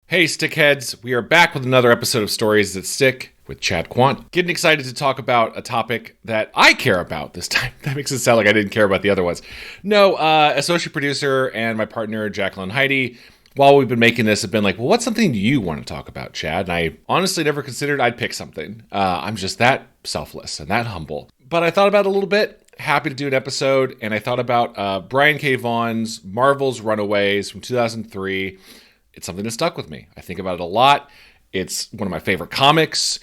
Hey, Stickheads. We are back with another episode of Stories That Stick with Chad Quandt. Getting excited to talk about a topic that I care about this time. That makes it sound like I didn't care about the other ones. No, associate producer and my partner, Jakylln Heidi, while we've been making this, have been like, well, what's something you want to talk about, Chad? And I honestly never considered I'd pick something. I'm just that selfless and that humble. But I thought about it a little bit. Happy to do an episode. And I thought about Brian K. Vaughan's Marvel's Runaways from 2003. It's something that stuck with me. I think about it a lot. It's one of my favorite comics,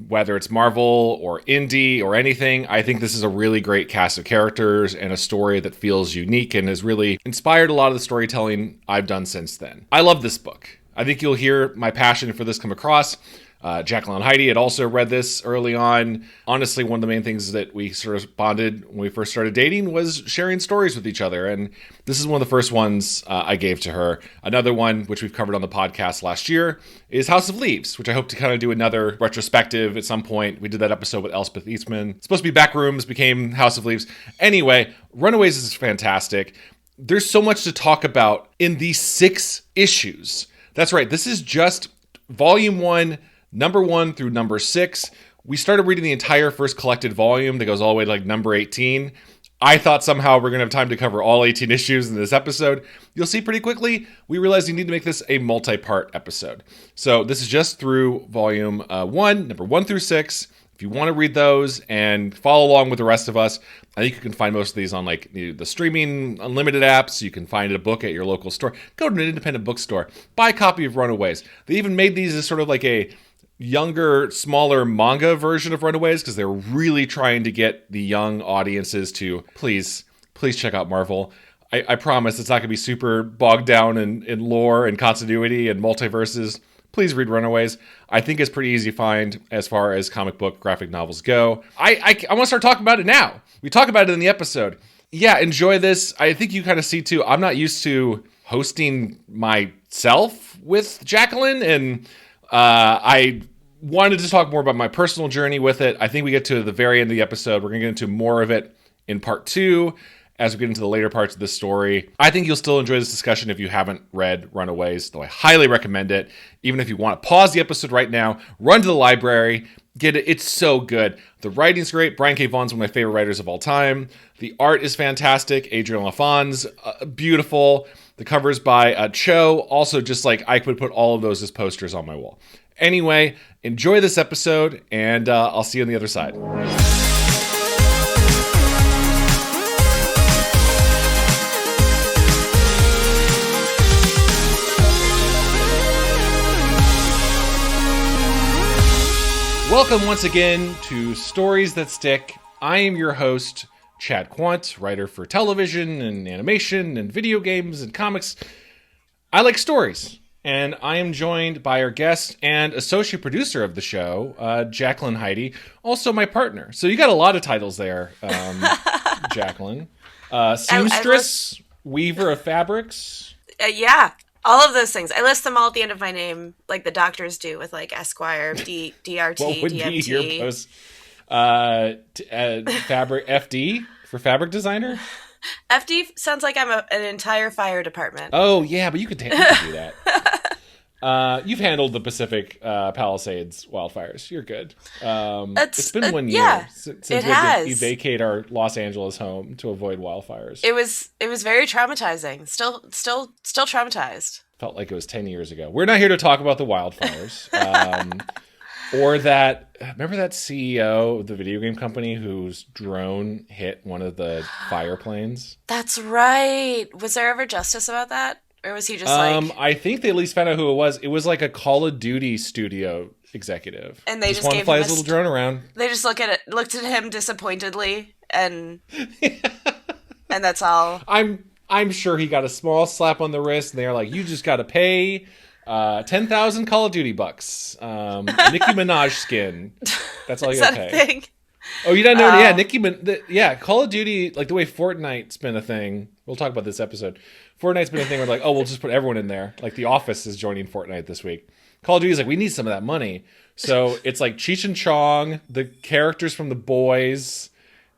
whether it's Marvel or indie or anything. I think this is a really great cast of characters and a story that feels unique and has really inspired a lot of the storytelling I've done since then. I love this book. I think you'll hear my passion for this come across. Jakylln Heidi had also read this early on. Honestly, one of the main things that we sort of bonded when we first started dating was sharing stories with each other. And this is one of the first ones I gave to her. Another one, which we've covered on the podcast last year, is House of Leaves, which I hope to kind of do another retrospective at some point. We did that episode with Elspeth Eastman. It's supposed to be Backrooms, became House of Leaves. Anyway, Runaways is fantastic. There's so much to talk about in these 6 issues. That's right. This is just volume 1, number 1 through number 6. We started reading the entire first collected volume that goes all the way to like number 18. I thought somehow we're going to have time to cover all 18 issues in this episode. You'll see pretty quickly, we realized you need to make this a multi-part episode. So this is just through volume 1, number 1 through 6. If you want to read those and follow along with the rest of us, I think you can find most of these on like the streaming unlimited apps. You can find a book at your local store. Go to an independent bookstore. Buy a copy of Runaways. They even made these as sort of like a younger, smaller manga version of Runaways because they're really trying to get the young audiences to please check out Marvel. I promise it's not going to be super bogged down in lore and continuity and multiverses. Please read Runaways. I think it's pretty easy to find as far as comic book graphic novels go. I want to start talking about it now. We talk about it in the episode. Yeah, enjoy this. I think you kind of see too, I'm not used to hosting myself with Jakylln, and I wanted to talk more about my personal journey with it. I think we get to the very end of the episode. We're going to get into more of it in part 2 as we get into the later parts of this story. I think you'll still enjoy this discussion if you haven't read Runaways, though I highly recommend it. Even if you want to pause the episode right now, run to the library, get it. It's so good. The writing's great. Brian K. Vaughan's one of my favorite writers of all time. The art is fantastic. Adrian Alphona's beautiful. The cover's by Cho. Also, just like I could put all of those as posters on my wall. Anyway, enjoy this episode, and I'll see you on the other side. Welcome once again to Stories That Stick. I am your host, Chad Quandt, writer for television and animation and video games and comics. I like stories. And I am joined by our guest and associate producer of the show, Jakylln Heidi, also my partner. So you got a lot of titles there, Jakylln. Seamstress, weaver of fabrics. Yeah, all of those things. I list them all at the end of my name, like the doctors do with like Esquire, DRT, what would DMT. be your post? Fabric FD for fabric designer? FD sounds like I'm an entire fire department. Oh, yeah, but you could do that. You've handled the Pacific Palisades wildfires. You're good. It's been 1 year since we had to vacate our Los Angeles home to avoid wildfires. It was very traumatizing. Still traumatized. Felt like it was 10 years ago. We're not here to talk about the wildfires. Or remember that CEO of the video game company whose drone hit one of the fire planes? That's right. Was there ever justice about that? Or was he just I think they at least found out who it was. It was like a Call of Duty studio executive. And they just wanted gave to fly him his little drone around. They just looked at him disappointedly, and and that's all. I'm sure he got a small slap on the wrist, and they're like, "You just got to pay 10,000 Call of Duty bucks, Nicki Minaj skin. That's all you got to pay." Thing? Oh, you don't know? Yeah, Call of Duty, like the way Fortnite's been a thing. We'll talk about this episode. Fortnite's been a thing where like, oh, we'll just put everyone in there. Like The Office is joining Fortnite this week. Call of Duty's like, we need some of that money. So it's like Cheech and Chong, the characters from The Boys,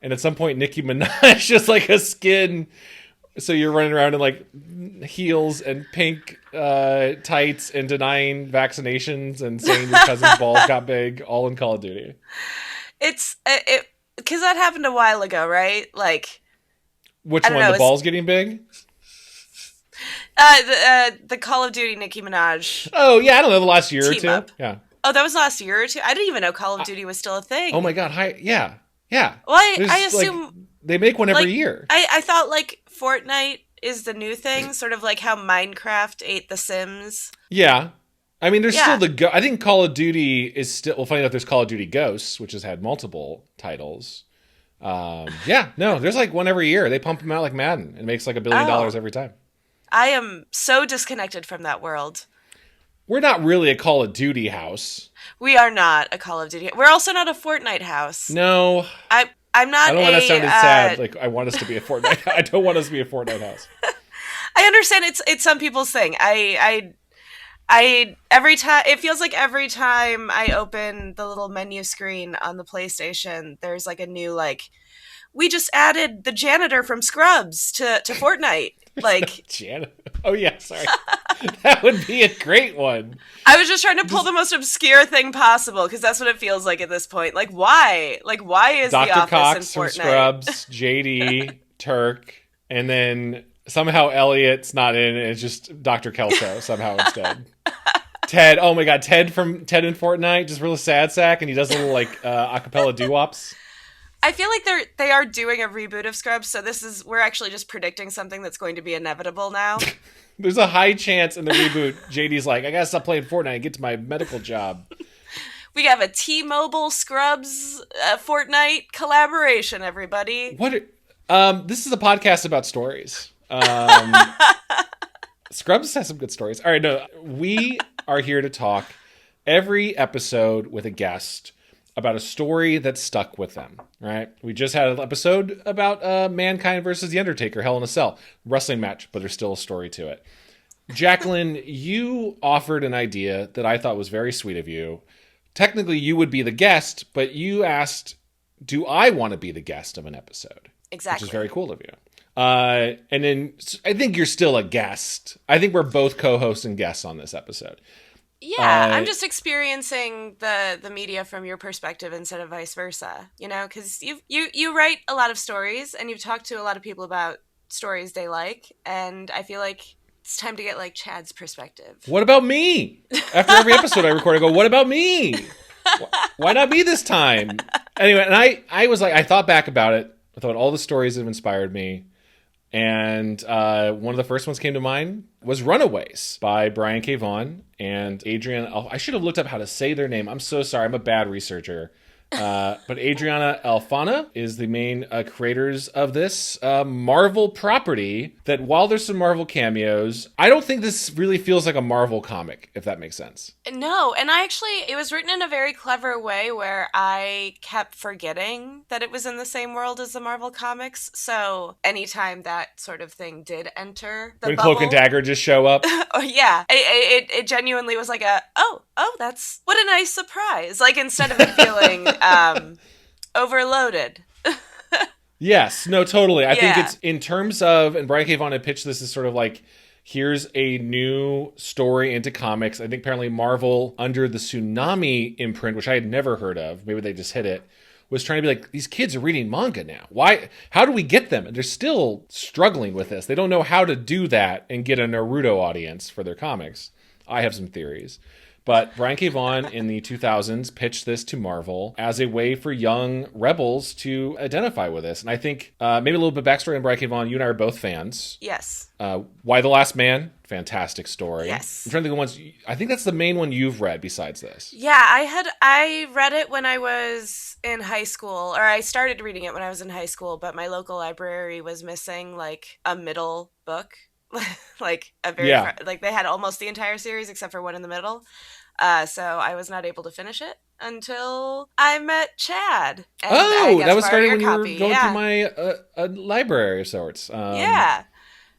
and at some point Nicki Minaj just like a skin So you're running around in like heels and pink tights and denying vaccinations and saying your cousin's balls got big, all in Call of Duty. It's because that happened a while ago, right? Like, Which I don't one? know, The balls getting big? the Call of Duty Nicki Minaj. Oh yeah, I don't know, the last year or two. Up. Yeah. Oh, that was last year or two. I didn't even know Call of Duty was still a thing. Oh my god, hi, yeah. Well, I assume like, they make one every year. I thought like Fortnite is the new thing, sort of like how Minecraft ate The Sims. Yeah. I mean, there's still I think Call of Duty is still, we'll find out there's Call of Duty Ghosts, which has had multiple titles. There's like one every year. They pump them out like Madden. It makes like $1 billion every time. I am so disconnected from that world. We're not really a Call of Duty house. We are not a Call of Duty. We're also not a Fortnite house. No. I'm not. I don't want to sound sad. Like I want us to be a Fortnite. I don't want us to be a Fortnite house. I understand it's some people's thing. I every time it feels like every time I open the little menu screen on the PlayStation, there's like a new like, we just added the janitor from Scrubs to Fortnite. Like janitor. Oh yeah, sorry. That would be a great one. I was just trying to pull the most obscure thing possible because that's what it feels like at this point. Like why? Like why is Dr. the office Cox in from Fortnite? Scrubs, JD, Turk, and then somehow Elliot's not in it. It's just Dr. Kelso somehow instead. Ted, oh my god, Ted from Ted in Fortnite, just real sad sack, and he does little like acapella doo-wops. I feel like they are doing a reboot of Scrubs, so we're actually just predicting something that's going to be inevitable now. There's a high chance in the reboot, JD's like, I gotta stop playing Fortnite and get to my medical job. We have a T-Mobile Scrubs Fortnite collaboration, everybody. This is a podcast about stories. Scrubs has some good stories. All right, no, we are here to talk every episode with a guest about a story that stuck with them, right? We just had an episode about Mankind versus The Undertaker, Hell in a Cell. Wrestling match, but there's still a story to it. Jakylln, you offered an idea that I thought was very sweet of you. Technically, you would be the guest, but you asked, do I want to be the guest of an episode? Exactly. Which is very cool of you. And then I think you're still a guest. I think we're both co-hosts and guests on this episode. Yeah, I'm just experiencing the media from your perspective instead of vice versa, you know, because you write a lot of stories and you've talked to a lot of people about stories they like, and I feel like it's time to get like Chad's perspective. What about me? After every episode I record, I go, what about me? Why not me this time? Anyway, and I was like, I thought back about it. I thought all the stories that have inspired me. And one of the first ones came to mind was Runaways by Brian K. Vaughan and Adrian. I should have looked up how to say their name. I'm so sorry. I'm a bad researcher. But Adriana Alphona is the main creators of this Marvel property that while there's some Marvel cameos, I don't think this really feels like a Marvel comic, if that makes sense. No, and it was written in a very clever way where I kept forgetting that it was in the same world as the Marvel comics. So anytime that sort of thing did enter the when bubble, Cloak and Dagger just show up. Oh yeah, it genuinely was like that's what a nice surprise. Like instead of it feeling overloaded. Yes, no, totally. I think it's in terms of, and Brian K. Vaughan had pitched this as sort of like, here's a new story into comics. I think apparently Marvel, under the Tsunami imprint, which I had never heard of, maybe they just hit it, was trying to be like, these kids are reading manga now. Why? How do we get them? And they're still struggling with this. They don't know how to do that and get a Naruto audience for their comics. I have some theories. But Brian K. Vaughan in the 2000s pitched this to Marvel as a way for young rebels to identify with this. And I think maybe a little bit backstory on Brian K. Vaughan. You and I are both fans. Yes. Why the Last Man? Fantastic story. Yes. I'm trying to think of ones. I think that's the main one you've read besides this. Yeah, I read it when I was in high school, or I started reading it when I was in high school, but my local library was missing like a middle book. Like a very like they had almost the entire series except for one in the middle. So I was not able to finish it until I met Chad. And that was starting when you were copy. going through my library of sorts. Yeah.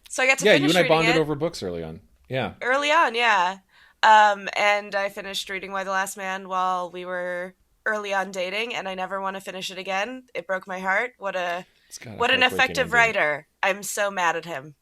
So I got to finish you and I bonded it over books early on. Yeah. Early on, yeah. And I finished reading Why the Last Man while we were early on dating, and I never want to finish it again. It broke my heart. What an effective writer. I'm so mad at him.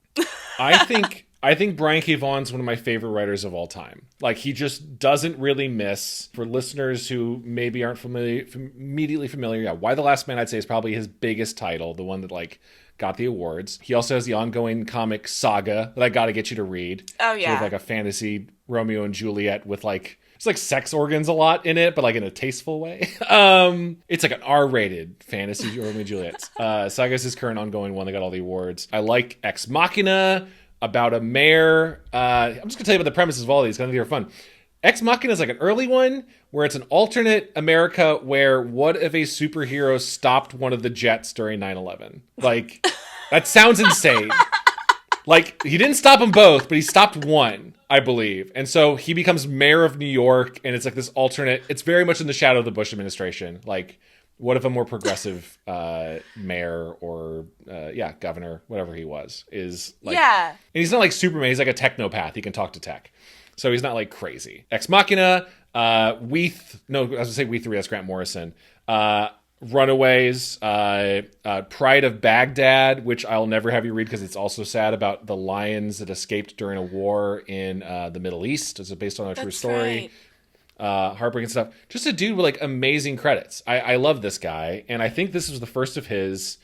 I think Brian K. Vaughan's one of my favorite writers of all time. Like, he just doesn't really miss. For listeners who maybe aren't immediately familiar, Why the Last Man, I'd say, is probably his biggest title, the one that, like, got the awards. He also has the ongoing comic Saga that I gotta get you to read. Oh, yeah. Sort of like a fantasy Romeo and Juliet with, like, it's like sex organs a lot in it, but like in a tasteful way. It's like an R-rated fantasy Romeo and Juliet. Saga is his current ongoing one that got all the awards. I like Ex Machina, about a mayor. I'm just gonna tell you about the premises of all these. Gonna be fun. Ex Machina is like an early one where it's an alternate America where what if a superhero stopped one of the jets during 9/11? Like, that sounds insane. Like, he didn't stop them both, but he stopped one, I believe. And so he becomes mayor of New York, and it's like this alternate, it's very much in the shadow of the Bush administration. Like, what if a more progressive mayor or, governor, whatever he was, is like... Yeah. And he's not like Superman, he's like a technopath. He can talk to tech. So he's not like crazy. Ex Machina, Weath, no, I was going to say Weath 3, that's Grant Morrison. Runaways, Pride of Baghdad, which I'll never have you read because it's also sad about the lions that escaped during a war in the Middle East. It's based on a true story. Right. Heartbreaking stuff. Just a dude with like amazing credits. I love this guy, and I think this was the first of his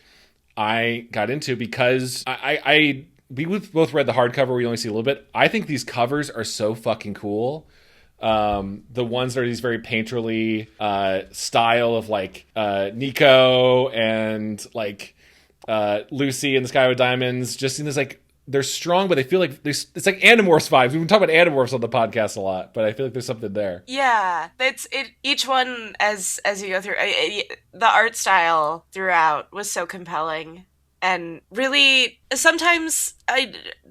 I got into because we both read the hardcover. We only see a little bit. I think these covers are so fucking cool. The ones that are these very painterly style of like Nico and like Lucy in the Sky with Diamonds. Just in this like they're strong, but they feel like it's like Animorphs vibes. We've been talking about Animorphs on the podcast a lot, but I feel like there's something there. Yeah, it's it. Each one as you go through, the art style throughout was so compelling. And really, sometimes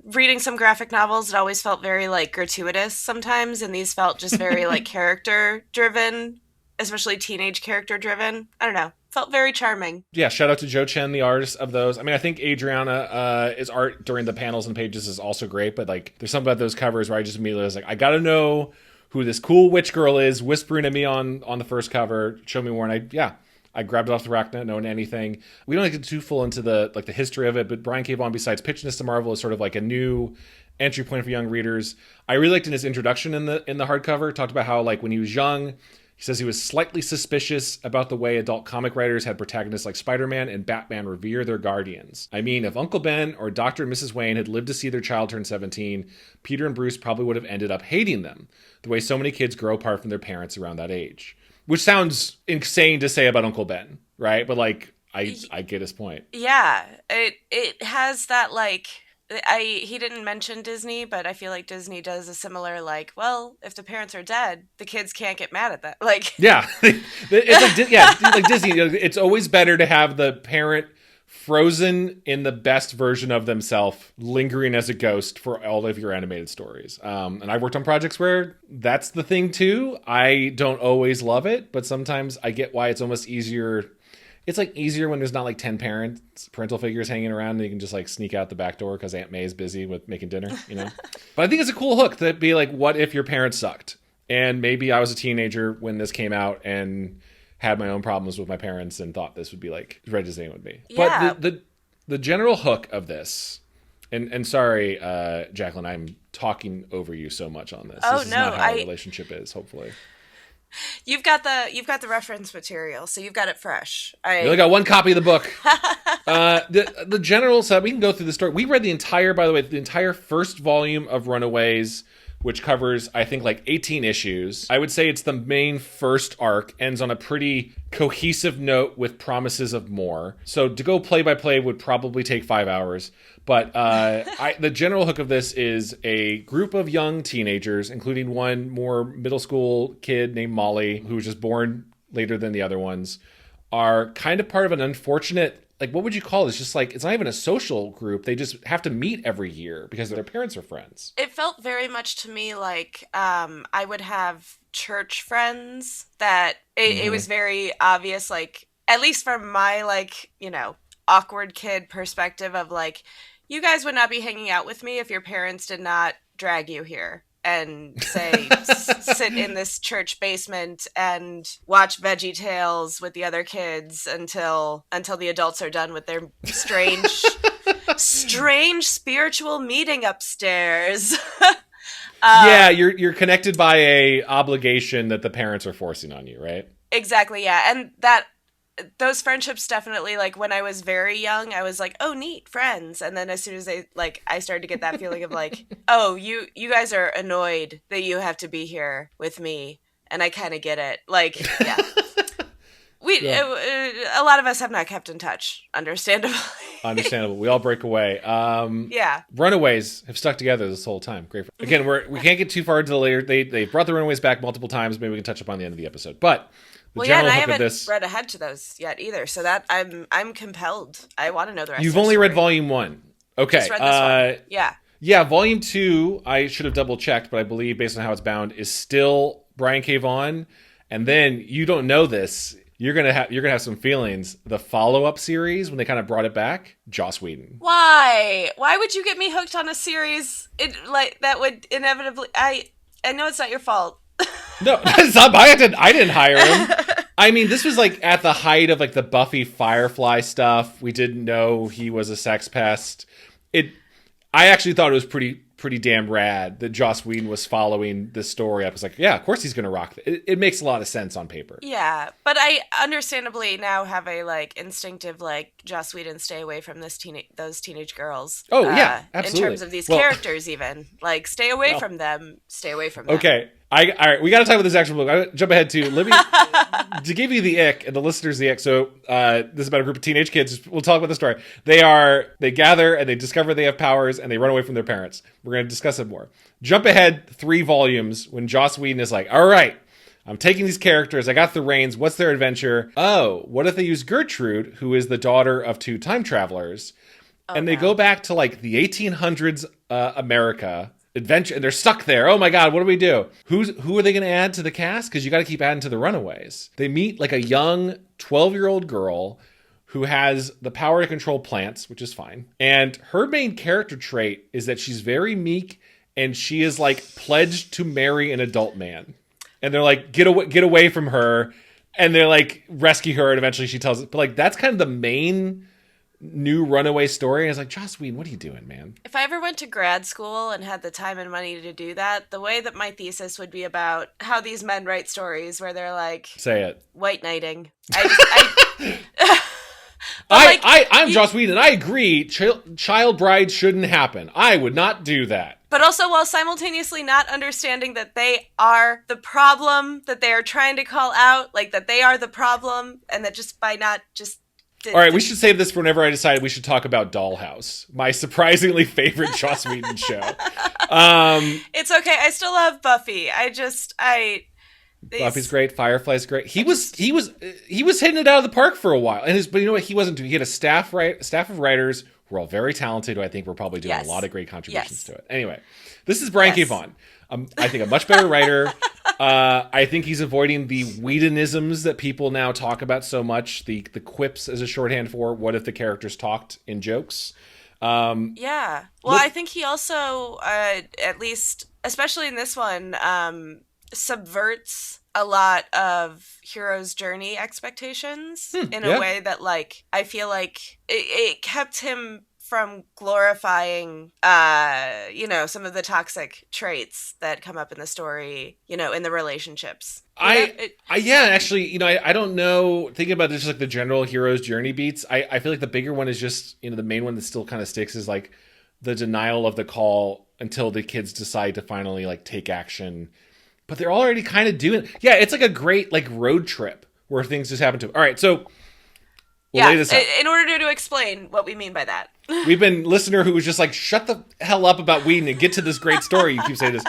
reading some graphic novels, it always felt very like gratuitous sometimes, and these felt just very like character driven, especially teenage character driven. I don't know, felt very charming. Yeah, shout out to Joe Chen, the artist of those. I mean, I think Adriana's art during the panels and pages is also great, but like there's something about those covers where I just immediately was like, I gotta know who this cool witch girl is whispering at me on the first cover. Show me more, and I grabbed it off the rack, not knowing anything. We don't get too full into the history of it, but Brian K. Vaughan, besides pitching this to Marvel, is sort of like a new entry point for young readers. I really liked in his introduction in the hardcover, talked about how like when he was young, he says he was slightly suspicious about the way adult comic writers had protagonists like Spider-Man and Batman revere their guardians. I mean, if Uncle Ben or Dr. and Mrs. Wayne had lived to see their child turn 17, Peter and Bruce probably would have ended up hating them, the way so many kids grow apart from their parents around that age. Which sounds insane to say about Uncle Ben, right? But like, I get his point. Yeah, it has that like he didn't mention Disney, but I feel like Disney does a similar like, well, if the parents are dead, the kids can't get mad at that. Like, yeah, it's like Disney. It's always better to have the parent frozen in the best version of themselves, lingering as a ghost for all of your animated stories. And I've worked on projects where that's the thing too. I don't always love it, but sometimes I get why it's almost easier. It's like easier when there's not like 10 parental figures hanging around and you can just like sneak out the back door because Aunt May is busy with making dinner, you know? But I think it's a cool hook to be like, what if your parents sucked? And maybe I was a teenager when this came out and had my own problems with my parents and thought this would be like as red as they would be. Yeah. But the general hook of this, and sorry, Jakylln, I'm talking over you so much on this. Oh, this is no, not how our relationship is, hopefully. You've got the reference material, so you've got it fresh. You only got one copy of the book. The general set, we can go through the story. We read the entire first volume of Runaways, which covers, I think, like 18 issues. I would say it's the main first arc, ends on a pretty cohesive note with promises of more. So to go play by play would probably take 5 hours. But the general hook of this is a group of young teenagers, including one more middle school kid named Molly, who was just born later than the other ones, are kind of part of an unfortunate, like, what would you call this? Just like, it's not even a social group. They just have to meet every year because their parents are friends. It felt very much to me like I would have church friends that it was very obvious, like, at least from my, like, you know, awkward kid perspective of like, you guys would not be hanging out with me if your parents did not drag you here. and say sit in this church basement and watch Veggie Tales with the other kids until the adults are done with their strange spiritual meeting upstairs. Yeah, you're connected by a obligation that the parents are forcing on you, right? Exactly, yeah. And those friendships definitely, like, when I was very young, I was like, oh, neat, friends. And then as soon as I started to get that feeling of like, oh, you guys are annoyed that you have to be here with me. And I kind of get it. Like, yeah. A lot of us have not kept in touch, understandably. Understandable. We all break away. Yeah. Runaways have stuck together this whole time. Great. Again, we can't get too far into the later. They brought the Runaways back multiple times. Maybe we can touch upon the end of the episode. But and I haven't read ahead to those yet either. So that I'm compelled. I want to know the rest. You've only read volume 1. Okay. Just read this one. Yeah. Yeah, volume 2, I should have double checked, but I believe based on how it's bound, is still Brian K. Vaughan. And then you don't know this. You're gonna have some feelings. The follow-up series, when they kind of brought it back, Joss Whedon. Why would you get me hooked on a series that would inevitably? I know it's not your fault. No, it's not. I didn't hire him. I mean, this was like at the height of like the Buffy Firefly stuff. We didn't know he was a sex pest. I actually thought it was pretty damn rad that Joss Whedon was following this story up. I was like, yeah, of course he's going to rock it makes a lot of sense on paper. Yeah, but I understandably now have a instinctive Joss Whedon, stay away from those teenage girls. Oh yeah, absolutely. In terms of these characters, even stay away from them. Stay away from them. Okay. All right, we got to talk about this actual book. I jump ahead to Libby to give you the ick and the listeners the ick. So this is about a group of teenage kids. We'll talk about the story. They gather and they discover they have powers and they run away from their parents. We're going to discuss it more. Jump ahead 3 volumes when Joss Whedon is like, all right, I'm taking these characters. I got the reins. What's their adventure? Oh, what if they use Gertrude, who is the daughter of 2 time travelers, and they go back to the 1800s America adventure, and they're stuck there. Oh my god, what do we do? Who are they going to add to the cast? Because you got to keep adding to the Runaways. They meet a young 12-year-old girl who has the power to control plants, which is fine. And her main character trait is that she's very meek, and she is pledged to marry an adult man. And they're get away from her, and they're rescue her, and eventually she tells it. But that's kind of the main new Runaway story. I was like, Joss Whedon, what are you doing, man? If I ever went to grad school and had the time and money to do that, the way that my thesis would be about how these men write stories where they're say it, white knighting. I'm Joss Whedon, and I agree. Child brides shouldn't happen. I would not do that. But also, while simultaneously not understanding that they are the problem that they are trying to call out, that they are the problem, and that just by not just. All right, we should save this for whenever I decided we should talk about Dollhouse, my surprisingly favorite Joss Whedon show. It's okay. I still love Buffy. Buffy's great. Firefly's great. He was hitting it out of the park for a while, but you know what? He wasn't doing. He had a staff of writers who were all very talented, who I think were probably doing a lot of great contributions to it. Anyway, this is Brian K. Vaughan. I think a much better writer. I think he's avoiding the Whedonisms that people now talk about so much. The quips as a shorthand for what if the characters talked in jokes. Yeah. Well, I think he also, at least, especially in this one, subverts a lot of hero's journey expectations in a way that I feel like it kept him from glorifying some of the toxic traits that come up in the story, in the relationships. Actually, I don't know, thinking about this, just the general hero's journey beats, I feel like the bigger one is just, the main one that still kind of sticks is the denial of the call until the kids decide to finally take action. But they're already kind of doing, it's a great road trip where things just happen to them. All right, so we'll lay this out. In order to explain what we mean by that. We've been listener who was just shut the hell up about Whedon and get to this great story. You keep saying this.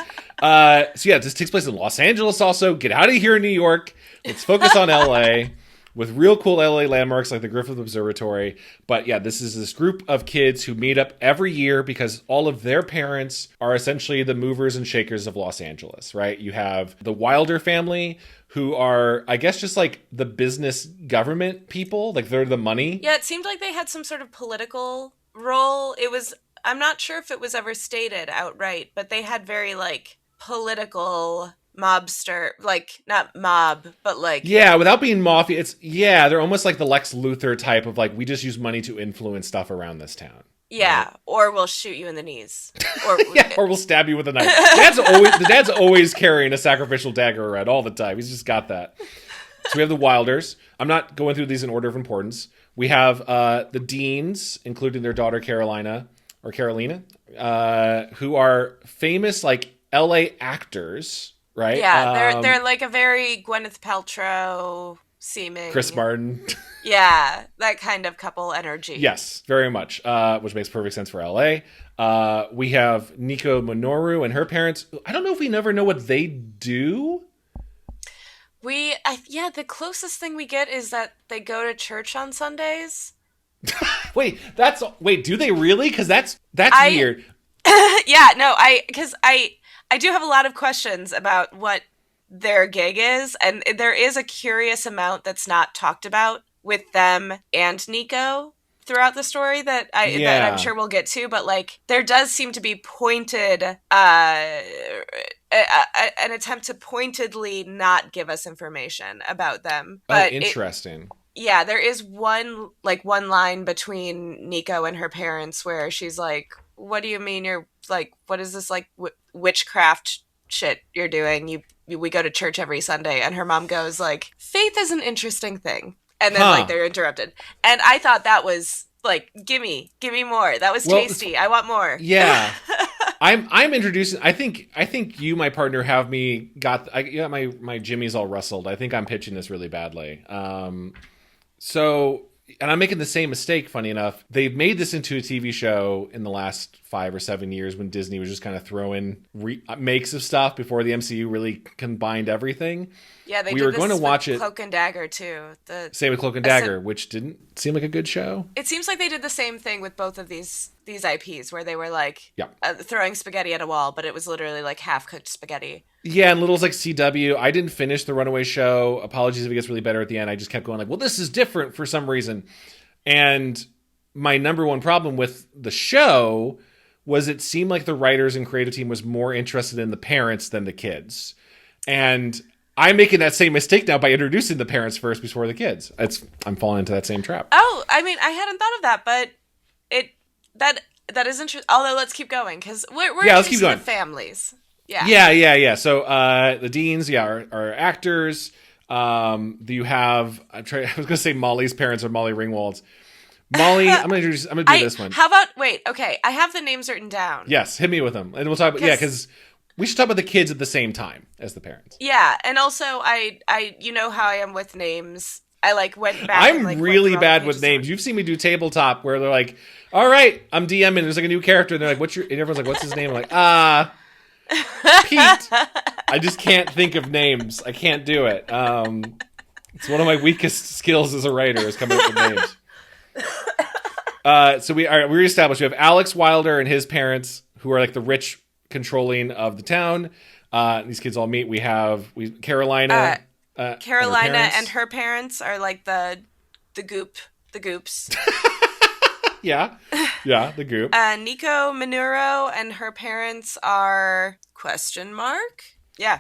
This takes place in Los Angeles also. Get out of here in New York. Let's focus on LA with real cool LA landmarks like the Griffith Observatory. But this is this group of kids who meet up every year because all of their parents are essentially the movers and shakers of Los Angeles, right? You have the Wilder family, who are, I guess, just the business government people. They're the money. Yeah, it seemed like they had some sort of political role. I'm not sure if it was ever stated outright, but they had very political mobster, like not mob, but like yeah, without being mafia. They're almost like the Lex Luthor type of like we just use money to influence stuff around this town. Yeah, right? or we'll shoot you in the knees, or or we'll stab you with a knife. The dad's always carrying a sacrificial dagger around all the time. He's just got that. So we have the Wilders. I'm not going through these in order of importance. We have the Deans, including their daughter Carolina, who are famous like LA actors, right? Yeah, they're like a very Gwyneth Paltrow seeming Chris Martin. Yeah, that kind of couple energy. Yes, very much, which makes perfect sense for LA. We have Nico Minoru and her parents. I don't know if we never know what they do. The closest thing we get is that they go to church on Sundays. Wait, do they really? Because that's weird. Yeah, no, because I do have a lot of questions about what their gig is, and there is a curious amount that's not talked about with them and Nico throughout the story that I'm sure we'll get to, but like there does seem to be pointed an attempt to pointedly not give us information about them. But interesting. There is one line between Nico and her parents where she's like, "What do you mean you're like, what is this like witchcraft shit you're doing? We go to church every Sunday." And her mom goes like, "Faith is an interesting thing." And then like they're interrupted. And I thought that was like, gimme more. That was tasty. I want more. Yeah. I'm introducing. I think you, my partner, have me got my jimmies all rustled. I think I'm pitching this really badly. And I'm making the same mistake, funny enough. They've made this into a TV show in the last 5 or 7 years when Disney was just kind of throwing makes of stuff before the MCU really combined everything. Yeah, we were going to watch it. Cloak and Dagger too. Same with Cloak and Dagger, which didn't seem like a good show. It seems like they did the same thing with both of these IPs, where they were like throwing spaghetti at a wall, but it was literally like half-cooked spaghetti. Yeah, and Little's like CW. I didn't finish the Runaways show. Apologies if it gets really better at the end. I just kept going like, well, this is different for some reason. And my number one problem with the show was it seemed like the writers and creative team was more interested in the parents than the kids. And I'm making that same mistake now by introducing the parents first before the kids. I'm falling into that same trap. Oh, I mean, I hadn't thought of that, but that is interesting. Although, let's keep going because we're let's keep going. The families. Yeah. So the Deans, are actors. You have I was gonna say Molly's parents are Molly Ringwald's. Molly, I'm gonna do this one. How about okay? I have the names written down. Yes, hit me with them, and we'll talk about because we should talk about the kids at the same time as the parents. Yeah, and also I you know how I am with names. I went back. I'm really bad with names. You've seen me do tabletop where they're like, "All right, I'm DMing. There's like a new character." And they're like, and everyone's like, "What's his name?" I'm like, Pete. I just can't think of names. I can't do it. It's one of my weakest skills as a writer is coming up with names. So we established we have Alex Wilder and his parents who are like the rich controlling of the town. These kids all meet. We have Carolina. Carolina and her parents are like the goops. Yeah, the goop. Nico Minoru and her parents are ? Yeah.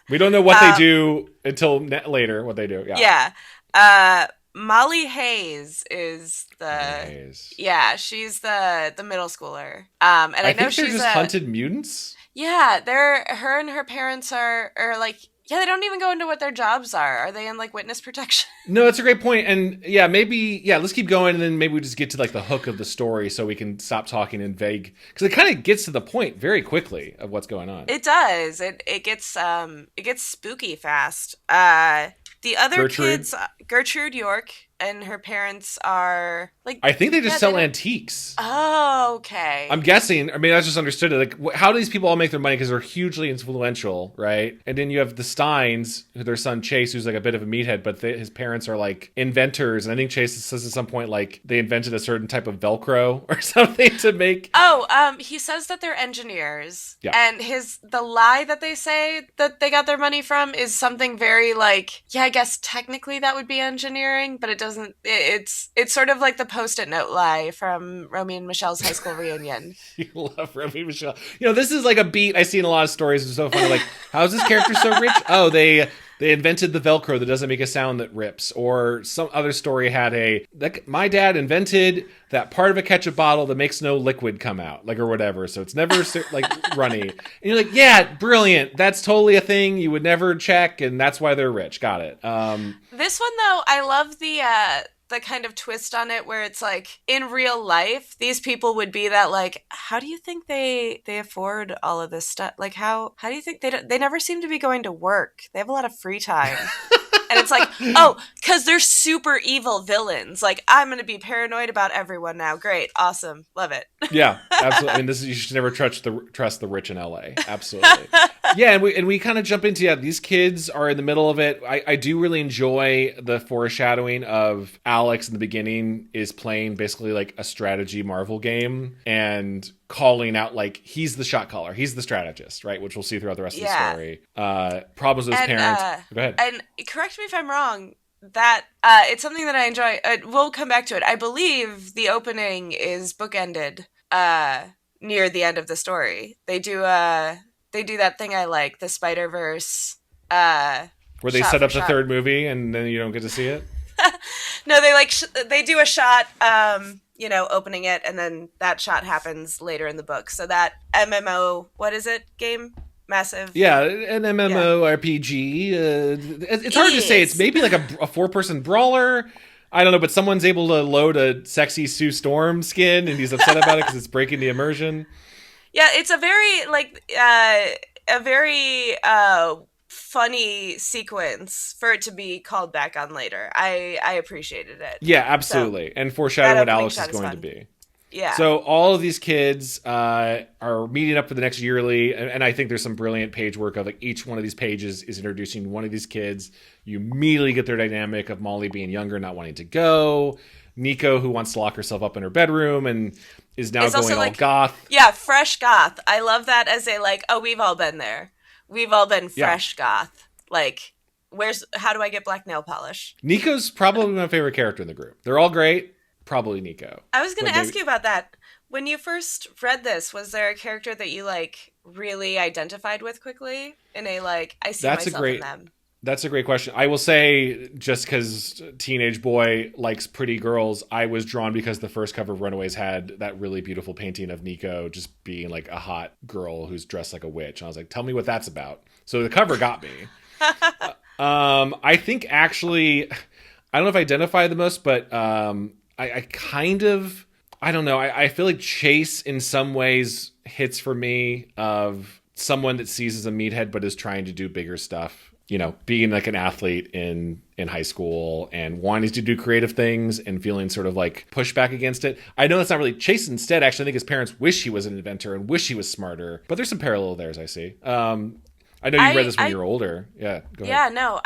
We don't know what they do until later. What they do. Yeah. Molly Hayes is she's the middle schooler. And I know think they're just hunted mutants. Yeah, her and her parents are like. Yeah, they don't even go into what their jobs are. Are they in like witness protection? No, that's a great point. And let's keep going, and then maybe we just get to like the hook of the story so we can stop talking in vague, because it kind of gets to the point very quickly of what's going on. It does. It gets spooky fast. The other kids, Gertrude York and her parents are like. I think they just sell antiques. Oh, okay. I'm guessing. I mean, I just understood it. Like, how do these people all make their money? Because they're hugely influential, right? And then you have the Steins, their son Chase, who's like a bit of a meathead, but his parents are like inventors. And I think Chase says at some point like they invented a certain type of Velcro or something to make. He says that they're engineers. Yeah. And the lie that they say that they got their money from is something very like, I guess technically that would be engineering, but it doesn't. It's sort of like the Post-it note lie from Romy and Michelle's high school reunion. You love Romy and Michelle. This is like a beat I see in a lot of stories. It's so funny. Like, how is this character so rich? Oh, they invented the Velcro that doesn't make a sound that rips. Or some other story had my dad invented that part of a ketchup bottle that makes no liquid come out, like, or whatever. So it's never like runny. And you're like, yeah, brilliant. That's totally a thing you would never check, and that's why they're rich. Got it. This one though, I love the kind of twist on it where it's like, in real life, these people would be that, like, how do you think they afford all of this stuff? Like, how do you think they never seem to be going to work? They have a lot of free time. And it's like, oh, because they're super evil villains. Like, I'm going to be paranoid about everyone now. Great. Awesome. Love it. Yeah, absolutely. I mean, you should never trust the rich in LA. Absolutely. Yeah, and we kind of jump into, these kids are in the middle of it. I do really enjoy the foreshadowing of Alex in the beginning is playing basically like a strategy Marvel game and calling out, like, he's the shot caller, he's the strategist, right? Which we'll see throughout the rest of the story. Problems with his parents. Go ahead. And correct me if I'm wrong, that it's something that I enjoy. We'll come back to it. I believe the opening is bookended near the end of the story. They do that thing I like, the Spider-Verse. Where they set up the third movie and then you don't get to see it? No, they do a shot, opening it, and then that shot happens later in the book. So that MMO, what is it, game? Massive. Yeah, an MMORPG. It's hard to say. It's maybe like a four-person brawler. I don't know, but someone's able to load a sexy Sue Storm skin, and he's upset about it because it's breaking the immersion. Yeah, it's a very funny sequence for it to be called back on later. I appreciated it. Yeah, absolutely. So, and foreshadowing what Alex is going to be. Yeah. So all of these kids are meeting up for the next yearly, and I think there's some brilliant page work of, like, each one of these pages is introducing one of these kids. You immediately get their dynamic of Molly being younger, not wanting to go. Nico, who wants to lock herself up in her bedroom and is now going all like, goth. Yeah, fresh goth. I love that as we've all been there. We've all been fresh goth. Like, how do I get black nail polish? Nico's probably my favorite character in the group. They're all great. Probably Nico. I was going to ask you about that. When you first read this, was there a character that you, like, really identified with quickly? In a, like, I see myself in them. That's a great question. I will say, just because teenage boy likes pretty girls, I was drawn because the first cover of Runaways had that really beautiful painting of Nico just being like a hot girl who's dressed like a witch. And I was like, tell me what that's about. So the cover got me. I think actually, I don't know if I identify the most, but I kind of, I don't know. I feel like Chase in some ways hits for me of someone that sees as a meathead but is trying to do bigger stuff. Being like an athlete in high school and wanting to do creative things and feeling sort of like pushback against it. I know that's not really Chase. Instead, actually, I think his parents wish he was an inventor and wish he was smarter. But there's some parallel there, as I see. I know you read this when you were older. Yeah, go ahead. Yeah, no.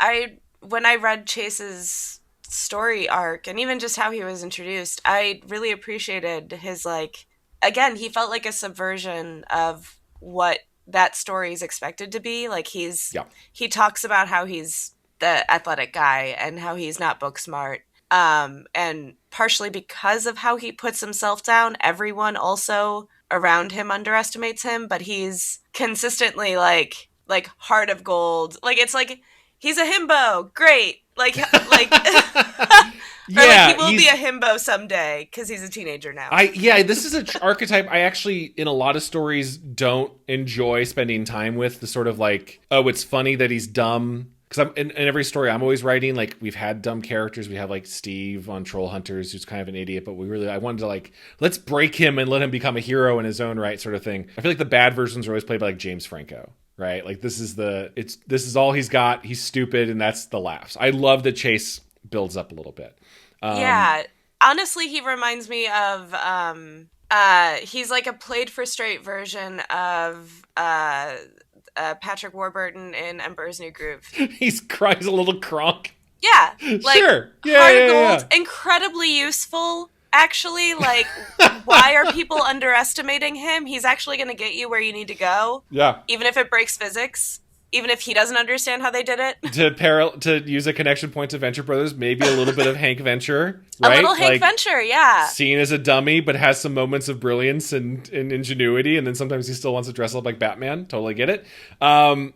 When I read Chase's story arc and even just how he was introduced, I really appreciated his, like, again, he felt like a subversion of what that story is expected to be. Like, he talks about how he's the athletic guy and how he's not book smart. And partially because of how he puts himself down, everyone also around him underestimates him, but he's consistently like heart of gold. Like, it's like, he's a himbo. Great. Like, yeah, he will be a himbo someday because he's a teenager now. This is an archetype I actually, in a lot of stories, don't enjoy spending time with. The sort of like, oh, it's funny that he's dumb. Because I'm in every story I'm always writing, like, we've had dumb characters. We have like Steve on Troll Hunters, who's kind of an idiot, but I wanted to, like, let's break him and let him become a hero in his own right, sort of thing. I feel like the bad versions are always played by, like, James Franco. Right? Like, this is all he's got. He's stupid, and that's the laughs. I love that Chase builds up a little bit. Yeah. Honestly, he reminds me of he's like a played for straight version of Patrick Warburton in Emperor's New Groove. He's a little Kronk. Yeah. Like, sure. Yeah, heart of gold, incredibly useful. Actually, like, why are people underestimating him? He's actually going to get you where you need to go. Yeah. Even if it breaks physics. even if he doesn't understand how they did it. To use a connection point to Venture Brothers, maybe a little bit of Hank Venture, right? A little Hank Venture, yeah. Seen as a dummy, but has some moments of brilliance and ingenuity, and then sometimes he still wants to dress up like Batman. Totally get it. We're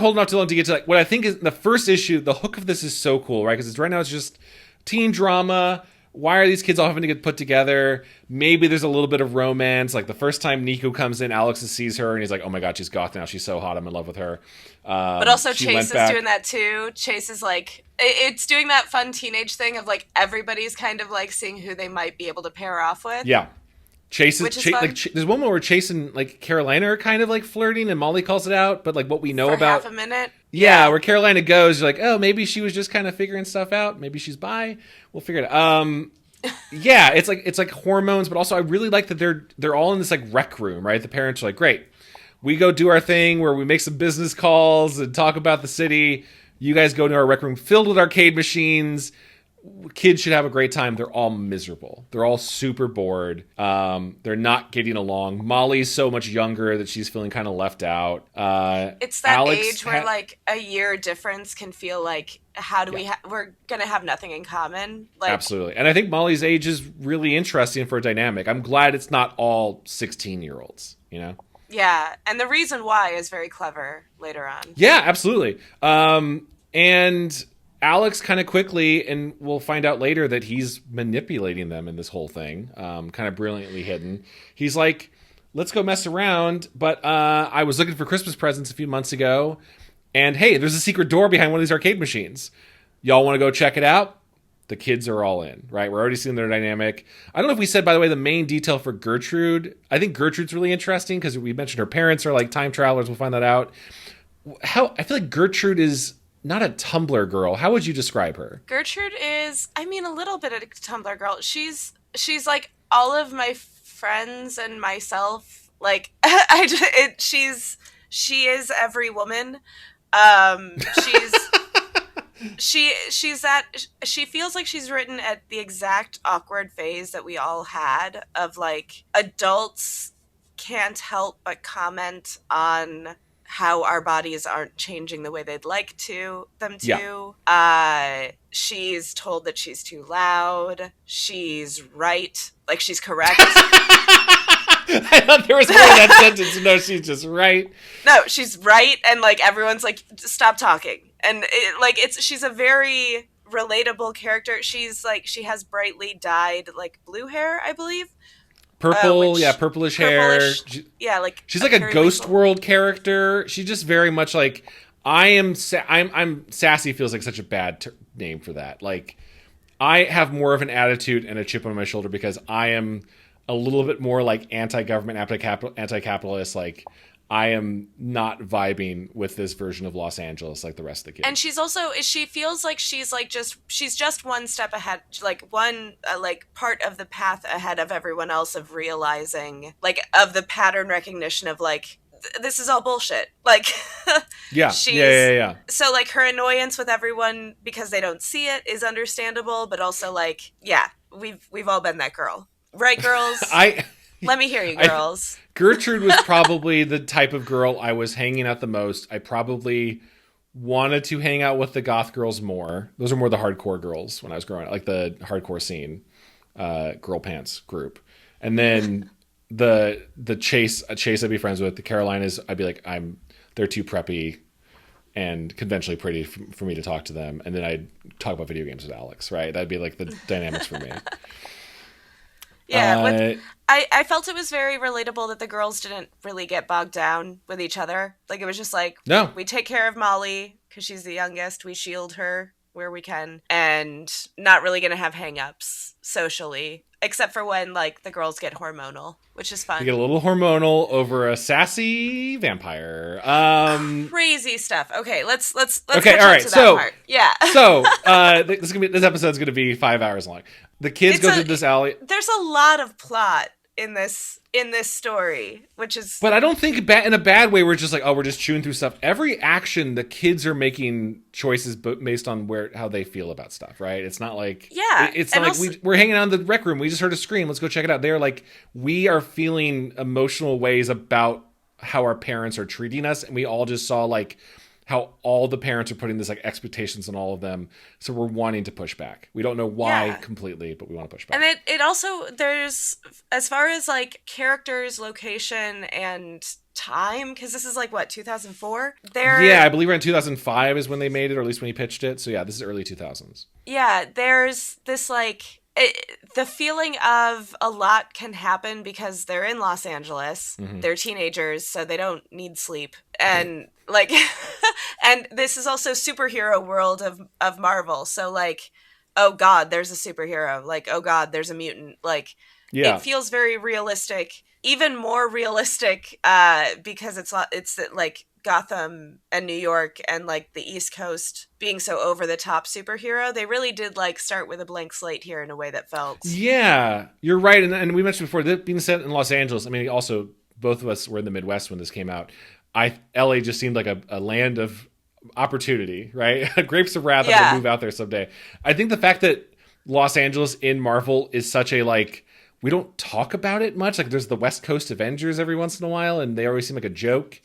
holding off too long to get to what I think is the first issue. The hook of this is so cool, right? Because right now it's just teen drama. Why are these kids all having to get put together? Maybe there's a little bit of romance. Like the first time Nico comes in, Alex sees her and he's like, oh my God, she's goth now. She's so hot. I'm in love with her. But also Chase is doing that too. Chase is like, it's doing that fun teenage thing of like everybody's kind of like seeing who they might be able to pair off with. Yeah. There's one moment where Chase and like Carolina are kind of like flirting and Molly calls it out. But like what we know about half a minute. Yeah, where Carolina goes, you're like, oh, maybe she was just kind of figuring stuff out. Maybe she's bi. We'll figure it out. Yeah, it's like hormones, but also I really like that they're all in this like rec room, right? The parents are like, great, we go do our thing where we make some business calls and talk about the city. You guys go to our rec room filled with arcade machines. Kids should have a great time. They're all miserable. They're all super bored. They're not getting along. Molly's so much younger that she's feeling kind of left out. It's that age where like a year difference can feel like, how do we're going to have nothing in common. Like, absolutely. And I think Molly's age is really interesting for a dynamic. I'm glad it's not all 16-year-olds, you know? Yeah. And the reason why is very clever later on. Yeah, absolutely. And Alex kind of quickly, and we'll find out later that he's manipulating them in this whole thing, kind of brilliantly hidden. He's like, let's go mess around, but I was looking for Christmas presents a few months ago, and hey, there's a secret door behind one of these arcade machines. Y'all want to go check it out? The kids are all in, right? We're already seeing their dynamic. I don't know if we said, by the way, the main detail for Gertrude. I think Gertrude's really interesting because we mentioned her parents are like time travelers. We'll find that out. I feel like Gertrude is not a Tumblr girl. How would you describe her? Gertrude is, I mean, a little bit of a Tumblr girl. She's like all of my friends and myself. Like, she is every woman. She feels like she's written at the exact awkward phase that we all had of like adults can't help but comment on how our bodies aren't changing the way they'd like them to. Yeah. She's told that she's too loud. She's right. Like, she's correct. I thought there was more to that sentence. No, she's just right. No, she's right. And, like, everyone's like, stop talking. And, she's a very relatable character. She's, like, she has brightly dyed, like, blue hair, I believe. Purplish hair. Yeah, like she's like a Ghost World character. She's just very much like I'm sassy. Feels like such a bad name for that. Like I have more of an attitude and a chip on my shoulder because I am a little bit more like anti-government, anti-capitalist. Like I am not vibing with this version of Los Angeles like the rest of the kids. And she feels like she's just one step ahead, like one part of the path ahead of everyone else of realizing, like, of the pattern recognition of like, this is all bullshit. Like, yeah. So like her annoyance with everyone because they don't see it is understandable, but also like, yeah, we've all been that girl, right, girls? Let me hear you, girls. Gertrude was probably the type of girl I was hanging out the most. I probably wanted to hang out with the goth girls more. Those are more the hardcore girls when I was growing up, like the hardcore scene, girl pants group. And then the Chase I'd be friends with. The Carolinas, I'd be like, they're too preppy and conventionally pretty for me to talk to them. And then I'd talk about video games with Alex, right? That'd be like the dynamics for me. Yeah, I felt it was very relatable that the girls didn't really get bogged down with each other. Like, it was just like, no, we take care of Molly because she's the youngest. We shield her where we can, and not really going to have hang-ups socially, except for when, like, the girls get hormonal, which is fun. You get a little hormonal over a sassy vampire. Crazy stuff. Okay, let's okay, all right. To that part. Yeah. So this episode's gonna be 5 hours long. The kids go through this alley. There's a lot of plot in this story, which is. But I don't think in a bad way. We're just like, oh, we're just chewing through stuff. Every action, the kids are making choices based on how they feel about stuff, right? It's not like it's not like we're hanging out in the rec room. We just heard a scream. Let's go check it out. They're like, we are feeling emotional ways about how our parents are treating us. And we all just saw like how all the parents are putting this like expectations on all of them. So we're wanting to push back. We don't know why completely, but we want to push back. And it also, there's, as far as like characters, location, and time, because this is like what, 2004? Yeah, I believe around 2005 is when they made it, or at least when he pitched it. So yeah, this is early 2000s. Yeah, there's this like the feeling of a lot can happen because they're in Los Angeles. Mm-hmm. They're teenagers, so they don't need sleep. And like, and this is also superhero world of Marvel. So like, oh God, there's a superhero. Like, oh God, there's a mutant. Like, it feels very realistic, even more realistic because it's like Gotham and New York and like the East Coast being so over the top superhero. They really did like start with a blank slate here in a way that felt. Yeah, you're right. And we mentioned before that being set in Los Angeles. I mean, also both of us were in the Midwest when this came out. LA just seemed like a land of opportunity, right? Grapes of wrath. I'm gonna move out there someday. I think the fact that Los Angeles in Marvel is such a like, we don't talk about it much. Like there's the West Coast Avengers every once in a while, and they always seem like a joke.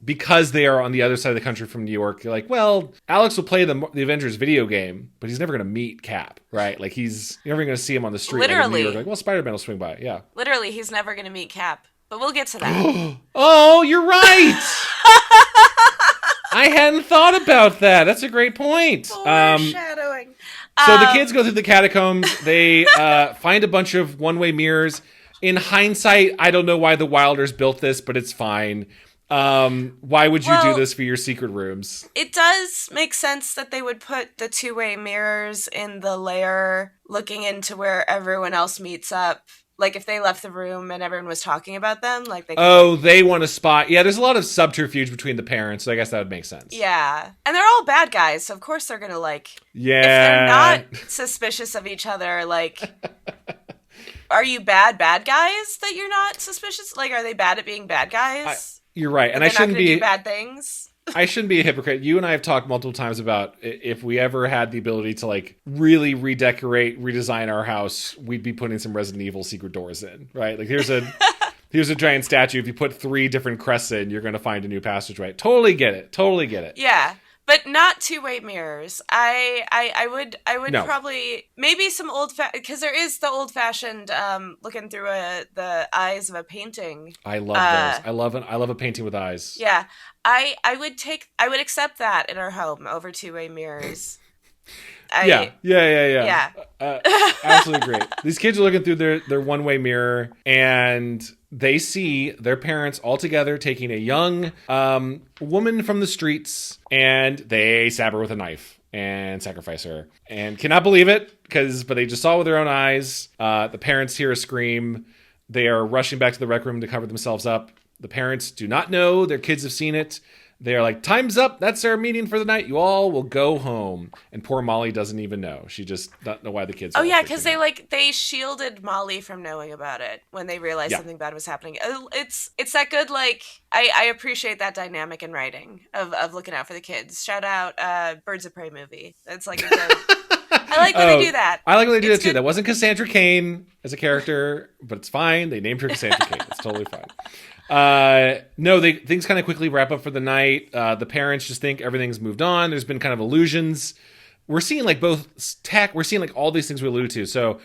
Because they are on the other side of the country from New York, you're like, well, Alex will play the Avengers video game, but he's never going to meet Cap, right? Like you're never going to see him on the street. Literally. Like in New York. Like, well, Spider-Man will swing by. Yeah. Literally, he's never going to meet Cap, but we'll get to that. Oh, you're right. I hadn't thought about that. That's a great point. Foreshadowing. So the kids go through the catacombs. They find a bunch of one-way mirrors. In hindsight, I don't know why the Wilders built this, but it's fine. Why would you do this for your secret rooms? It does make sense that they would put the two-way mirrors in the lair looking into where everyone else meets up. Like if they left the room and everyone was talking about them, like they they want to spot. Yeah, there's a lot of subterfuge between the parents, so I guess that would make sense. Yeah. And they're all bad guys, so of course they're going to like if they're not suspicious of each other, like are you bad guys that you're not suspicious? Like are they bad at being bad guys? You're right, and I shouldn't be do bad things. I shouldn't be a hypocrite. You and I have talked multiple times about if we ever had the ability to like really redecorate, redesign our house, we'd be putting some Resident Evil secret doors in, right? Like here's a giant statue. If you put 3 different crests in, you're going to find a new passageway. Totally get it. Yeah. But not two-way mirrors. I would probably maybe some because there is the old-fashioned looking through the eyes of a painting. I love those. I love a painting with eyes. Yeah, I would accept that in our home over two-way mirrors. Yeah. Absolutely great. These kids are looking through their one-way mirror, and they see their parents all together taking a young woman from the streets, and they stab her with a knife and sacrifice her. And cannot believe it, but they just saw it with their own eyes. The parents hear a scream. They are rushing back to the rec room to cover themselves up. The parents do not know their kids have seen it. They are like, time's up. That's our meeting for the night. You all will go home. And poor Molly doesn't even know. She just doesn't know why the kids. Oh yeah, because they shielded Molly from knowing about it when they realized something bad was happening. It's that good. Like I appreciate that dynamic in writing of looking out for the kids. Shout out Birds of Prey movie. It's like a good. I like when they do that. I like when they do that too. That wasn't Cassandra Cain as a character, but it's fine. They named her Cassandra Cain. It's totally fine. No, things kind of quickly wrap up for the night. The parents just think everything's moved on. There's been kind of illusions. We're seeing like both tech. We're seeing like all these things we alluded to. So,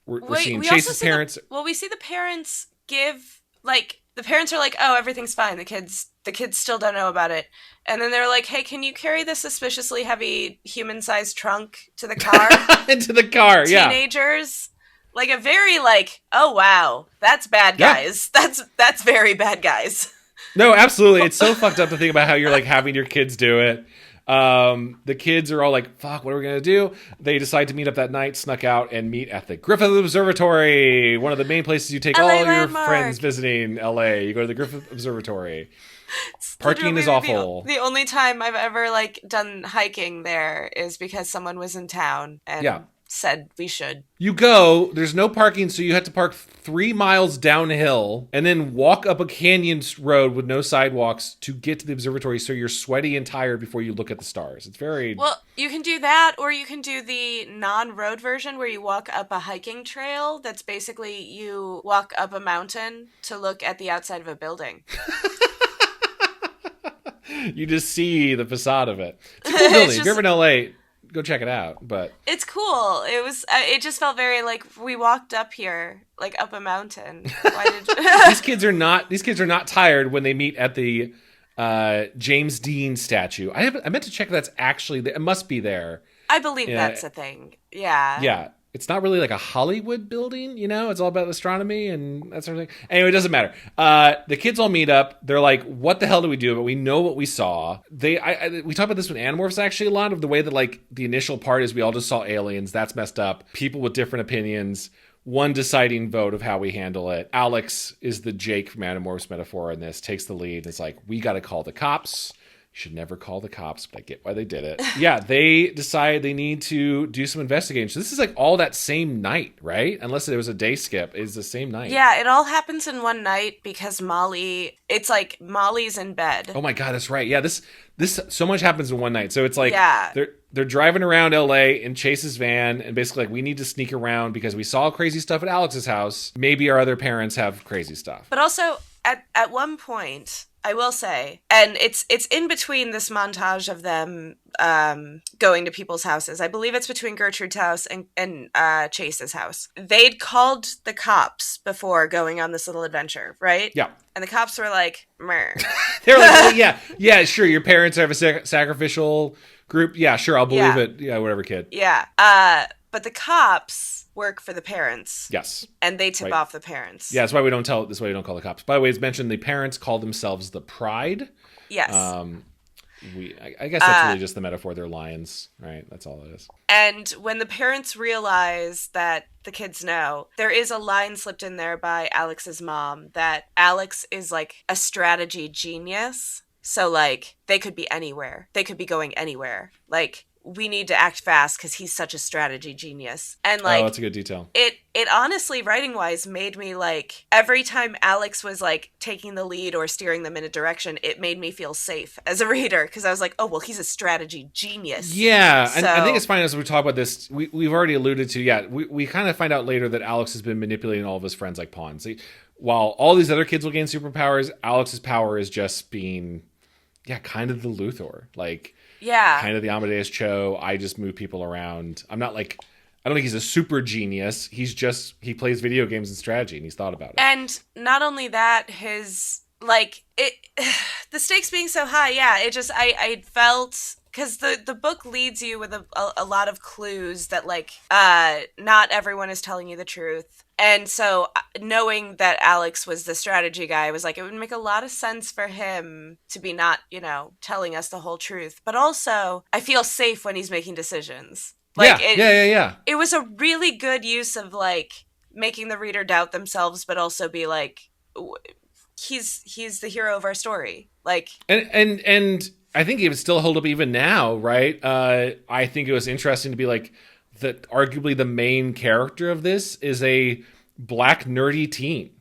we're seeing Chase's parents. We see the parents give like the parents are like, oh, everything's fine. The kids still don't know about it. And then they're like, hey, can you carry this suspiciously heavy human-sized trunk to the car? Into the car, yeah. Teenagers. Like a very like, oh wow, that's bad guys. Yeah. That's very bad guys. No, absolutely. It's so fucked up to think about how you're like having your kids do it. The kids are all like, fuck, what are we going to do? They decide to meet up that night, snuck out and meet at the Griffith Observatory, one of the main places you take LA all landmark. Your friends visiting LA. You go to the Griffith Observatory. Parking is awful. The only time I've ever like done hiking there is because someone was in town and said we should. You go, there's no parking, so you have to park 3 miles downhill and then walk up a canyon road with no sidewalks to get to the observatory, so you're sweaty and tired before you look at the stars. It's very... Well, you can do that, or you can do the non-road version where you walk up a hiking trail that's basically you walk up a mountain to look at the outside of a building. You just see the facade of it. It's a cool building. If you're ever in LA, go check it out. But it's cool. It was. It just felt very like we walked up here, like up a mountain. Why did These kids are not tired when they meet at the James Dean statue. I meant to check if that's actually. It must be there. I believe that's a thing. Yeah. Yeah. It's not really like a Hollywood building, you know? It's all about astronomy and that sort of thing. Anyway, it doesn't matter. The kids all meet up. They're like, what the hell do we do? But we know what we saw. We talk about this with Animorphs actually a lot, of the way that like the initial part is we all just saw aliens. That's messed up. People with different opinions. One deciding vote of how we handle it. Alex is the Jake from Animorphs metaphor in this, takes the lead. It's like, we got to call the cops. Should never call the cops, but I get why they did it. Yeah, they decide they need to do some investigating. So this is like all that same night, right? Unless there was a day skip, it's the same night. Yeah, it all happens in one night because it's like Molly's in bed. Oh my God, that's right. Yeah, this so much happens in one night. So it's like yeah. they're driving around LA in Chase's van, and basically like, we need to sneak around because we saw crazy stuff at Alex's house. Maybe our other parents have crazy stuff. But also at one point, I will say, and it's in between this montage of them going to people's houses. I believe it's between Gertrude's house and Chase's house. They'd called the cops before going on this little adventure, right? Yeah. And the cops were like, "Meh." They were like, well, yeah, sure. Your parents have a sacrificial group. Yeah, sure. I'll believe it. Yeah, whatever, kid. Yeah. But the cops work for the parents. Yes. And they tip off the parents. Yeah, that's why we don't call the cops. By the way, it's mentioned the parents call themselves the Pride. Yes. I guess that's really just the metaphor. They're lions, right? That's all it is. And when the parents realize that the kids know, there is a line slipped in there by Alex's mom that Alex is like a strategy genius. So like they could be anywhere. They could be going anywhere. Like, we need to act fast because he's such a strategy genius. And like, oh, that's a good detail. It honestly, writing wise, made me like, every time Alex was like taking the lead or steering them in a direction, it made me feel safe as a reader because I was like, oh well, he's a strategy genius. Yeah, so, and I think it's fine as we talk about this. We've already alluded to. We kind of find out later that Alex has been manipulating all of his friends like pawns. While all these other kids will gain superpowers, Alex's power is just being, kind of the Luthor, like. Yeah. Kind of the Amadeus Cho. I just move people around. I'm not like, I don't think he's a super genius. He plays video games and strategy, and he's thought about it. And not only that, the stakes being so high, I felt, because the book leads you with a lot of clues that, like, not everyone is telling you the truth. And so knowing that Alex was the strategy guy, I was like, it would make a lot of sense for him to be not, telling us the whole truth. But also, I feel safe when he's making decisions. Like, yeah. It was a really good use of, like, making the reader doubt themselves, but also be like, he's the hero of our story. Like, and I think it would still hold up even now, right? I think it was interesting to be like, that arguably the main character of this is a black nerdy teen.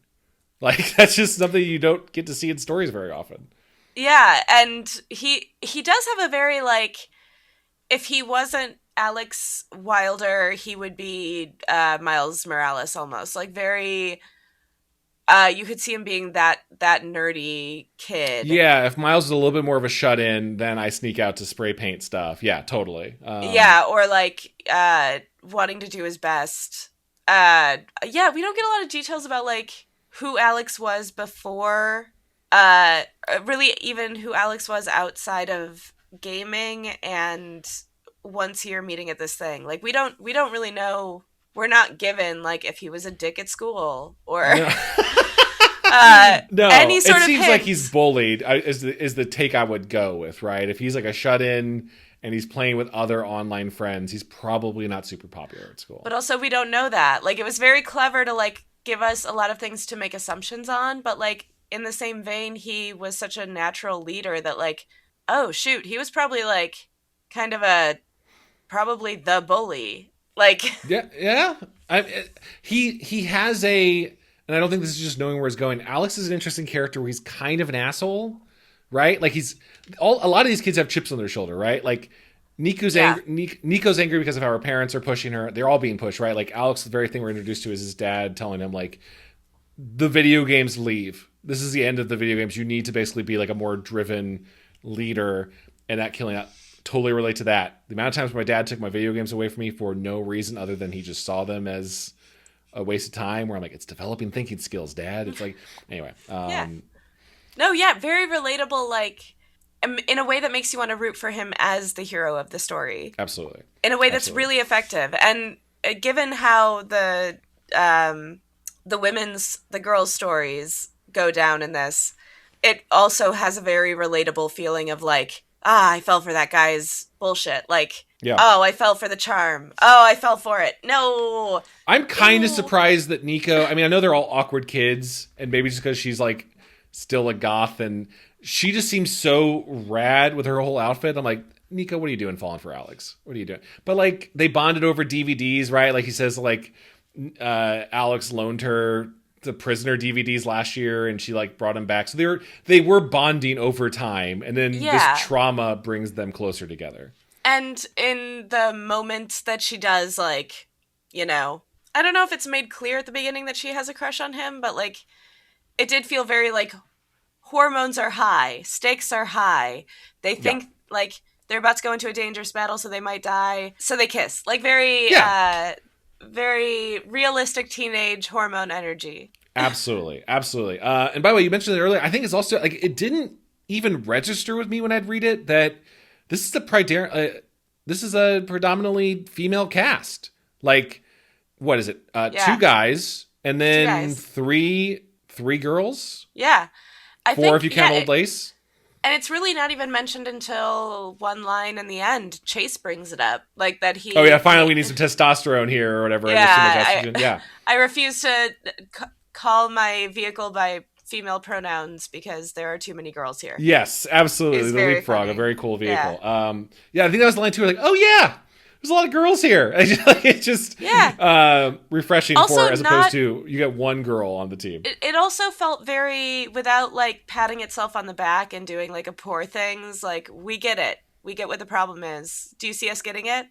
Like, that's just something you don't get to see in stories very often. Yeah, and he does have a very, like, if he wasn't Alex Wilder, he would be Miles Morales almost. Like, very, you could see him being that nerdy kid. Yeah, if Miles is a little bit more of a shut-in, then I sneak out to spray paint stuff. Yeah, totally. Or like wanting to do his best. We don't get a lot of details about like who Alex was before. Really, even who Alex was outside of gaming, and once you're meeting at this thing, like we don't really know. We're not given like if he was a dick at school or no. any sort of it seems hint. like he's bullied is the take I would go with, right? If he's like a shut-in and he's playing with other online friends, he's probably not super popular at school. But also we don't know that. Like, it was very clever to like give us a lot of things to make assumptions on, but like in the same vein, he was such a natural leader that like, oh shoot, he was probably like kind of probably the bully. Like, yeah. He has and I don't think this is just knowing where he's going. Alex is an interesting character where he's kind of an asshole, right? Like a lot of these kids have chips on their shoulder, right? Like Nico's angry because of how her parents are pushing her. They're all being pushed, right? Like Alex, the very thing we're introduced to is his dad telling him like, the video games leave. This is the end of the video games. You need to basically be like a more driven leader, and that killing out totally relate to that. The amount of times my dad took my video games away from me for no reason other than he just saw them as a waste of time, where I'm like, it's developing thinking skills, Dad. It's like, anyway. Very relatable, like, in a way that makes you want to root for him as the hero of the story. Absolutely. In a way that's really effective. And given how the girls' stories go down in this, it also has a very relatable feeling of like, I fell for that guy's bullshit. Like, oh, I fell for the charm. Oh, I fell for it. No. I'm kind of surprised that Nico, I mean, I know they're all awkward kids, and maybe just because she's like still a goth, and she just seems so rad with her whole outfit. I'm like, Nico, what are you doing falling for Alex? What are you doing? But like, they bonded over DVDs, right? Like he says, like, Alex loaned her the Prisoner DVDs last year, and she like brought him back. So they were bonding over time, and then this trauma brings them closer together. And in the moment that she does, like, you know, I don't know if it's made clear at the beginning that she has a crush on him, but like, it did feel very like hormones are high, stakes are high. They think like they're about to go into a dangerous battle, so they might die. So they kiss, like very realistic teenage hormone energy. Absolutely. And by the way, you mentioned it earlier. I think it's also like, it didn't even register with me when I'd read it that this is a predominantly female cast. Like, what is it? 2 guys and then 3 girls. Yeah, I 4 think, if you count Old Lace. And it's really not even mentioned until one line in the end. Chase brings it up, like that he. Oh yeah, finally we need some testosterone here or whatever. Yeah, I refuse to call my vehicle by female pronouns because there are too many girls here. Yes, absolutely. The Leapfrog, a very cool vehicle. I think that was the line too. Like, oh yeah, there's a lot of girls here. It's just refreshing also as opposed to you get one girl on the team. It also felt very, without like patting itself on the back and doing like a poor things, like, we get it. We get what the problem is. Do you see us getting it?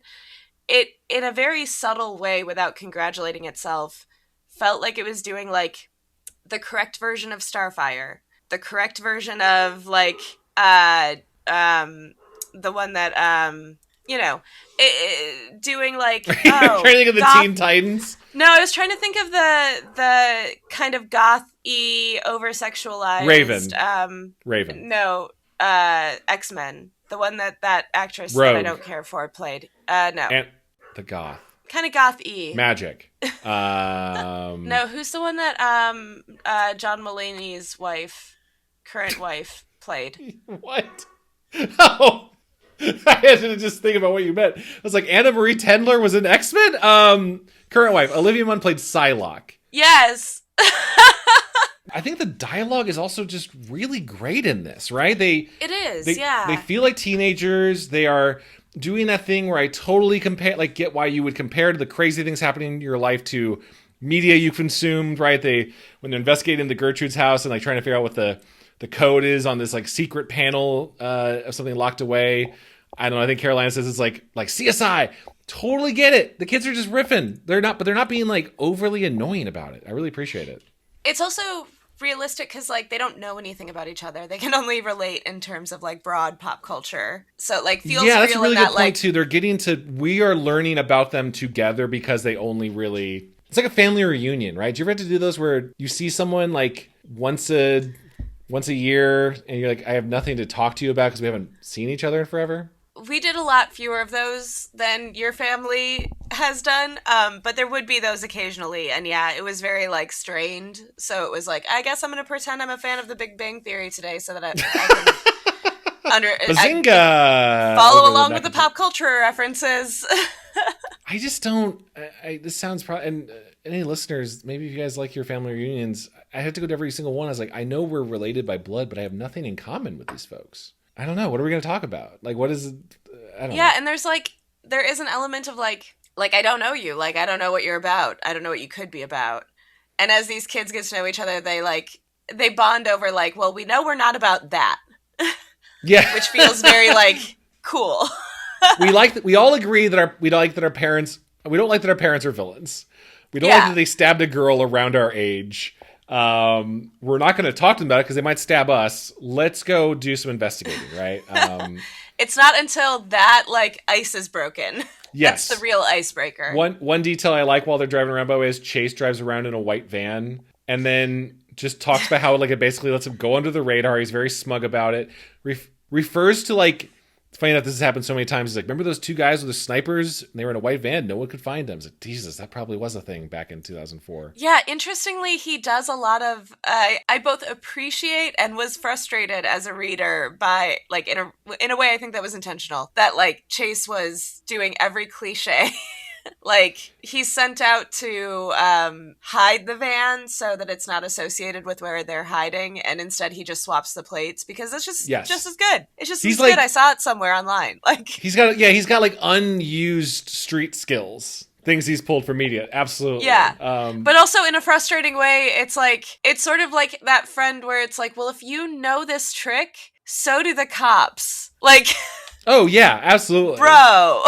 It, in a very subtle way, without congratulating itself, felt like it was doing like the correct version of Starfire. The correct version of like the one that doing like trying to think of the Teen Titans. No, I was trying to think of the kind of goth-y, over-sexualized Raven. No, X-Men. The one that actress Rogue. That I don't care for played. No. And the goth. Kind of goth-y. Magic. No, who's the one that John Mulaney's current wife, played? What? Oh. I had to just think about what you meant. I was like, Anna Marie Tendler was in X-Men? Current wife, Olivia Munn played Psylocke. Yes. I think the dialogue is also just really great in this, right? They feel like teenagers. They are doing that thing where I totally get why you would compare to the crazy things happening in your life to media you consumed, right? When they're investigating the Gertrude's house and like trying to figure out what the code is on this like secret panel of something locked away. I don't know. I think Carolina says it's like CSI. Totally get it. The kids are just riffing. They're not being like overly annoying about it. I really appreciate it. It's also realistic because like they don't know anything about each other. They can only relate in terms of like broad pop culture. So it like feels real. Yeah, that's a really good point like, too. They're getting to, we are learning about them together because they only really, it's like a family reunion, right? Do you ever have to do those where you see someone like once a year and you're like, I have nothing to talk to you about because we haven't seen each other in forever? We did a lot fewer of those than your family has done, but there would be those occasionally, and yeah, it was very like strained. So it was like, I guess I'm going to pretend I'm a fan of The Big Bang Theory today, so that I can follow along with the pop culture references. I just don't. This sounds and any listeners, maybe if you guys like your family reunions, I have to go to every single one. I was like, I know we're related by blood, but I have nothing in common with these folks. I don't know. What are we going to talk about? Like, what is it? I don't know. Yeah, and there is an element of like, like, I don't know you. Like, I don't know what you're about. I don't know what you could be about. And as these kids get to know each other, they bond over, like, well, we know we're not about that. Yeah. Which feels very, like, cool. We all agree that we don't like that our parents are villains. We don't like that they stabbed a girl around our age. We're not going to talk to them about it because they might stab us. Let's go do some investigating, right? It's not until that, like, ice is broken. Yes. That's the real icebreaker. One detail I like while they're driving around, by the way, is Chase drives around in a white van and then just talks about how, like, it basically lets him go under the radar. He's very smug about it. Refers to, like, it's funny that this has happened so many times. He's like, remember those two guys with the snipers? And they were in a white van. No one could find them. It's like, Jesus, that probably was a thing back in 2004. Yeah, interestingly, he does a lot of... I both appreciate and was frustrated as a reader by, like, in a way I think that was intentional. That, like, Chase was doing every cliche. Like, he's sent out to hide the van so that it's not associated with where they're hiding, and instead he just swaps the plates because it's just as good. It's just as good. I saw it somewhere online. Like, he's got like unused street skills. Things he's pulled from media. Absolutely. Yeah. But also in a frustrating way, it's sort of like that friend where it's like, well, if you know this trick, so do the cops. Like, oh yeah, absolutely. Bro.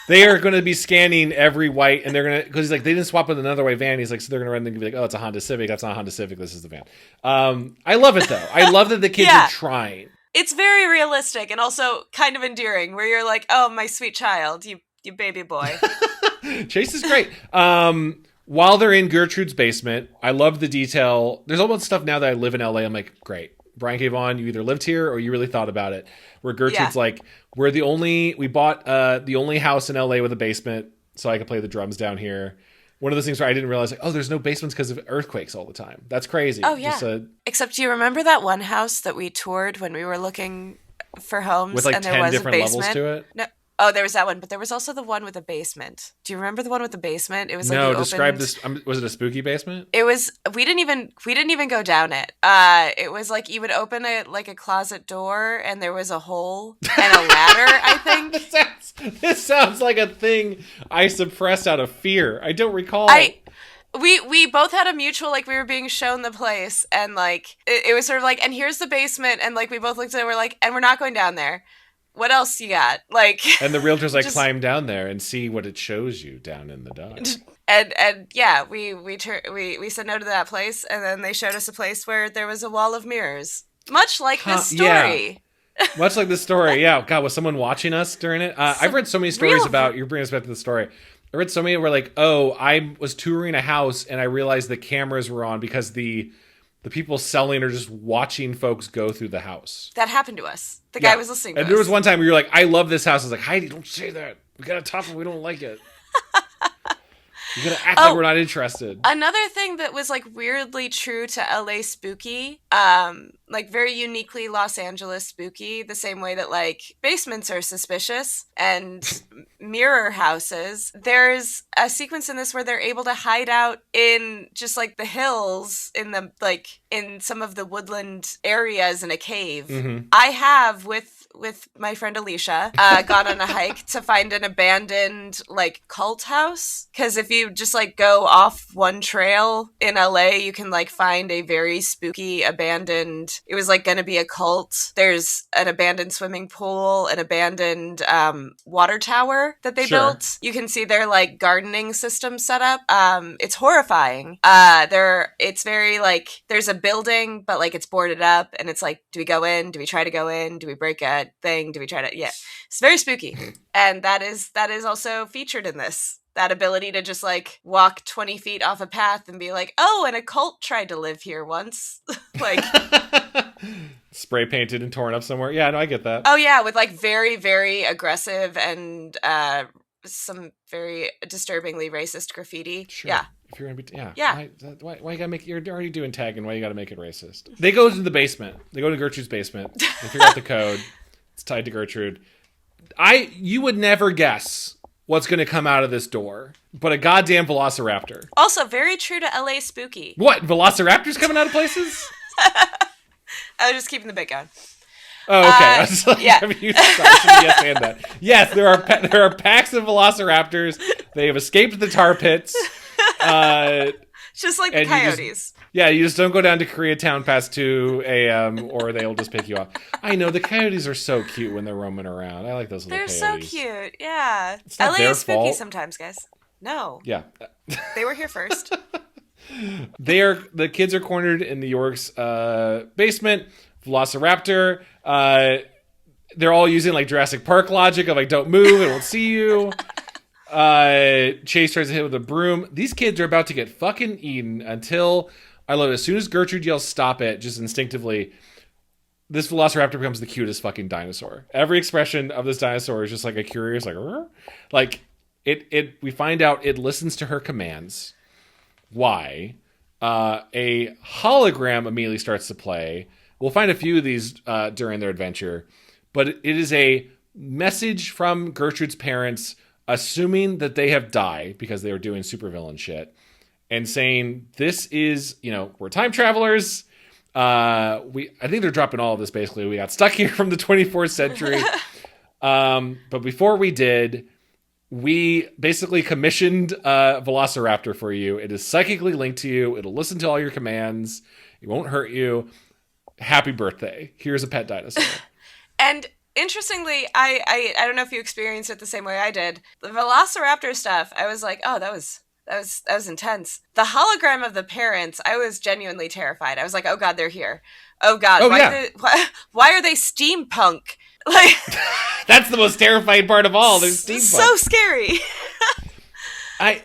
They are going to be scanning every white, and they're going to, because he's like, they didn't swap with another white van. He's like, so they're going to run and be like, oh, it's a Honda Civic. That's not a Honda Civic. This is the van. I love it though. I love that the kids are trying. It's very realistic and also kind of endearing, where you're like, oh, my sweet child, you baby boy. Chase is great. While they're in Gertrude's basement, I love the detail. There's all that stuff now that I live in LA. I'm like, great. Brian K. Vaughan, you either lived here or you really thought about it. Where Gertrude's like, we bought the only house in LA with a basement so I could play the drums down here. One of those things where I didn't realize, like, oh, there's no basements because of earthquakes all the time. That's crazy. Oh, yeah. Except, do you remember that one house that we toured when we were looking for homes? With like and there 10 was different a levels to it? No. Oh, there was that one, but there was also the one with a basement. Do you remember the one with the basement? It was like, no. Describe this. Was it a spooky basement? It was. We didn't even go down it. It was like you would open a closet door, and there was a hole and a ladder. I think this sounds like a thing I suppress out of fear. I don't recall. We both had a mutual, like, we were being shown the place, and like it was sort of like, and here's the basement, and like we both looked at it, and we're like, and we're not going down there. What else you got? Like, and the realtor's like, climb down there and see what it shows you down in the dark. And yeah, we said no to that place, and then they showed us a place where there was a wall of mirrors, much like this story. Yeah. Much like this story, yeah. God, was someone watching us during it? I've read so many stories about. You're bringing us back to the story. I read so many where like, oh, I was touring a house and I realized the cameras were on because the people selling are just watching folks go through the house. That happened to us. The guy was listening to us. And there was one time where you're like, I love this house. I was like, Heidi, don't say that. We gotta talk when we don't like it. You gotta act like we're not interested. Another thing that was like weirdly true to LA spooky, like very uniquely Los Angeles spooky, the same way that like basements are suspicious and mirror houses. There's a sequence in this where they're able to hide out in just like the hills in some of the woodland areas in a cave. Mm-hmm. I have with my friend Alicia, gone on a hike to find an abandoned like cult house. Because if you just like go off one trail in LA, you can like find a very spooky abandoned. It was like going to be a cult. There's an abandoned swimming pool, an abandoned water tower that they built. You can see their like gardening system set up. It's horrifying. It's very like there's a building, but like it's boarded up, and it's like, do we go in? Do we try to go in? Do we break a thing? Do we try to? Yeah, it's very spooky, and that is also featured in this. That ability to just like walk 20 feet off a path and be like, oh, and a cult tried to live here once. Like spray painted and torn up somewhere. Yeah, no, I get that. Oh yeah, with like very, very aggressive and some very disturbingly racist graffiti. Sure. Yeah. If you're gonna be, why you gotta make? You're already doing tagging. Why you gotta make it racist? They go into the basement. They go to Gertrude's basement. They figure out the code. It's tied to Gertrude. You would never guess what's going to come out of this door, but a goddamn velociraptor. Also, very true to LA spooky. What? Velociraptors coming out of places? I was just keeping the bit going. Oh, okay. I was like, yeah. Yes, and that. Yes, there are packs of velociraptors. They have escaped the tar pits. Just like the coyotes. You just don't go down to Koreatown past 2 a.m. or they'll just pick you up. I know, the coyotes are so cute when they're roaming around. I like those little coyotes. They're so cute. Yeah. It's not LA their is spooky fault. sometimes, guys. No. Yeah. They were here first. The kids are cornered in New York's basement. Velociraptor. They're all using like Jurassic Park logic of like, don't move, it won't see you. Chase tries to hit with a broom. These kids are about to get fucking eaten until, I love it, as soon as Gertrude yells stop it, just instinctively, this velociraptor becomes the cutest fucking dinosaur. Every expression of this dinosaur is just like a curious, like, "Rrr." Like we find out it listens to her commands. Why? A hologram immediately starts to play. We'll find a few of these during their adventure, but it is a message from Gertrude's parents assuming that they have died because they were doing supervillain shit, and saying this is, we're time travelers. I think they're dropping all of this basically. We got stuck here from the 24th century. But before we did, we basically commissioned a velociraptor for you. It is psychically linked to you. It'll listen to all your commands. It won't hurt you. Happy birthday. Here's a pet dinosaur. And interestingly, I don't know if you experienced it the same way I did. The velociraptor stuff, I was like, oh, that was intense. The hologram of the parents, I was genuinely terrified. I was like, oh God, they're here. Oh God, why are they steampunk? Like, that's the most terrifying part of all. They're steampunk. So scary. I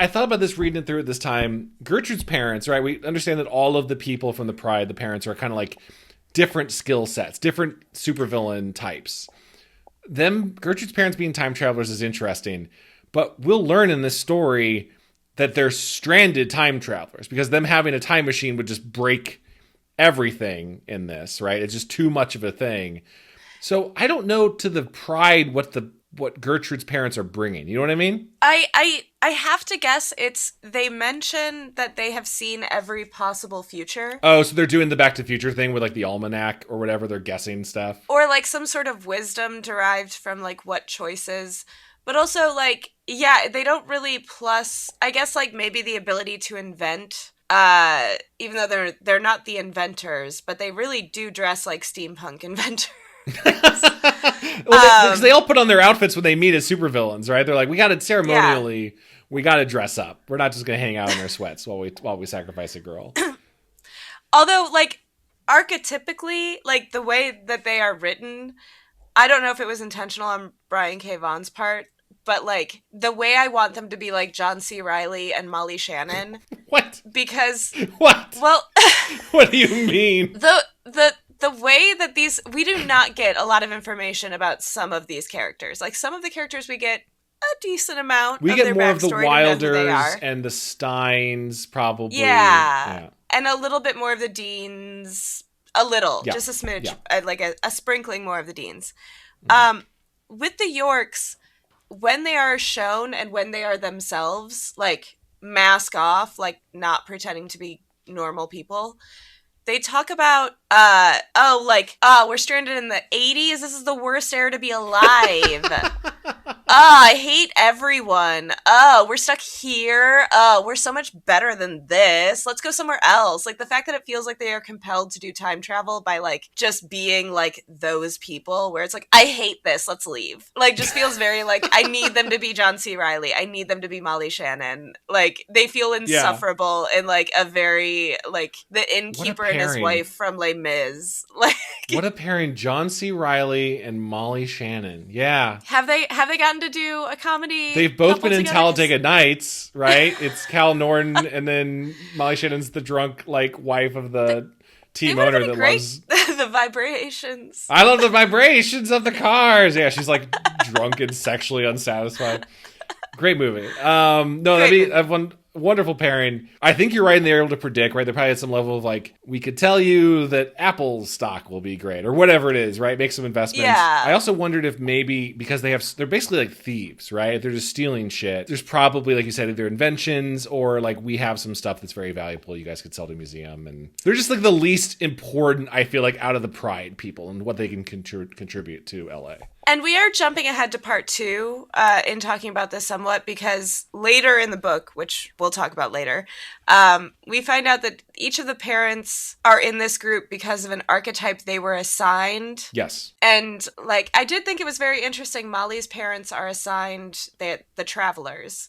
thought about this reading it through at this time. Gertrude's parents, right? We understand that all of the people from the Pride, the parents, are kind of like different skill sets, different supervillain types. Gertrude's parents being time travelers is interesting, but we'll learn in this story that they're stranded time travelers because them having a time machine would just break everything in this, right? It's just too much of a thing. So I don't know to the Pride what Gertrude's parents are bringing. You know what I mean? I have to guess they mention that they have seen every possible future. Oh, so they're doing the Back to the Future thing with like the almanac or whatever, they're guessing stuff. Or like some sort of wisdom derived from like what choices. But also like, yeah, they don't really plus, I guess like maybe the ability to invent, even though they're not the inventors, but they really do dress like steampunk inventors. Well, they all put on their outfits when they meet as supervillains, right? They're like, we got to ceremonially, we got to dress up. We're not just going to hang out in our sweats while we sacrifice a girl. Although, like, archetypically, like the way that they are written, I don't know if it was intentional on Brian K. Vaughan's part, but like the way I want them to be like John C. Reilly and Molly Shannon. What? Because what? Well, what do you mean? The way that we do not get a lot of information about some of these characters. Like some of the characters we get a decent amount. We of get their more of the Wilders and and the Steins, probably. Yeah, and a little bit more of the Deans. A little, just a smidge, like a sprinkling more of the Deans. With the Yorks, when they are shown and when they are themselves, like mask off, like not pretending to be normal people. They talk about, we're stranded in the 80s. This is the worst era to be alive. I hate everyone. We're stuck here. We're so much better than this. Let's go somewhere else. Like the fact that it feels like they are compelled to do time travel by like just being like those people where it's like, I hate this. Let's leave. Like just feels very like, I need them to be John C. Reilly. I need them to be Molly Shannon. Like they feel insufferable in like a very like the innkeeper and his wife from Les Mis. Like what a pairing, John C. Reilly and Molly Shannon. Yeah. Have they gotten to do a comedy? They've both been in Talladega Nights, right? It's Cal Norton and then Molly Shannon's the drunk like wife of the team owner that loves the vibrations. I love the vibrations of the cars. Yeah, she's like drunk and sexually unsatisfied. Great movie. I have one wonderful pairing. I think you're right, and they're able to predict, right? They probably had some level of like, we could tell you that Apple's stock will be great, or whatever it is, right? Make some investments. Yeah. I also wondered if maybe, because they're basically like thieves, right? They're just stealing shit. There's probably, like you said, either inventions or like, we have some stuff that's very valuable you guys could sell to a museum. And they're just like the least important, I feel like, out of the Pride people and what they can contribute to LA. And we are jumping ahead to part 2 in talking about this somewhat, because later in the book, which we'll talk about later, we find out that each of the parents are in this group because of an archetype they were assigned. Yes. And like, I did think it was very interesting. Molly's parents are assigned the travelers,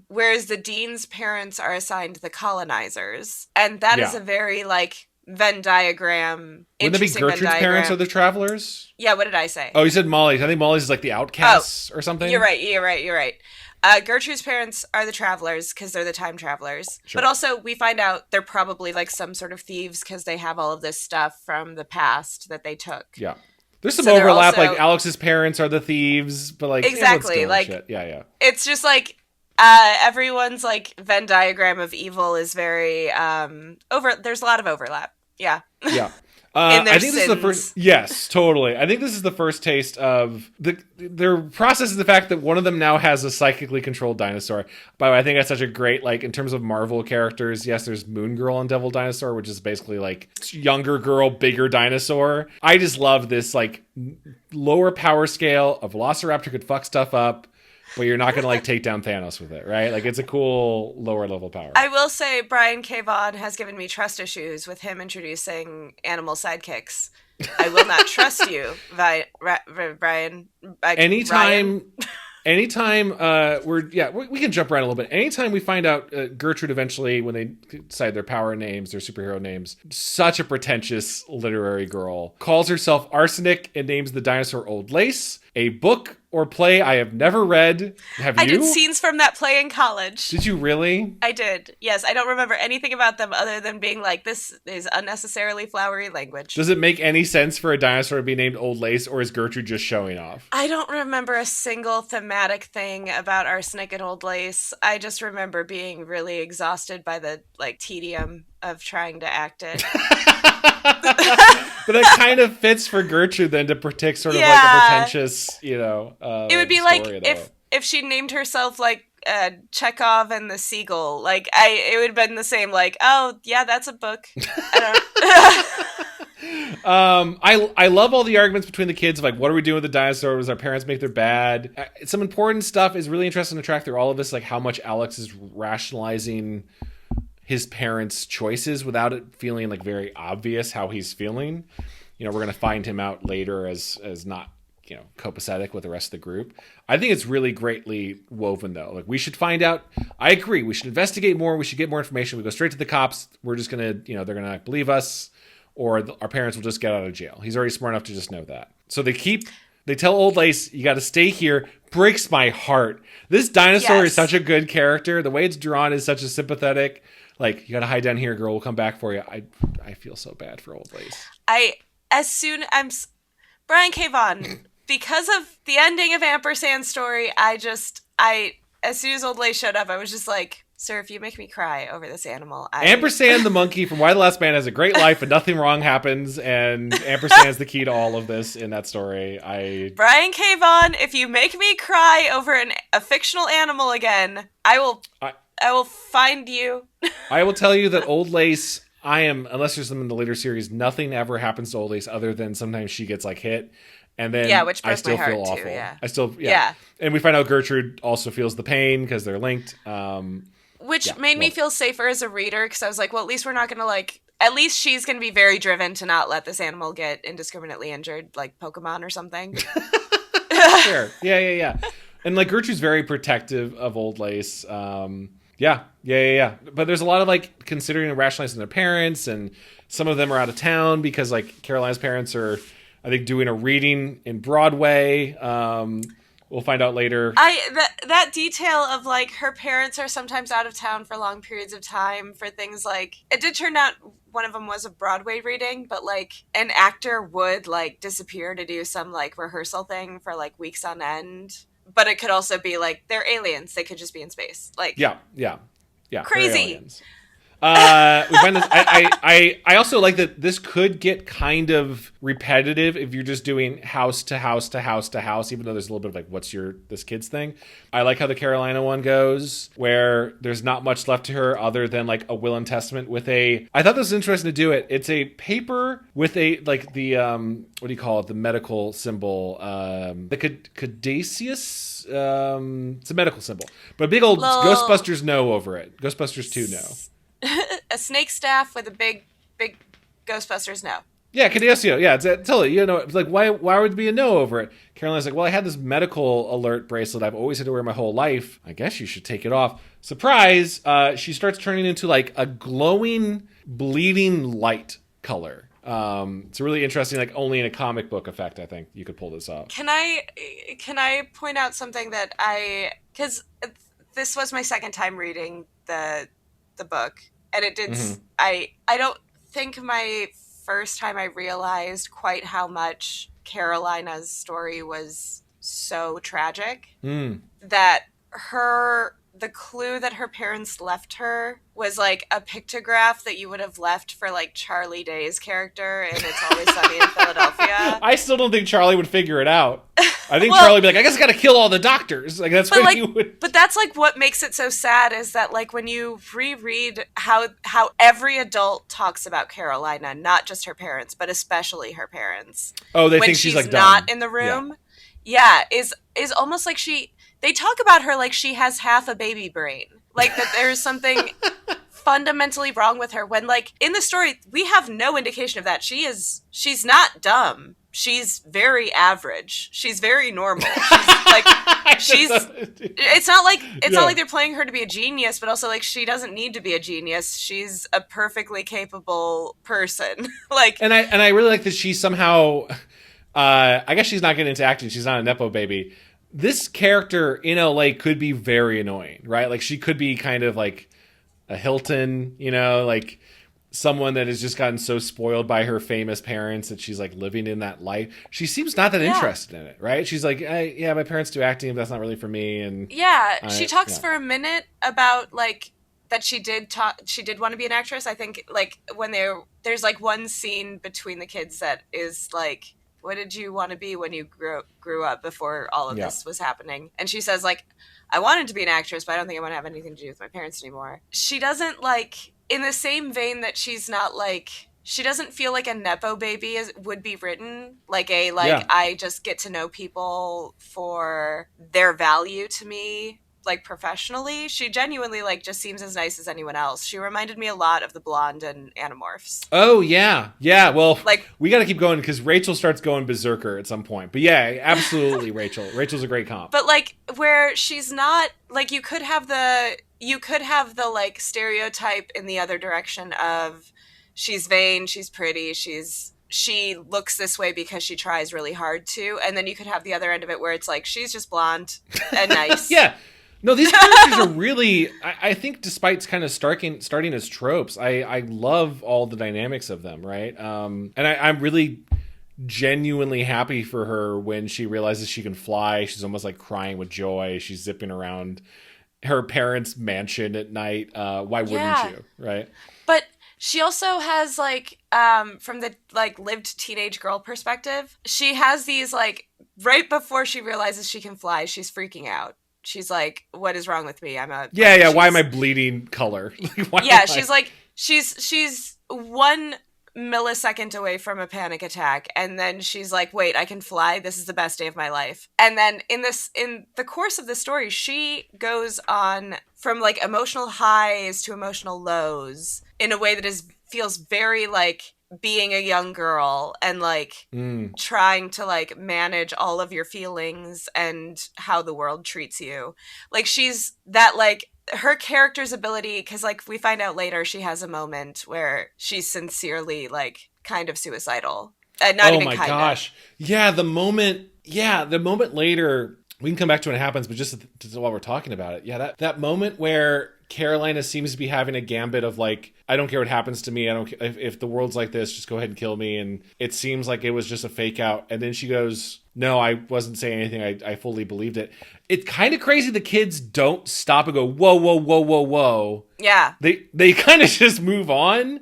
whereas the dean's parents are assigned the colonizers. And that is a very like Venn diagram. Wouldn't that be Gertrude's parents are the travelers? Yeah, what did I say? Oh, you said Molly's. I think Molly's is like the outcasts or something. You're right. Gertrude's parents are the travelers because they're the time travelers. Sure. But also we find out they're probably like some sort of thieves because they have all of this stuff from the past that they took. Yeah. There's some overlap, like Alex's parents are the thieves, but like... Exactly, like... Shit. Yeah. It's just like... everyone's like Venn diagram of evil is very there's a lot of overlap. Yeah. I think this is the first. Yes, totally. I think this is the first taste of their process is the fact that one of them now has a psychically controlled dinosaur. By the way, I think that's such a great, like, in terms of Marvel characters. Yes, there's Moon Girl and Devil Dinosaur, which is basically like younger girl, bigger dinosaur. I just love this like lower power scale. A velociraptor could fuck stuff up, but you're not going to like take down Thanos with it, right? Like, it's a cool lower level power. I will say Brian K. Vaughan has given me trust issues with him introducing animal sidekicks. I will not trust you, Brian. Anytime we can jump around a little bit. Anytime we find out Gertrude eventually, when they decide their power names, their superhero names, such a pretentious literary girl, calls herself Arsenic and names the dinosaur Old Lace, a book or play I have never read. Have you? I did scenes from that play in college. Did you really? I did. Yes, I don't remember anything about them other than being like, this is unnecessarily flowery language. Does it make any sense for a dinosaur to be named Old Lace, or is Gertrude just showing off? I don't remember a single thematic thing about Arsenic and Old Lace. I just remember being really exhausted by the like tedium of trying to act it. But that kind of fits for Gertrude then to predict sort of like a pretentious, it would be like if she named herself like Chekhov and the Seagull, like it would have been the same, like, oh yeah, that's a book. I love all the arguments between the kids of like, what are we doing with the dinosaurs? Our parents make their bad. Some important stuff is really interesting to track through all of this, like how much Alex is rationalizing his parents' choices without it feeling like very obvious how he's feeling. We're going to find him out later as not, copacetic with the rest of the group. I think it's really greatly woven though. Like, we should find out. I agree. We should investigate more. We should get more information. We go straight to the cops. We're just going to, they're going to not believe us, or our parents will just get out of jail. He's already smart enough to just know that. So they tell Old Lace, you got to stay here. Breaks my heart. This dinosaur is such a good character. The way it's drawn is such a sympathetic, like, you got to hide down here, girl. We'll come back for you. I feel so bad for Old Lace. Brian K. Vaughan, because of the ending of Ampersand's story, as soon as Old Lace showed up, I was just like, sir, if you make me cry over this animal, Ampersand the monkey from Why the Last Man has a great life and nothing wrong happens, and Ampersand's the key to all of this in that story. Brian K. Vaughan, if you make me cry over a fictional animal again, I will find you. I will tell you that Old Lace, unless there's something in the later series, nothing ever happens to Old Lace other than sometimes she gets like hit. And then which I still feel awful. Yeah. And we find out Gertrude also feels the pain because they're linked. Which made me feel safer as a reader, because I was like, well, at least we're not going to at least she's going to be very driven to not let this animal get indiscriminately injured, like Pokemon or something. Sure. Yeah. And like, Gertrude's very protective of Old Lace. Yeah. But there's a lot of like considering and rationalizing their parents, and some of them are out of town because like Caroline's parents are, I think, doing a reading in Broadway. We'll find out later. That detail of like her parents are sometimes out of town for long periods of time for things like, it did turn out one of them was a Broadway reading, but like an actor would like disappear to do some like rehearsal thing for like weeks on end. But it could also be like, they're aliens. They could just be in space. Like, yeah. Yeah, crazy. Aliens. We find this. I also like that this could get kind of repetitive if you're just doing house to house to house to house, even though there's a little bit of like, what's this kid's thing? I like how the Carolina one goes, where there's not much left to her other than like a will and testament with I thought this was interesting to do it. It's a paper with what do you call it? The medical symbol, the caduceus. It's a medical symbol, but a big old Ghostbusters no over it. Ghostbusters 2 no. A snake staff with a big Ghostbusters no. Yeah, Caduceus. Yeah, totally. Like why would there be a no over it? Carolina's like, well, I had this medical alert bracelet I've always had to wear my whole life. I guess you should take it off. Surprise! She starts turning into like a glowing, bleeding light color. It's really interesting, like only in a comic book effect, I think you could pull this off. Can I point out something that because this was my second time reading the book, and it did. Mm-hmm. I don't think my first time I realized quite how much Carolina's story was so tragic that the clue that her parents left her was like a pictograph that you would have left for like Charlie Day's character in It's Always Sunny in Philadelphia. I still don't think Charlie would figure it out. I think Charlie would be like, I guess I gotta kill all the doctors. Like that's what he would. But that's like what makes it so sad is that like when you reread how every adult talks about Carolina, not just her parents, but especially her parents. Oh, they think she's like dumb. Not in the room. Yeah, is almost like they talk about her like she has half a baby brain. Like that there's something fundamentally wrong with her when like in the story we have no indication of that. She's not dumb. She's very average. She's very normal. It's not like they're playing her to be a genius, but also like she doesn't need to be a genius. She's a perfectly capable person. And I really like that she somehow I guess she's not getting into acting. She's not a Nepo baby. This character in LA could be very annoying, right? Like she could be kind of like a Hilton, like someone that has just gotten so spoiled by her famous parents that she's like living in that life. She seems not that interested in it, right? She's like, my parents do acting, but that's not really for me. And she talks for a minute about like that she did want to be an actress. I think like when there's like one scene between the kids that is like, what did you want to be when you grew up before all of this was happening? And she says, like, I wanted to be an actress, but I don't think I want to have anything to do with my parents anymore. She doesn't, like, in the same vein that she's not, like, she doesn't feel like a Nepo baby would be written. Like I just get to know people for their value to me, like, professionally. She genuinely, like, just seems as nice as anyone else. She reminded me a lot of the blonde and Animorphs. Oh, yeah. Yeah, well, like, we got to keep going because Rachel starts going berserker at some point. But yeah, absolutely, Rachel. Rachel's a great comp. But, like, where she's not, like, you could have the, like, stereotype in the other direction of she's vain, she's pretty, she looks this way because she tries really hard to. And then you could have the other end of it where it's like, she's just blonde and nice. Yeah. No, these characters are really, I think despite kind of starting as tropes, I love all the dynamics of them, right? And I'm really genuinely happy for her when she realizes she can fly. She's almost like crying with joy. She's zipping around her parents' mansion at night. Why wouldn't you, right? But she also has like, from the like lived teenage girl perspective, she has these like, right before she realizes she can fly, she's freaking out. She's like, what is wrong with me? Why am I bleeding color? She's like, she's 1 millisecond away from a panic attack. And then she's like, wait, I can fly. This is the best day of my life. And then in the course of the story, she goes on from like emotional highs to emotional lows in a way that feels very like being a young girl and like trying to like manage all of your feelings and how the world treats you. Like she's that like her character's ability, because like we find out later she has a moment where she's sincerely like kind of suicidal. Not even kind of. Yeah, the moment later, we can come back to when it happens, but just while we're talking about it, yeah, that moment where Carolina seems to be having a gambit of like, I don't care what happens to me. I don't if the world's like this, just go ahead and kill me. And it seems like it was just a fake out. And then she goes, No, I wasn't saying anything. I fully believed it. It's kind of crazy the kids don't stop and go, whoa, whoa, whoa, whoa, whoa. Yeah. They kind of just move on.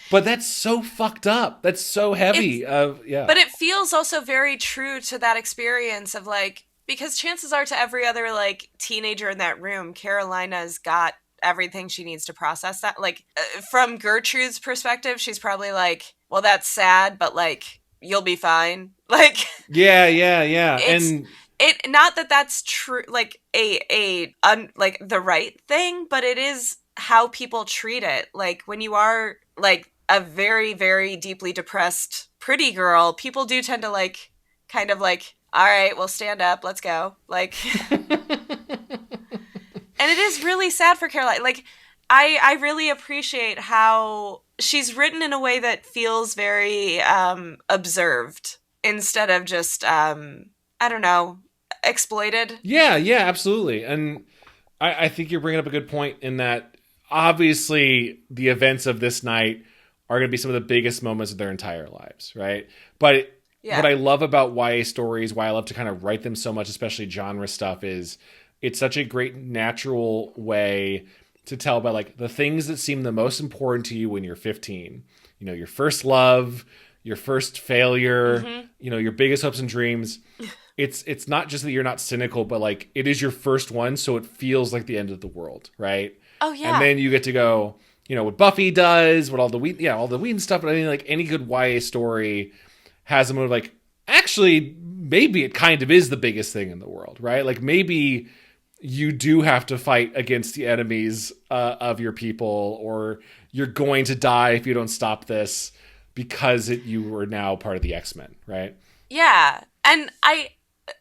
But that's so fucked up. That's so heavy. Yeah. But it feels also very true to that experience of like, because chances are to every other like teenager in that room, Carolina's got everything she needs to process that. Like from Gertrude's perspective, she's probably like, well, that's sad, but like, you'll be fine. Like, yeah. And it, not that that's true, like like the right thing, but it is how people treat it. Like when you are like a very, very deeply depressed pretty girl, people do tend to like, kind of like, all right, well, stand up, let's go. Like, and it is really sad for Caroline. Like, I really appreciate how she's written in a way that feels very observed instead of just, I don't know, exploited. Yeah, absolutely. And I think you're bringing up a good point in that obviously the events of this night are going to be some of the biggest moments of their entire lives, right? But what I love about YA stories, why I love to kind of write them so much, especially genre stuff, is it's such a great natural way to tell about like the things that seem the most important to you when you're 15. You know, your first love, your first failure, you know, your biggest hopes and dreams. It's not just that you're not cynical, but like it is your first one, so it feels like the end of the world, right? Oh yeah. And then you get to go, you know, what Buffy does, what all the Whedon stuff. But I mean, like any good YA story has a moment of like, actually, maybe it kind of is the biggest thing in the world, right? Like maybe you do have to fight against the enemies of your people, or you're going to die if you don't stop this because you are now part of the X-Men, right? Yeah, and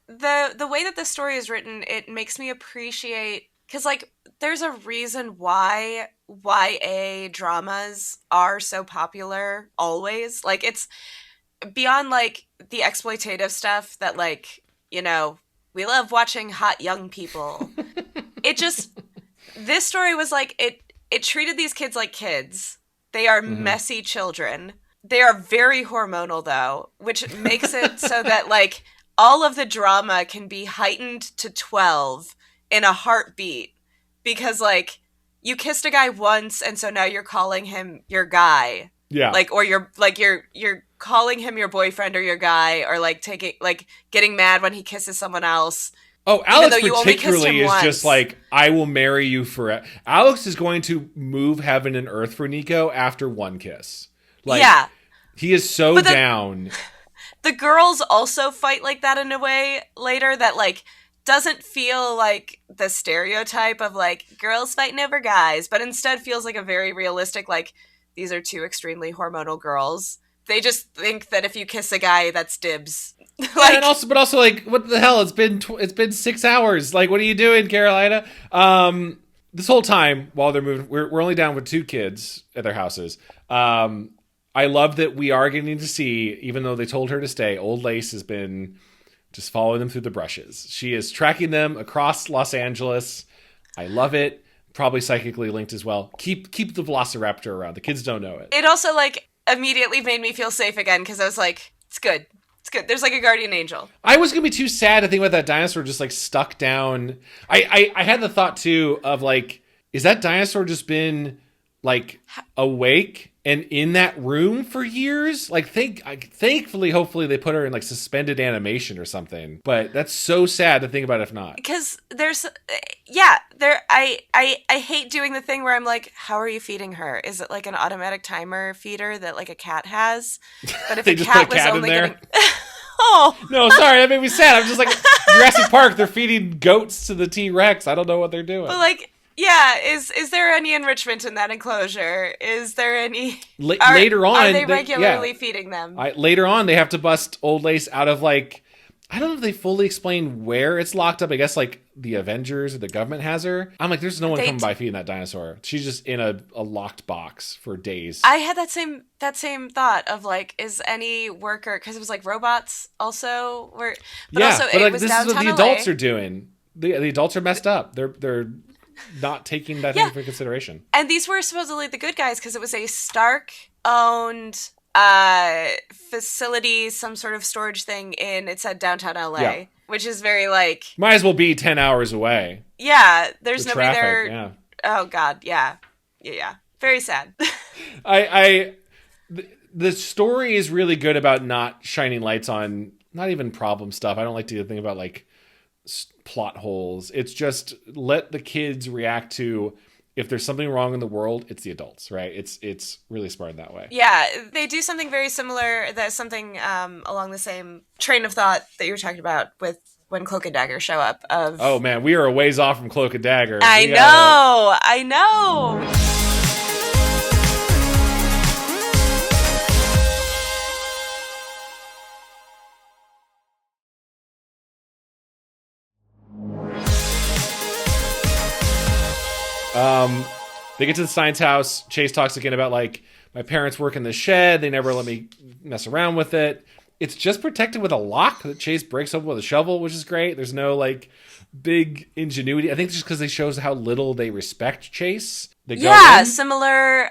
the way that this story is written, it makes me appreciate, because like there's a reason why YA dramas are so popular always. Like it's beyond like the exploitative stuff that like, you know, we love watching hot young people. It just, this story was like, it treated these kids like kids. They are messy children. They are very hormonal though, which makes it so that like all of the drama can be heightened to 12 in a heartbeat, because like you kissed a guy once and so now you're calling him your guy. Yeah. Like, or you're calling him your boyfriend or your guy, or like getting mad when he kisses someone else. Oh, Alex particularly is just like, I will marry you forever. Alex is going to move heaven and earth for Nico after one kiss. Like, yeah. He is so down. The girls also fight like that in a way later that like doesn't feel like the stereotype of like girls fighting over guys, but instead feels like a very realistic, like these are two extremely hormonal girls. They just think that if you kiss a guy, that's dibs. Like, yeah, but also like, what the hell? It's been 6 hours. Like, what are you doing, Carolina? This whole time while they're moving, we're only down with 2 kids at their houses. I love that we are getting to see, even though they told her to stay, Old Lace has been just following them through the brushes. She is tracking them across Los Angeles. I love it. Probably psychically linked as well. Keep the velociraptor around. The kids don't know it. It also like immediately made me feel safe again, because I was like, it's good. It's good. There's like a guardian angel. I was going to be too sad to think about that dinosaur just like stuck down. I had the thought too of like, is that dinosaur just been like awake and in that room for years? Like thankfully, hopefully they put her in like suspended animation or something. But that's so sad to think about if not. Because I hate doing the thing where I'm like, how are you feeding her? Is it like an automatic timer feeder that like a cat has? But if they a just cat put a cat was only in there? getting oh no, sorry, that made me sad. I'm just like, Jurassic Park, they're feeding goats to the T-Rex. I don't know what they're doing. But like, yeah, is there any enrichment in that enclosure? Is there any later on? Are they regularly feeding them? Later on, they have to bust Old Lace out of like, I don't know if they fully explain where it's locked up. I guess like the Avengers or the government has her. I'm like, there's no one coming by feeding that dinosaur. She's just in a locked box for days. I had that same thought of like, is any worker, because it was like robots also were, but yeah, also but like, it was this downtown is what the LA. adults are doing. The adults are messed up. They're not taking that into consideration. And these were supposedly the good guys because it was a Stark owned facility, some sort of storage thing it said downtown LA, which is very like... Might as well be 10 hours away. Yeah, there's nobody traffic, there. Yeah. Oh, God, yeah. Very sad. The story is really good about not shining lights on, not even problem stuff. I don't like to think about like plot holes. It's just let the kids react to, if there's something wrong in the world, it's the adults, right? It's really smart that way. Yeah, they do something very similar. That's something along the same train of thought that you were talking about with when Cloak and Dagger show up. Oh man, we are a ways off from Cloak and Dagger. I know. They get to the science house. Chase talks again about like, my parents work in the shed. They never let me mess around with it. It's just protected with a lock that Chase breaks open with a shovel, which is great. There's no like big ingenuity. I think it's just because they shows how little they respect Chase. Similar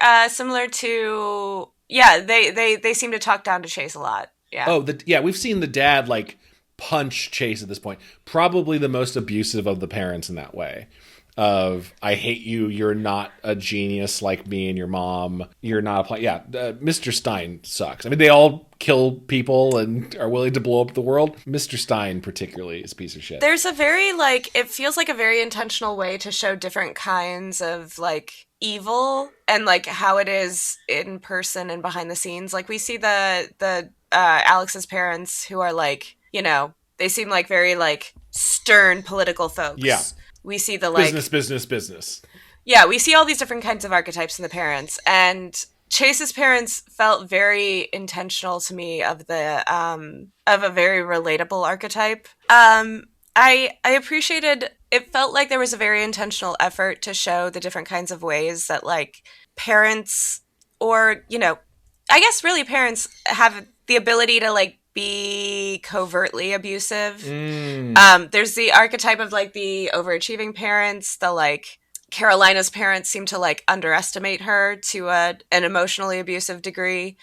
to they seem to talk down to Chase a lot. Yeah. We've seen the dad like punch Chase at this point. Probably the most abusive of the parents in that way. Of, I hate you, you're not a genius like me and your mom, you're not Mr. Stein sucks. I mean, they all kill people and are willing to blow up the world. Mr. Stein particularly is a piece of shit. There's a very it feels like a very intentional way to show different kinds of like evil and like how it is in person and behind the scenes. Like we see the Alex's parents, who are like, they seem like very like stern political folks. Yeah. We see the like... Business. Yeah, we see all these different kinds of archetypes in the parents. And Chase's parents felt very intentional to me of a very relatable archetype. I appreciated... It felt like there was a very intentional effort to show the different kinds of ways that like parents, or, I guess really parents have the ability to like be covertly abusive. There's the archetype of like the overachieving parents, the like Carolina's parents seem to like underestimate her to an emotionally abusive degree.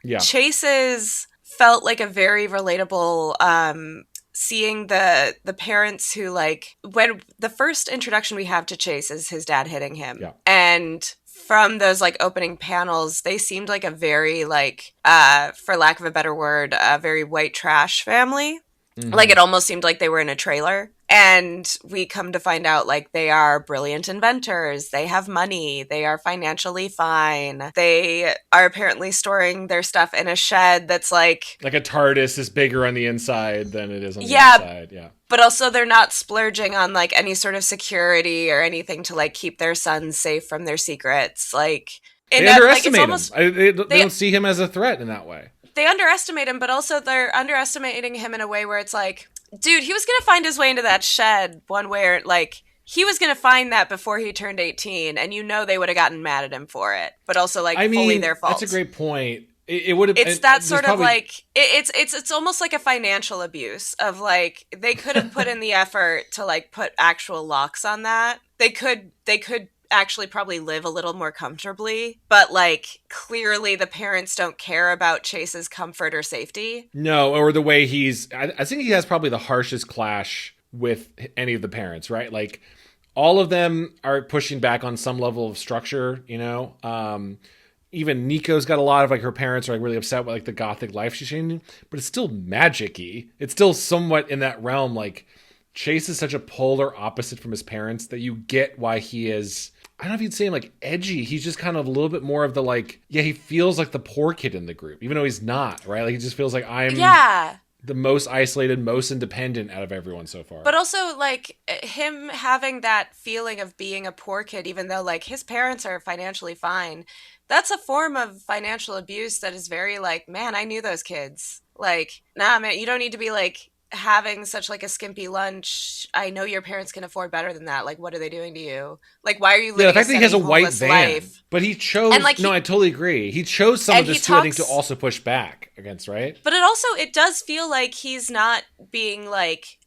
Yeah. Chase's felt like a very relatable seeing the parents who like, when the first introduction we have to Chase is his dad hitting him. Yeah. And from those like opening panels, they seemed like a very like, for lack of a better word, a very white trash family. Mm-hmm. Like it almost seemed like they were in a trailer. And we come to find out like they are brilliant inventors. They have money. They are financially fine. They are apparently storing their stuff in a shed that's like a TARDIS is bigger on the inside than it is on the outside. Yeah. But also they're not splurging on like any sort of security or anything to like keep their sons safe from their secrets. Like they underestimate him. They don't see him as a threat in that way. They underestimate him, but also they're underestimating him in a way where it's like, dude, he was going to find his way into that shed one way or like he was going to find that before he turned 18 and they would have gotten mad at him for it. But also like fully their fault. That's a great point. It would have It's that sort of like it's almost like a financial abuse of like they could have put in the effort to like put actual locks on that. They could actually probably live a little more comfortably, but like clearly the parents don't care about Chase's comfort or safety. No, or the way I think he has probably the harshest clash with any of the parents, right? Like all of them are pushing back on some level of structure, even Nico's got a lot of like her parents are like really upset with like the gothic life she's changing, but it's still magic-y. It's still somewhat in that realm. Like Chase is such a polar opposite from his parents that you get why he is, I don't know if you'd say him like edgy. He's just kind of a little bit more of the like, he feels like the poor kid in the group, even though he's not, right? Like he just feels like I'm the most isolated, most independent out of everyone so far. But also like him having that feeling of being a poor kid, even though like his parents are financially fine, that's a form of financial abuse that is very like, man, I knew those kids. Like, nah, man, you don't need to be like having such like a skimpy lunch. I know your parents can afford better than that. Like, what are they doing to you? Like, why are you living the fact that he has a white van life? But he chose I totally agree. He chose some of this too, I think, to also push back against, right? But it does feel like he's not being like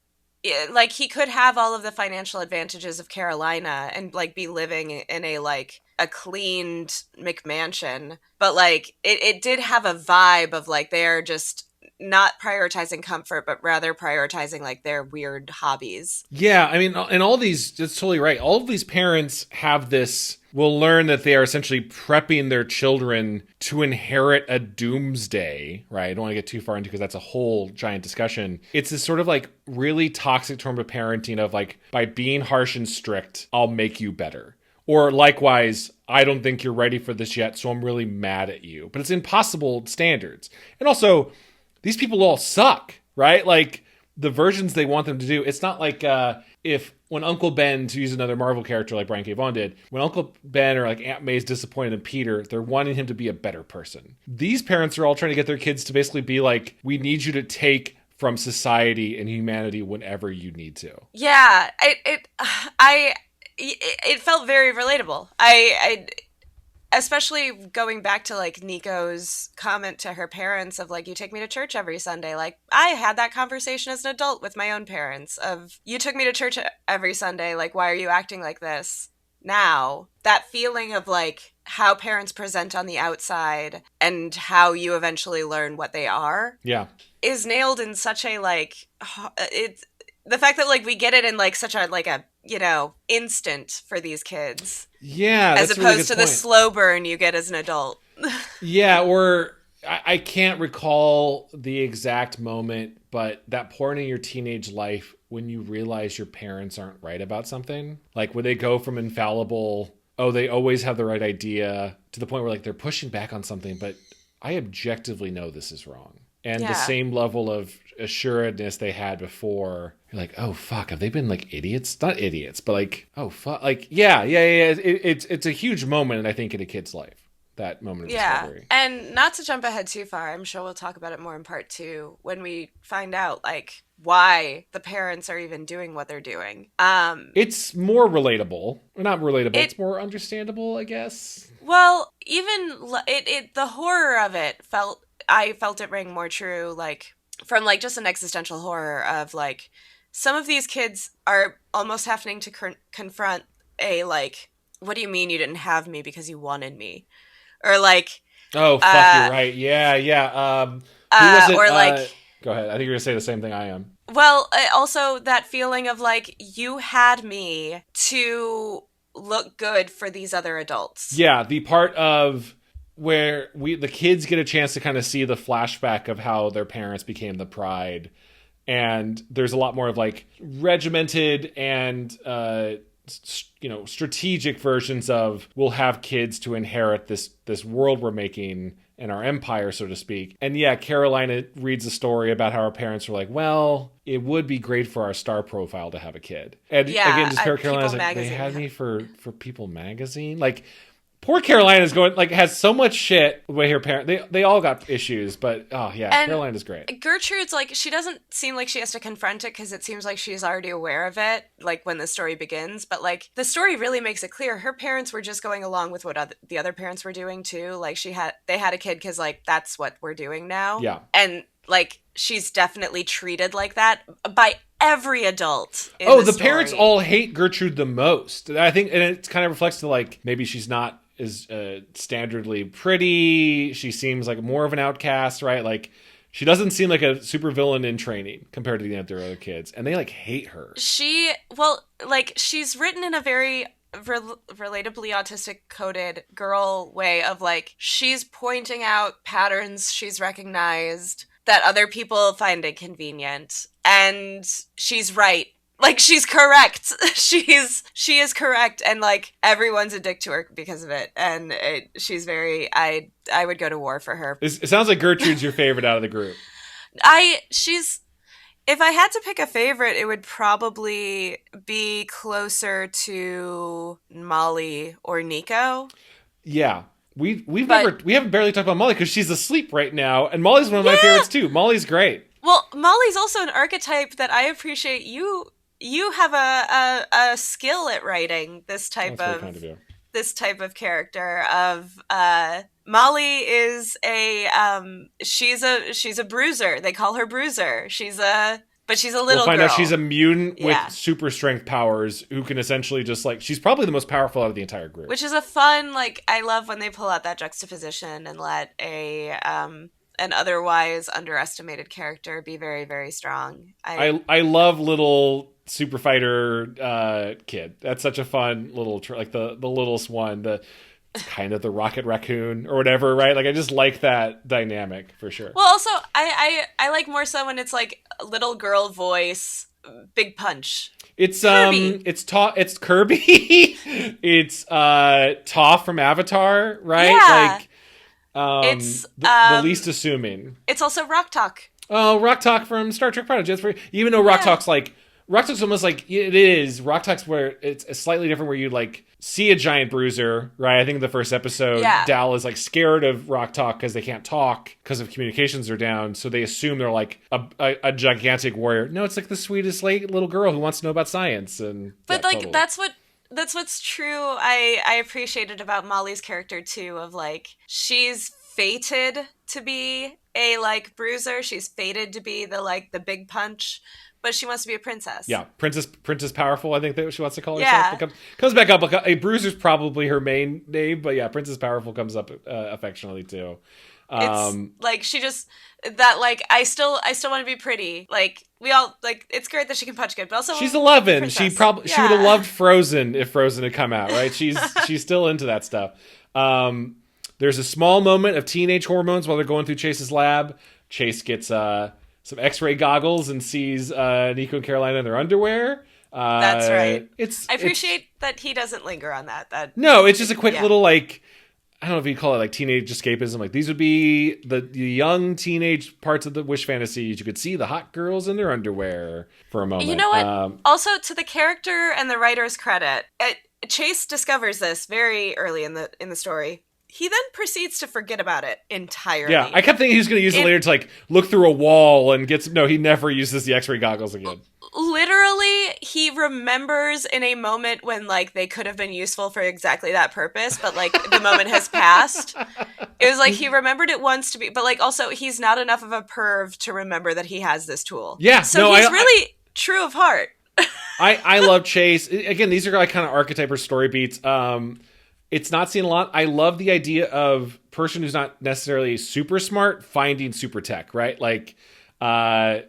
he could have all of the financial advantages of Carolina and like be living in a like a cleaned McMansion, but like it did have a vibe of like they're just not prioritizing comfort, but rather prioritizing like their weird hobbies. Yeah, I mean, and all these, it's totally right. All of these parents have this, will learn that they are essentially prepping their children to inherit a doomsday, right? I don't want to get too far into because that's a whole giant discussion. It's this sort of like really toxic form of parenting of like, by being harsh and strict, I'll make you better. Or likewise, I don't think you're ready for this yet, so I'm really mad at you. But it's impossible standards. And also, these people all suck, right? Like, the versions they want them to do, it's not like if when Uncle Ben, to use another Marvel character like Brian K. Vaughan did, when Uncle Ben or like Aunt May's disappointed in Peter, they're wanting him to be a better person. These parents are all trying to get their kids to basically be like, we need you to take from society and humanity whenever you need to. Yeah, it felt very relatable. I especially going back to like Nico's comment to her parents of like, you take me to church every Sunday. Like, I had that conversation as an adult with my own parents of, you took me to church every Sunday. Like, why are you acting like this now? That feeling of like how parents present on the outside and how you eventually learn what they are. Yeah. Is nailed in such a like, it's the fact that like we get it in like such a like a, you know, instant for these kids. Yeah, as opposed to the slow burn you get as an adult. Yeah, or I can't recall the exact moment, but that point in your teenage life when you realize your parents aren't right about something, like when they go from infallible, oh, they always have the right idea, to the point where like they're pushing back on something, but I objectively know this is wrong. And the same level of assuredness they had before, you're like, oh fuck, have they been like idiots? Not idiots, but like, oh fuck, like yeah. It's a huge moment, and I think in a kid's life, that moment of discovery. And not to jump ahead too far, I'm sure we'll talk about it more in part 2 when we find out like why the parents are even doing what they're doing. It's more relatable, not relatable. It's more understandable, I guess. Well, even the horror of it I felt it ring more true, like, from, like, just an existential horror of, like, some of these kids are almost having to confront a, like, what do you mean you didn't have me because you wanted me? Or, like... Oh, fuck, you're right. Yeah. Who was it? Or, like... Go ahead. I think you're going to say the same thing I am. Well, also that feeling of, like, you had me to look good for these other adults. Yeah, the part of... where the kids get a chance to kind of see the flashback of how their parents became the pride, and there's a lot more of like regimented and strategic versions of, we'll have kids to inherit this world we're making in our empire, so to speak. And yeah, Carolina reads a story about how her parents were like, well, it would be great for our star profile to have a kid. And again, just Carolina's like, they had me for People magazine, like. Poor Carolina's going, like, has so much shit with her parents. They all got issues, but, oh, yeah, and Carolina's great. Gertrude's, like, she doesn't seem like she has to confront it because it seems like she's already aware of it, like, when the story begins. But, like, the story really makes it clear. Her parents were just going along with what the other parents were doing, too. Like, they had a kid because, like, that's what we're doing now. Yeah. And, like, she's definitely treated like that by every adult in the story. Parents all hate Gertrude the most. I think, and it kind of reflects to, like, maybe she's not is standardly pretty. She seems like more of an outcast, right? Like, she doesn't seem like a supervillain in training compared to the other kids, and they like hate her. She's written in a very relatably autistic coded girl way of like, she's pointing out patterns she's recognized that other people find inconvenient, and she's right. Like, she's correct. She is correct, and like everyone's a dick to her because of it. And she's very. I would go to war for her. It sounds like Gertrude's your favorite out of the group. If I had to pick a favorite, it would probably be closer to Molly or Nico. Yeah. We haven't barely talked about Molly because she's asleep right now, and Molly's one of my favorites too. Molly's great. Well, Molly's also an archetype that I appreciate. You have a skill at writing this type of character. Of Molly is she's a bruiser. They call her Bruiser. She's a But she's a little We'll find girl. out she's immune with super strength powers, who can essentially just, like, she's probably the most powerful out of the entire group. Which is a fun, like, I love when they pull out that juxtaposition and let an otherwise underestimated character be very, very strong. I love little super fighter kid. That's such a fun little, like the littlest one, kind of the Rocket Raccoon or whatever, right? Like, I just like that dynamic for sure. Well, also, I like more so when it's like a little girl voice, big punch. It's Kirby. it's Kirby. It's Toph from Avatar, right? Yeah. Like, it's the least assuming. It's also Rock Talk. Oh, Rock Talk from Star Trek Prodigy. Even though Rock Talk's almost like, it is. Rock Talk's where it's slightly different, where you like see a giant bruiser, right? I think in the first episode, Dal is like scared of Rock Talk because they can't talk because of communications are down. So they assume they're like a gigantic warrior. No, it's like the sweetest little girl who wants to know about science. But totally. That's what's true. I appreciated about Molly's character too, of like, she's fated to be a like bruiser. She's fated to be the big punch. But she wants to be a princess. Yeah, Princess Powerful, I think that she wants to call herself. It comes back up. A Bruiser's probably her main name, but yeah, Princess Powerful comes up affectionately too. It's like, she just, that like, I still want to be pretty. Like, we all, like, it's great that she can punch good, but also she's 11. Princess. She would have loved Frozen if Frozen had come out, right? She's still into that stuff. There's a small moment of teenage hormones while they're going through Chase's lab. Chase gets some X-ray goggles and sees Nico and Carolina in their underwear. That's right. I appreciate that he doesn't linger on that. No, it's just a quick little, like, I don't know if you call it like teenage escapism. Like, these would be the young teenage parts of the Wish fantasies. You could see the hot girls in their underwear for a moment. You know what? Also, to the character and the writer's credit, Chase discovers this very early in the story. He then proceeds to forget about it entirely. Yeah, I kept thinking he was going to use it later to like look through a wall and get some... No, he never uses the X-ray goggles again. Literally, he remembers in a moment when like they could have been useful for exactly that purpose, but like the moment has passed. It was like he remembered it once to be, but like also he's not enough of a perv to remember that he has this tool. Yeah, so he's really true of heart. I love Chase. Again, these are like kind of archetype or story beats. It's not seen a lot. I love the idea of person who's not necessarily super smart finding super tech, right? Like the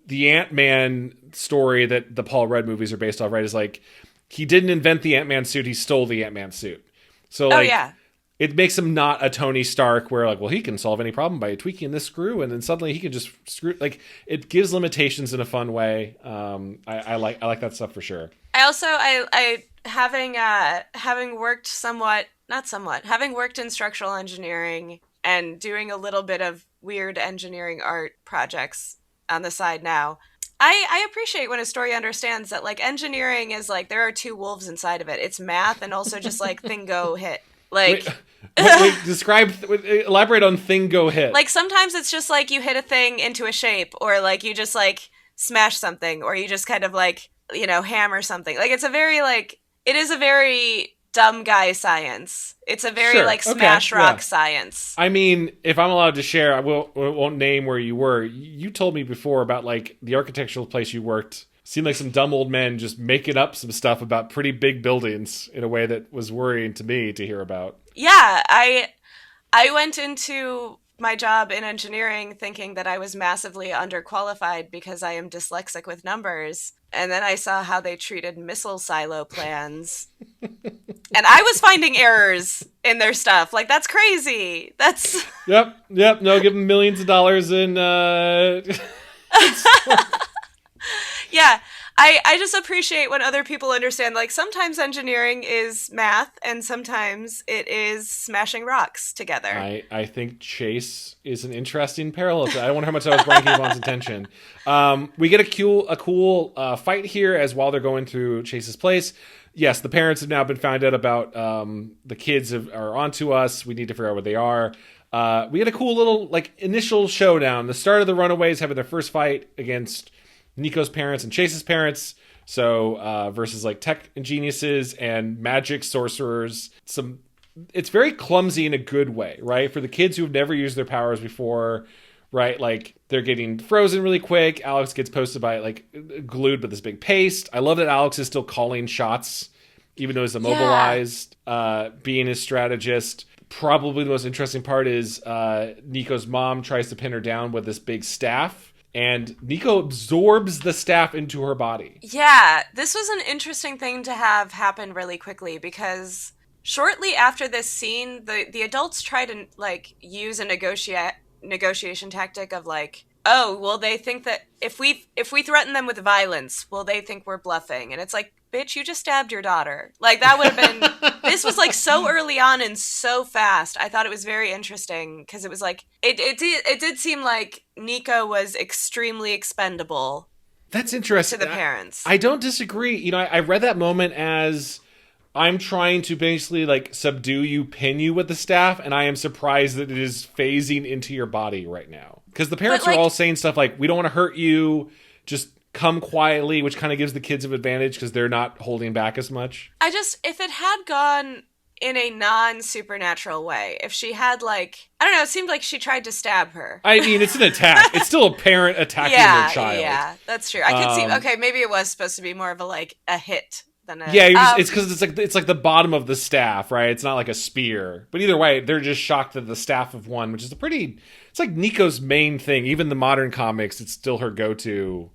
Ant-Man story that the Paul Rudd movies are based off, right? Is like, he didn't invent the Ant-Man suit, he stole the Ant-Man suit. So like, it makes him not a Tony Stark where like, well, he can solve any problem by tweaking this screw and then suddenly he can just screw. Like, it gives limitations in a fun way. I like that stuff for sure. I also having worked having worked in structural engineering and doing a little bit of weird engineering art projects on the side now, I appreciate when a story understands that like engineering is like, there are two wolves inside of it. It's math and also just like thing go hit. Like, elaborate on thing go hit. Like, sometimes it's just like you hit a thing into a shape, or like you just like smash something, or you just kind of like, you know, hammer something. Like, it is a very dumb guy science. It's a very smash rock science. I mean, if I'm allowed to share, I won't name where you were. You told me before about like the architectural place you worked. Seemed like some dumb old men just making up some stuff about pretty big buildings in a way that was worrying to me to hear about. Yeah, I went into my job in engineering thinking that I was massively underqualified because I am dyslexic with numbers. And then I saw how they treated missile silo plans. And I was finding errors in their stuff. Like, that's crazy. That's... Yep. No, give them millions of dollars in... Yeah, I just appreciate when other people understand, like, sometimes engineering is math and sometimes it is smashing rocks together. I think Chase is an interesting parallel to that. I wonder how much that was bringing Vaughn's attention. We get a cool fight here as while they're going through Chase's place. Yes, the parents have now been found out about the kids are onto us. We need to figure out what they are. We get a cool little like initial showdown. The start of the Runaways having their first fight against Nico's parents and Chase's parents, so versus like tech geniuses and magic sorcerers. It's very clumsy in a good way, right? For the kids who've never used their powers before, right? Like, they're getting frozen really quick. Alex gets posted by, like, glued with this big paste. I love that Alex is still calling shots, even though he's immobilized, being his strategist. Probably the most interesting part is Nico's mom tries to pin her down with this big staff, and Nico absorbs the staff into her body. Yeah, this was an interesting thing to have happen really quickly, because shortly after this scene, the adults try to, like, use a negotiation tactic of, like, oh, well, they think that if we threaten them with violence, will they think we're bluffing? And it's like, bitch, you just stabbed your daughter. Like, that would have been... This was, like, so early on and so fast. I thought it was very interesting, because it was like... It did seem like Nico was extremely expendable. That's interesting. To the parents. I don't disagree. You know, I read that moment as... I'm trying to basically, like, subdue you, pin you with the staff, and I am surprised that it is phasing into your body right now. Because the parents are all saying stuff like, we don't want to hurt you, just come quietly, which kind of gives the kids an advantage because they're not holding back as much. If it had gone in a non-supernatural way, if she had, like, I don't know, it seemed like she tried to stab her. I mean, it's an attack. It's still a parent attacking their child. Yeah, that's true. I could see, okay, maybe it was supposed to be more of a hit. It's because it's like the bottom of the staff, right? It's not like a spear. But either way, they're just shocked that the staff of one, which is it's like Nico's main thing. Even the modern comics, it's still her go-to.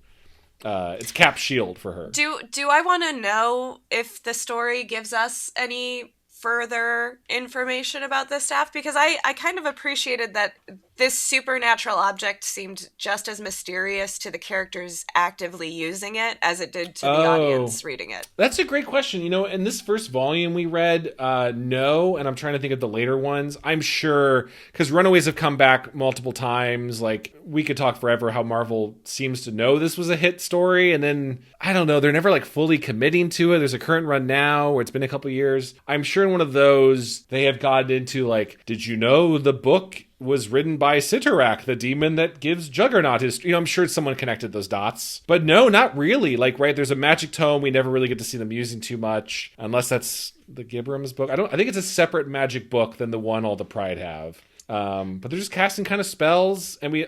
It's Cap's shield for her. Do I want to know if the story gives us any further information about this staff? Because I kind of appreciated that this supernatural object seemed just as mysterious to the characters actively using it as it did to the audience reading it. That's a great question. You know, in this first volume we read, no, and I'm trying to think of the later ones. I'm sure, because Runaways have come back multiple times. Like, we could talk forever how Marvel seems to know this was a hit story, and then, I don't know, they're never, like, fully committing to it. There's a current run now where it's been a couple years. I'm sure in one of those, they have gotten into, like, did you know the book was written by Sitarak, the demon that gives Juggernaut his... You know, I'm sure someone connected those dots. But no, not really. Like, right, there's a magic tome. We never really get to see them using too much. Unless that's the Gibram's book. I think it's a separate magic book than the one all the Pride have. But they're just casting kind of spells. And one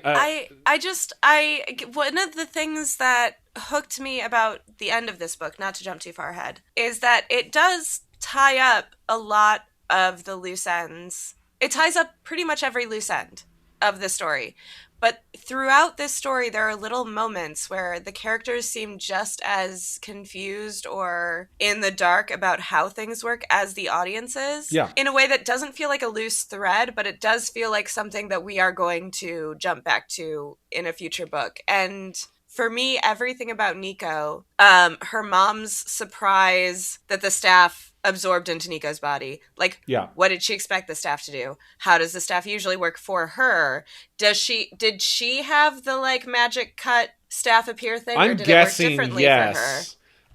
of the things that hooked me about the end of this book, not to jump too far ahead, is that it does tie up a lot of the loose ends. It ties up pretty much every loose end of the story. But throughout this story, there are little moments where the characters seem just as confused or in the dark about how things work as the audience is. Yeah. In a way that doesn't feel like a loose thread, but it does feel like something that we are going to jump back to in a future book. And for me, everything about Nico, her mom's surprise that the staff absorbed into Nico's body. Like, what did she expect the staff to do? How does the staff usually work for her? Did she have the, like, magic cut staff appear thing? Or did it work differently for her?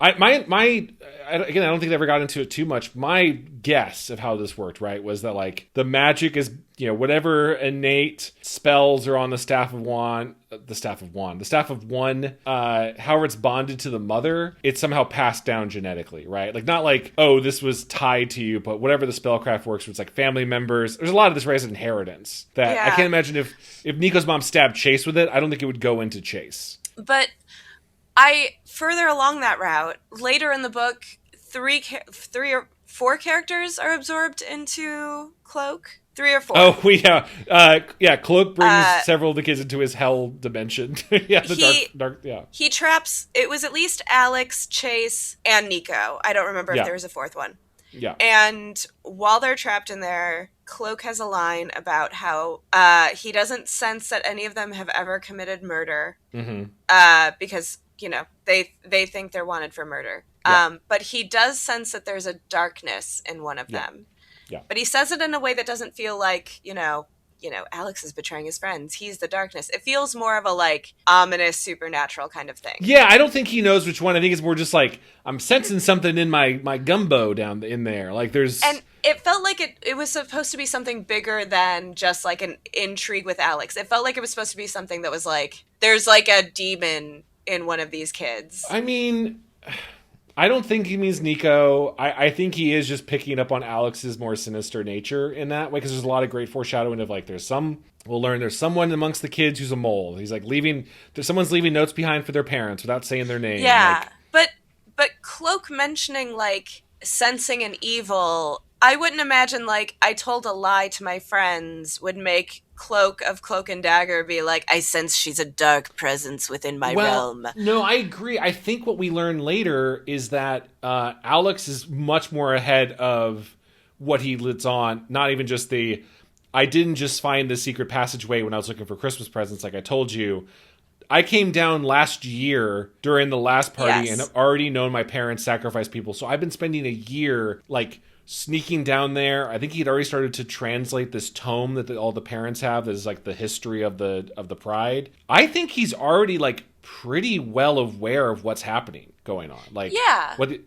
Again, I don't think they ever got into it too much. My guess of how this worked, right, was that, like, the magic is, you know, whatever innate spells are on the staff of one, however it's bonded to the mother, it's somehow passed down genetically, right? Like, not like, oh, this was tied to you, but whatever the spellcraft works, where it's like family members. There's a lot of this, right, as inheritance. That I can't imagine if Nico's mom stabbed Chase with it, I don't think it would go into Chase. But further along that route, later in the book, 3 or 4 characters are absorbed into Cloak. 3 or 4. Oh, Cloak brings several of the kids into his hell dimension. Dark. He traps, it was at least Alex, Chase, and Nico. I don't remember if there was a 4th one. Yeah. And while they're trapped in there, Cloak has a line about how he doesn't sense that any of them have ever committed murder. Mm-hmm. Because, you know, they think they're wanted for murder. Yeah. But he does sense that there's a darkness in one of them. Yeah. But he says it in a way that doesn't feel like, you know, Alex is betraying his friends. He's the darkness. It feels more of a, like, ominous, supernatural kind of thing. Yeah, I don't think he knows which one. I think it's more just like, I'm sensing something in my gumbo down in there. Like, there's... And it felt like it was supposed to be something bigger than just, like, an intrigue with Alex. It felt like it was supposed to be something that was like, there's, like, a demon in one of these kids. I mean... I don't think he means Nico. I think he is just picking up on Alex's more sinister nature in that way, because there's a lot of great foreshadowing of like we'll learn there's someone amongst the kids who's a mole. He's like someone's leaving notes behind for their parents without saying their name. Yeah, but Cloak mentioning like sensing an evil, I wouldn't imagine like I told a lie to my friends would make Cloak of Cloak and Dagger be like, I sense she's a dark presence within my realm. No, I agree. I think what we learn later is that Alex is much more ahead of what he lives on. Not even just I didn't just find the secret passageway when I was looking for Christmas presents like I told you. I came down last year during the last party and have already known my parents sacrifice people. So I've been spending a year like sneaking down there. I think he'd already started to translate this tome that all the parents have that is like the history of the pride. I think he's already like pretty well aware of what's happening going on. Like,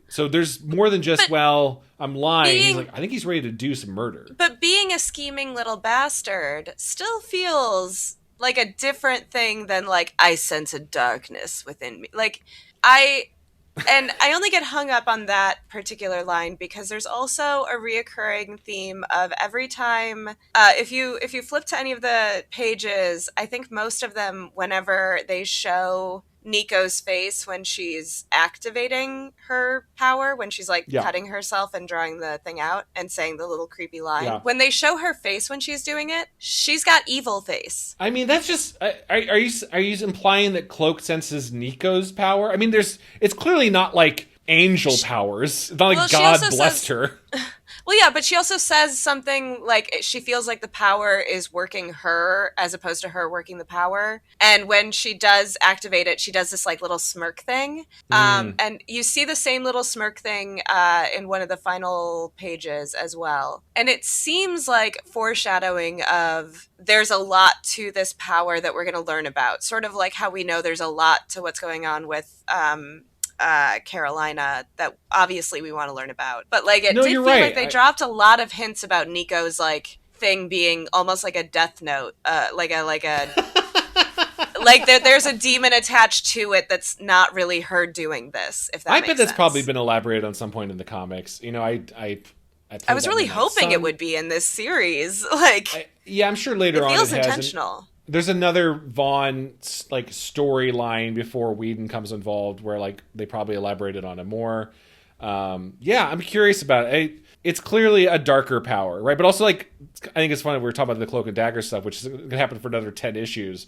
so there's more than just, I'm lying. He's like, I think he's ready to do some murder. But being a scheming little bastard still feels like a different thing than like, I sense a darkness within me. Like, I only get hung up on that particular line because there's also a reoccurring theme of every time, if you flip to any of the pages, I think most of them, whenever they show Nico's face when she's activating her power, when she's like cutting herself and drawing the thing out and saying the little creepy line. Yeah. When they show her face when she's doing it, she's got evil face. I mean, that's just are you implying that Cloak senses Nico's power? I mean, it's clearly not like angel powers. It's not like God blessed her. Well, yeah, but she also says something like she feels like the power is working her as opposed to her working the power. And when she does activate it, she does this like little smirk thing. And you see the same little smirk thing in one of the final pages as well. And it seems like foreshadowing of there's a lot to this power that we're going to learn about. Sort of like how we know there's a lot to what's going on with Carolina that obviously we want to lean about, but like it did feel like they dropped a lot of hints about Nico's like thing being almost like a death note, like there's a demon attached to it that's not really her doing this. If that makes sense. I bet that's probably been elaborated on some point in the comics. You know, I was really hoping it would be in this series. Like, I'm sure later on it feels intentional. There's another Vaughn like storyline before Whedon comes involved where like they probably elaborated on it more. I'm curious about it. It's clearly a darker power, right? But also like I think it's funny we're talking about the Cloak and Dagger stuff, which is going to happen for another 10 issues.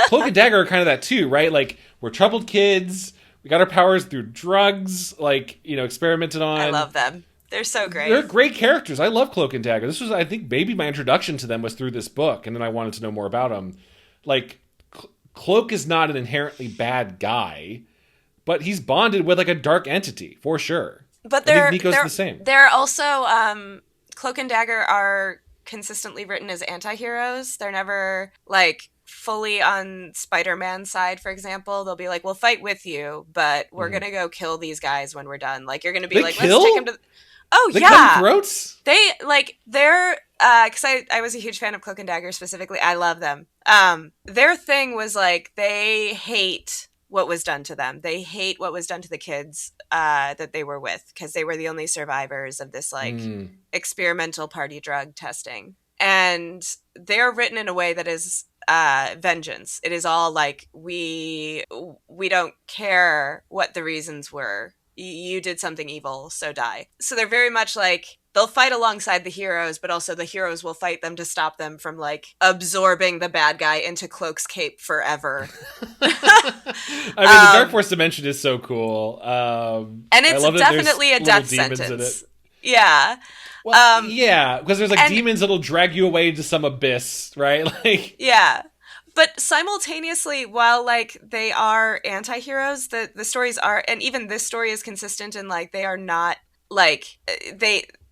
Cloak and Dagger are kind of that too, right? Like we're troubled kids. We got our powers through drugs, like, you know, experimented on. I love them. They're so great. They're great characters. I love Cloak and Dagger. This was, I think, maybe my introduction to them was through this book, and then I wanted to know more about them. Like, Cloak is not an inherently bad guy, but he's bonded with, like, a dark entity, for sure. But Nico's the same. They're also, Cloak and Dagger are consistently written as anti-heroes. They're never, like, fully on Spider-Man's side, for example. They'll be like, we'll fight with you, but we're going to go kill these guys when we're done. Like, you're going to be let's take them to... Oh, they cut throats? They're, because I was a huge fan of Cloak and Dagger specifically. I love them. Their thing was, like, they hate what was done to them. They hate what was done to the kids that they were with, because they were the only survivors of this, like, experimental party drug testing. And they're written in a way that is vengeance. It is all, like, we don't care what the reasons were. You did something evil, so die. So they're very much like, they'll fight alongside the heroes, but also the heroes will fight them to stop them from, like, absorbing the bad guy into Cloak's cape forever. I mean, the Dark Force dimension is so cool. And it's definitely a death sentence. Yeah. Well, because there's, like, demons that'll drag you away to some abyss, right? Like, yeah. But simultaneously, while, like, they are anti-heroes, the stories are, and even this story is consistent in, like, they are not, like,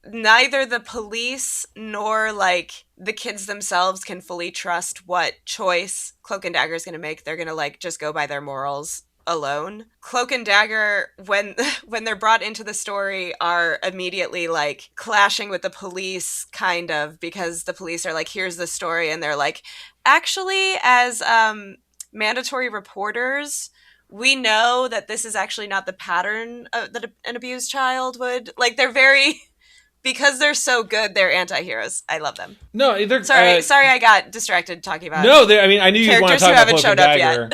neither the police nor, like, the kids themselves can fully trust what choice Cloak and Dagger is going to make. They're going to, like, just go by their morals alone. Cloak and Dagger, when they're brought into the story, are immediately, like, clashing with the police, kind of, because the police are like, here's the story, and they're like, actually, as mandatory reporters, we know that this is actually not the pattern that an abused child would, like, they're very, because they're so good, they're anti-heroes. I love them. No, they're sorry, I got distracted talking about. No, I mean, I knew you want to talk about Cloak and Dagger.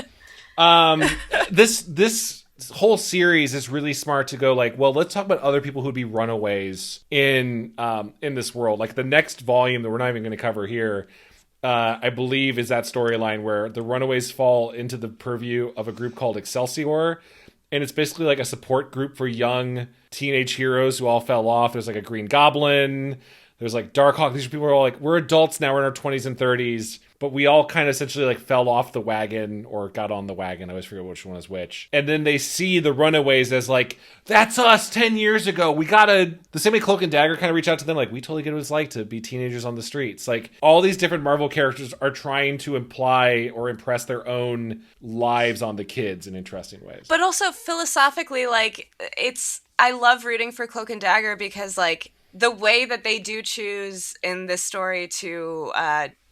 This whole series is really smart to go like, well, let's talk about other people who'd be runaways in this world. Like the next volume that we're not even going to cover here, I believe, is that storyline where the runaways fall into the purview of a group called Excelsior. And it's basically like a support group for young teenage heroes who all fell off. There's like a Green Goblin. There's like Darkhawk. These people are all like, we're adults now. We're in our 20s and 30s. But we all kind of essentially like fell off the wagon or got on the wagon. I always forget which one is which. And then they see the runaways as like, that's us 10 years ago. We gotta, the same way Cloak and Dagger kind of reach out to them. Like, we totally get what it's like to be teenagers on the streets. Like all these different Marvel characters are trying to imply or impress their own lives on the kids in interesting ways. But also philosophically, like I love rooting for Cloak and Dagger because like the way that they do choose in this story to,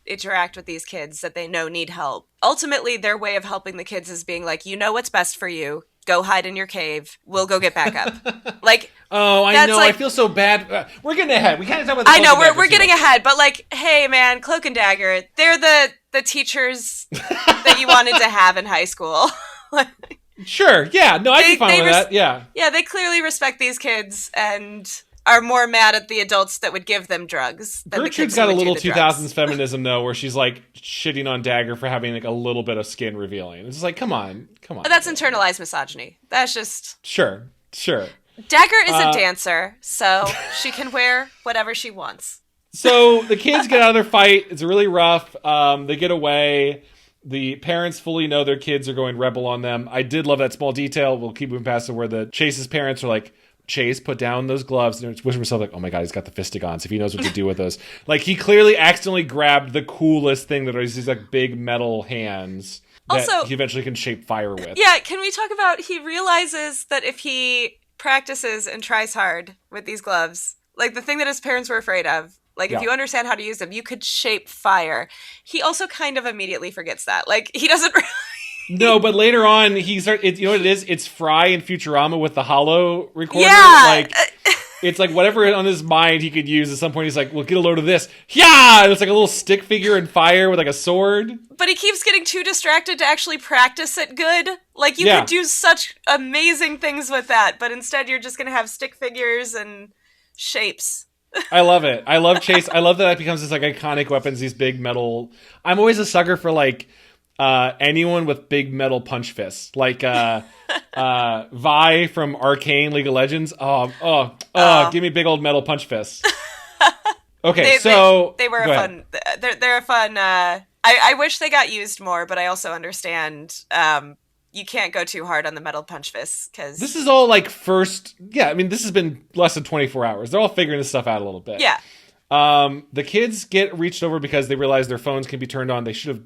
interact with these kids that they know need help. Ultimately, their way of helping the kids is being like, you know what's best for you. Go hide in your cave. We'll go get back up. Like, oh, I know. Like, I feel so bad. We're getting ahead. We can't talk about the I know we're getting ahead, but like, hey, man, Cloak and Dagger, they're the teachers that you wanted to have in high school. Sure. Yeah. No, I'd be fine with that. Yeah. Yeah, they clearly respect these kids and are more mad at the adults that would give them drugs. Gertrude's got a little 2000s feminism, though, where she's like shitting on Dagger for having like a little bit of skin revealing. It's just like, come on. That's internalized misogyny. That's just... Sure. Dagger is a dancer, so she can wear whatever she wants. So the kids get out of their fight. It's really rough. They get away. The parents fully know their kids are going rebel on them. I did love that small detail. We'll keep moving past it where the Chase's parents are like, Chase, put down those gloves. And wishing himself like, oh my god, he's got the fistigons. If he knows what to do with those, like he clearly accidentally grabbed the coolest thing that are these like big metal hands that also, he eventually can shape fire with. Yeah, can we talk about? He realizes that if he practices and tries hard with these gloves, like the thing that his parents were afraid of, like if you understand how to use them, you could shape fire. He also kind of immediately forgets that. Like he doesn't really. No, but later on, you know what it is? It's Fry in Futurama with the hollow recorder. Yeah! Like, it's like whatever on his mind he could use. At some point, he's like, well, get a load of this. Yeah! And it's like a little stick figure in fire with like a sword. But he keeps getting too distracted to actually practice it good. Like, you could do such amazing things with that, but instead you're just going to have stick figures and shapes. I love it. I love Chase. I love that becomes this like iconic weapons, these big metal... I'm always a sucker for like... anyone with big metal punch fists, like Vi from Arcane League of Legends. Give me big old metal punch fists. Okay, they were a fun. They're a fun. I wish they got used more, but I also understand you can't go too hard on the metal punch fists because this is all like first. Yeah, I mean this has been less than 24 hours. They're all figuring this stuff out a little bit. Yeah. The kids get reached over because they realize their phones can be turned on. They should have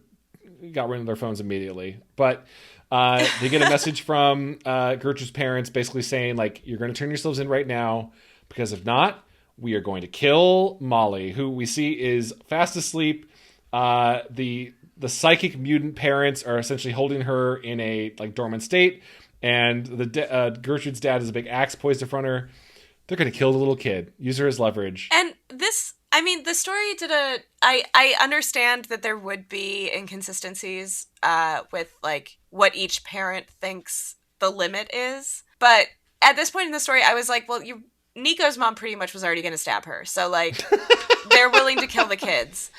got rid of their phones immediately, but they get a message from Gertrude's parents basically saying like, you're going to turn yourselves in right now because if not, we are going to kill Molly, who we see is fast asleep. The psychic mutant parents are essentially holding her in a like dormant state, and the Gertrude's dad has a big axe poised in front of her. They're going to kill the little kid, use her as leverage. And this, I mean, the story did I understand that there would be inconsistencies with, like, what each parent thinks the limit is. But at this point in the story, I was like, well, Nico's mom pretty much was already going to stab her. So, like, they're willing to kill the kids.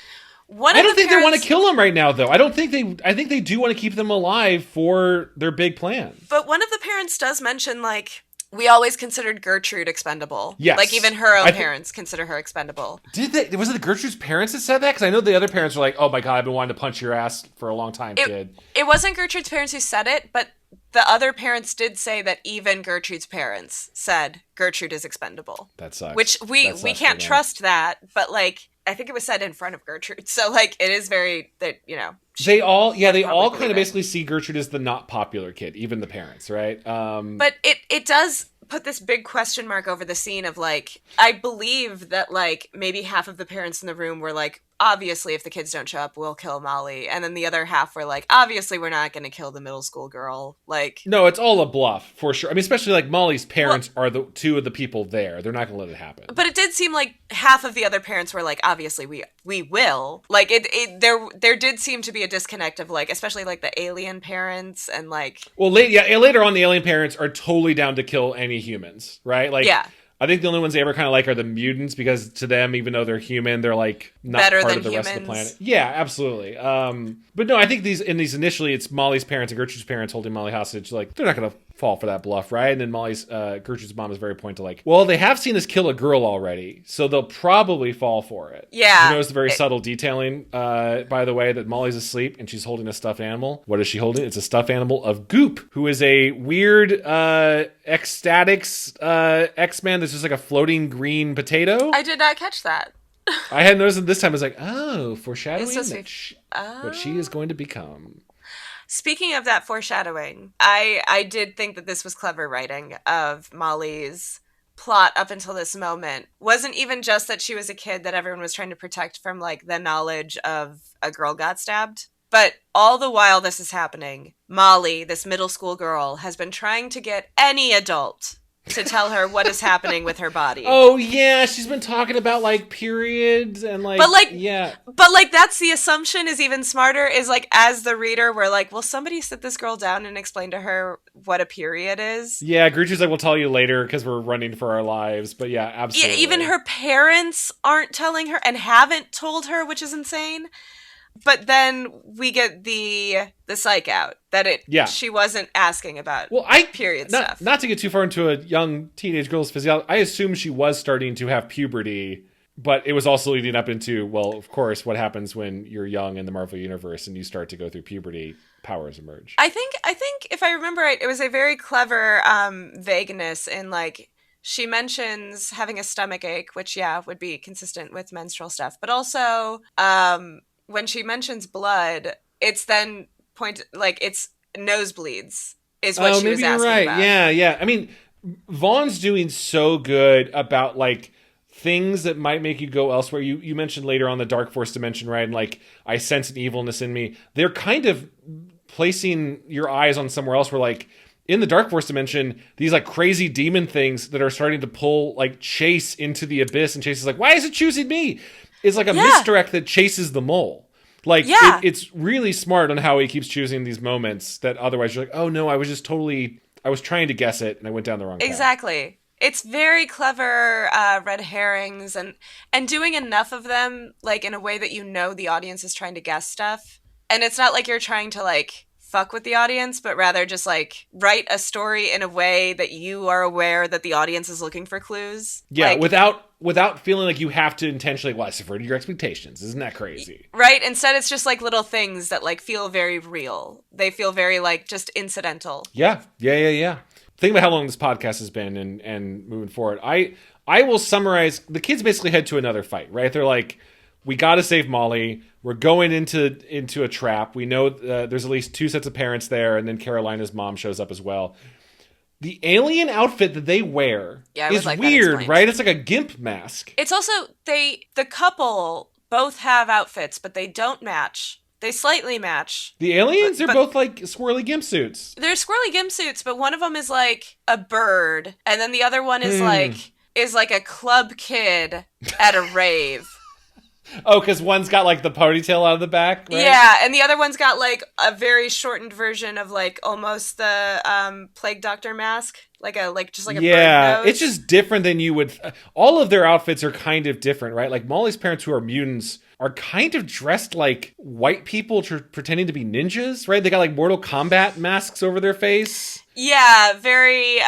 I don't think they want to kill them right now, though. I think they do want to keep them alive for their big plan. But one of the parents does mention, like, we always considered Gertrude expendable. Yes. Like, even her own parents consider her expendable. Did they? Was it the Gertrude's parents that said that? Because I know the other parents were like, oh my god, I've been wanting to punch your ass for a long time, kid. It wasn't Gertrude's parents who said it, but the other parents did say that even Gertrude's parents said Gertrude is expendable. That sucks. Which we can't trust that, but, like, I think it was said in front of Gertrude. So, like, it is very, that you know. They all kind of basically see Gertrude as the not popular kid, even the parents, right? But it does put this big question mark over the scene of, like, I believe that, like, maybe half of the parents in the room were like, obviously, if the kids don't show up, we'll kill Molly. And then the other half were like, obviously, we're not going to kill the middle school girl. Like, no, it's all a bluff for sure. I mean, especially like Molly's parents are the two of the people there. They're not going to let it happen. But it did seem like half of the other parents were like, obviously, we will. Like, there did seem to be a disconnect of like, especially like the alien parents and like. Well, later on, the alien parents are totally down to kill any humans, right? Like, yeah. I think the only ones they ever kind of like are the mutants, because to them, even though they're human, they're like not better part than of the humans. rest of the planet. Yeah, absolutely. But no, I think these initially, it's Molly's parents and Gertrude's parents holding Molly hostage. Like, they're not going to fall for that bluff, right? And then Gertrude's mom is very point to like, well, they have seen us kill a girl already, so they'll probably fall for it. Yeah. You notice the very subtle detailing, by the way, that Molly's asleep and she's holding a stuffed animal. What is she holding? It's a stuffed animal of Goop, who is a weird ecstatics X-Man that's just like a floating green potato. I did not catch that. I hadn't noticed it this time. I was like, oh, foreshadowing what she is going to become. Speaking of that foreshadowing, I did think that this was clever writing of Molly's plot up until this moment. Wasn't even just that she was a kid that everyone was trying to protect from like the knowledge of a girl got stabbed. But all the while this is happening, Molly, this middle school girl, has been trying to get any adult to tell her what is happening with her body. Oh yeah, she's been talking about like periods and like, but like that's the assumption is even smarter, is like as the reader we're like, will somebody sit this girl down and explain to her what a period is? Yeah, Gertrude's like, we'll tell you later because we're running for our lives. But yeah, absolutely. Yeah, even her parents aren't telling her and haven't told her, which is insane. But then we get the psych out that she wasn't asking about period stuff. Not to get too far into a young teenage girl's physiology, I assume she was starting to have puberty, but it was also leading up into, well, of course, what happens when you're young in the Marvel Universe and you start to go through puberty, powers emerge. I think if I remember right, it was a very clever vagueness in like, she mentions having a stomach ache, which would be consistent with menstrual stuff, but also when she mentions blood, it's then it's nosebleeds is what she was asking about. Yeah. I mean, Vaughn's doing so good about like things that might make you go elsewhere. You mentioned later on the Dark Force dimension, right? And like, I sense an evilness in me. They're kind of placing your eyes on somewhere else where like, in the Dark Force dimension, these like crazy demon things that are starting to pull like Chase into the abyss, and Chase is like, why is it choosing me? It's like a misdirect that chases the mole. Like, it's really smart on how he keeps choosing these moments that otherwise you're like, oh no, I was trying to guess it and I went down the wrong path. Exactly. It's very clever red herrings and doing enough of them like in a way that you know the audience is trying to guess stuff. And it's not like you're trying to like fuck with the audience, but rather just like write a story in a way that you are aware that the audience is looking for clues. Yeah, like, without feeling like you have to intentionally, well, I subverted your expectations. Isn't that crazy? Right? Instead, it's just like little things that like feel very real. They feel very like just incidental. Yeah. Think about how long this podcast has been and moving forward. I will summarize. The kids basically head to another fight, right? They're like, we got to save Molly. We're going into a trap. We know there's at least two sets of parents there, and then Carolina's mom shows up as well. The alien outfit that they wear is like weird, right? It's like a gimp mask. It's also, the couple both have outfits, but they don't match. They slightly match. The aliens are both like swirly gimp suits. They're swirly gimp suits, but one of them is like a bird, and then the other one is like a club kid at a rave. Oh, because one's got like the ponytail out of the back, right? Yeah, and the other one's got like a very shortened version of like almost the plague doctor mask, like a bird nose. It's just different than you would. All of their outfits are kind of different, right? Like Molly's parents, who are mutants, are kind of dressed like white people pretending to be ninjas, right? They got like Mortal Kombat masks over their face. Yeah, very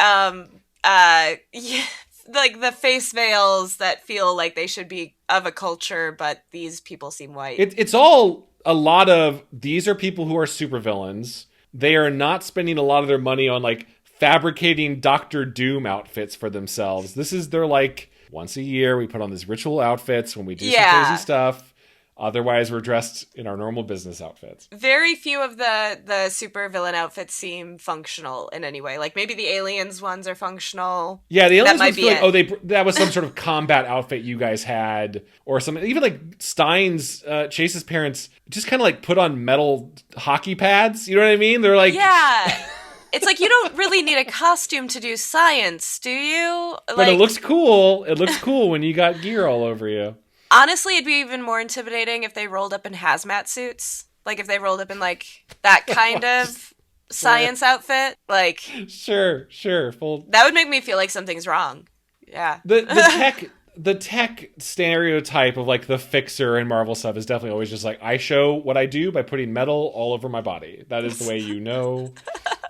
like the face veils that feel like they should be of a culture, but these people seem white. It's all a lot of, these are people who are supervillains. They are not spending a lot of their money on like fabricating Doctor Doom outfits for themselves. They're like, once a year we put on these ritual outfits when we do some crazy stuff. Otherwise, we're dressed in our normal business outfits. Very few of the super villain outfits seem functional in any way. Like maybe the aliens ones are functional. Yeah, the aliens ones feel like, that was some sort of combat outfit you guys had or something. Even like Stein's, Chase's parents just kind of like put on metal hockey pads. You know what I mean? They're like... Yeah. It's like you don't really need a costume to do science, do you? But it looks cool. It looks cool when you got gear all over you. Honestly, it'd be even more intimidating if they rolled up in hazmat suits. Like, if they rolled up in, like, that kind of science outfit. Like... Sure. That would make me feel like something's wrong. Yeah. The tech stereotype of, like, the fixer in Marvel stuff is definitely always just like, I show what I do by putting metal all over my body. That is the way you know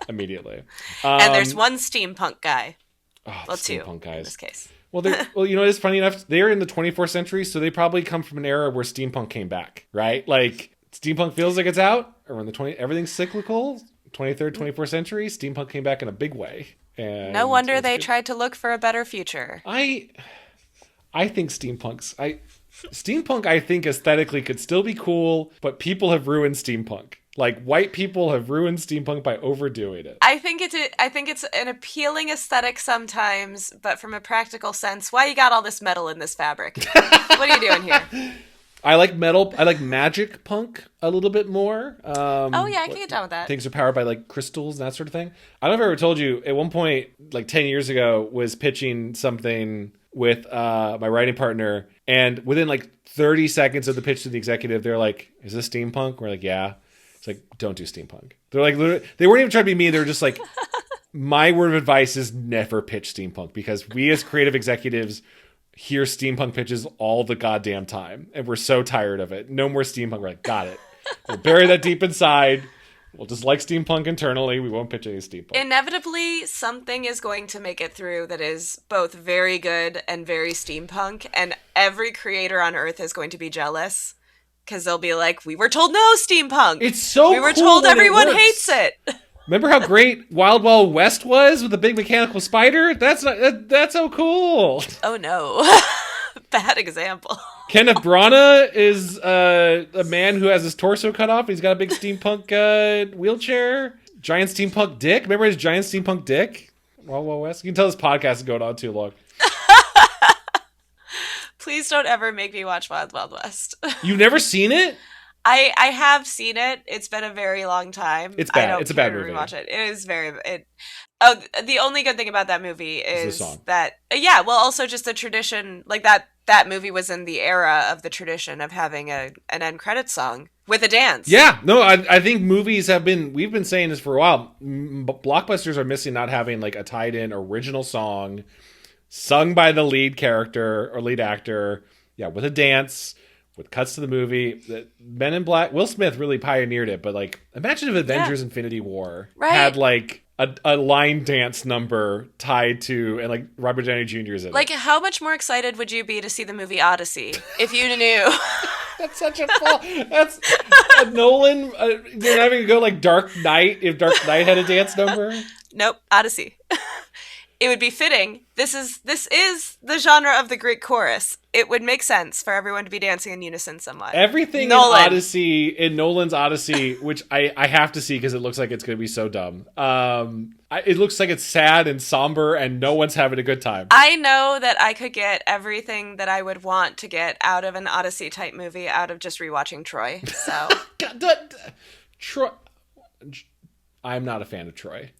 immediately. And there's one steampunk guy. Oh, well, two steampunk guys. in this case. Well, you know, it's funny enough. They're in the 24th century, so they probably come from an era where steampunk came back, right? Like, steampunk feels like it's out, or in the everything's cyclical. 23rd, 24th century, steampunk came back in a big way. And no wonder they tried to look for a better future. I think steampunk, I think aesthetically could still be cool, but people have ruined steampunk. Like, white people have ruined steampunk by overdoing it. I think it's an appealing aesthetic sometimes, but from a practical sense, why you got all this metal in this fabric? What are you doing here? I like metal. I like magic punk a little bit more. Oh, yeah, I can get down with that. Things are powered by, like, crystals and that sort of thing. I don't know if I ever told you, at one point, like 10 years ago, was pitching something with my writing partner, and within, like, 30 seconds of the pitch to the executive, they're like, is this steampunk? We're like, yeah. It's like, don't do steampunk. They're like, they weren't even trying to be mean. They were just like, my word of advice is never pitch steampunk, because we as creative executives hear steampunk pitches all the goddamn time, and we're so tired of it. No more steampunk. We're like, got it. We'll bury that deep inside. We'll just like steampunk internally. We won't pitch any steampunk. Inevitably, something is going to make it through that is both very good and very steampunk, and every creator on Earth is going to be jealous. Because they'll be like, we were told no steampunk. It's so we were told everyone hates it. Remember how great Wild Wild West was with the big mechanical spider? That's so cool. Oh no. Bad example. Kenneth Branagh is a man who has his torso cut off. He's got a big steampunk wheelchair. Giant steampunk dick. Remember his giant steampunk dick? Wild Wild West? You can tell this podcast is going on too long. Please don't ever make me watch Wild Wild West. You've never seen it? I have seen it. It's been a very long time. It's bad. I don't it's a bad care to movie. Rewatch it. It is very. Oh, the only good thing about that movie is that also just the tradition, like that movie was in the era of the tradition of having an end credits song with a dance. Yeah, no, I think movies we've been saying this for a while. Blockbusters are missing not having like a tied in original song sung by the lead character or lead actor, with a dance, with cuts to the movie. Men in Black, Will Smith really pioneered it, but like, imagine if Avengers Infinity War had like a line dance number tied to, and like Robert Downey Jr. is in it. Like, how much more excited would you be to see the movie Odyssey if you knew? That's such a fall. That's Nolan. You're not even go like Dark Knight if Dark Knight had a dance number. Nope, Odyssey. It would be fitting. This is the genre of the Greek chorus. It would make sense for everyone to be dancing in unison somewhat. Everything in Nolan's Odyssey, which I have to see because it looks like it's going to be so dumb. It looks like it's sad and somber and no one's having a good time. I know that I could get everything that I would want to get out of an Odyssey type movie out of just rewatching Troy. So Troy, I'm not a fan of Troy.